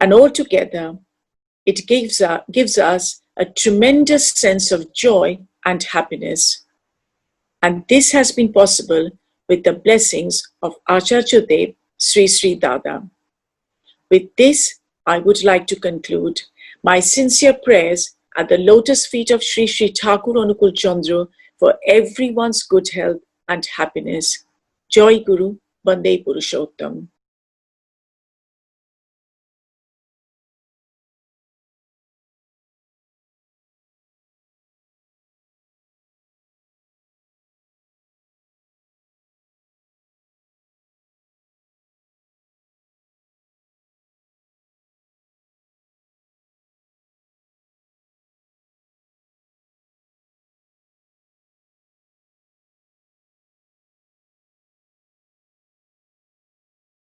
And altogether, it gives us a tremendous sense of joy and happiness. And this has been possible with the blessings of Acharya Dev Sri Sri Dada. With this, I would like to conclude my sincere prayers at the lotus feet of Sri Sri Thakur Anukul Chandra for everyone's good health and happiness. Joy Guru, Bande Purushottam.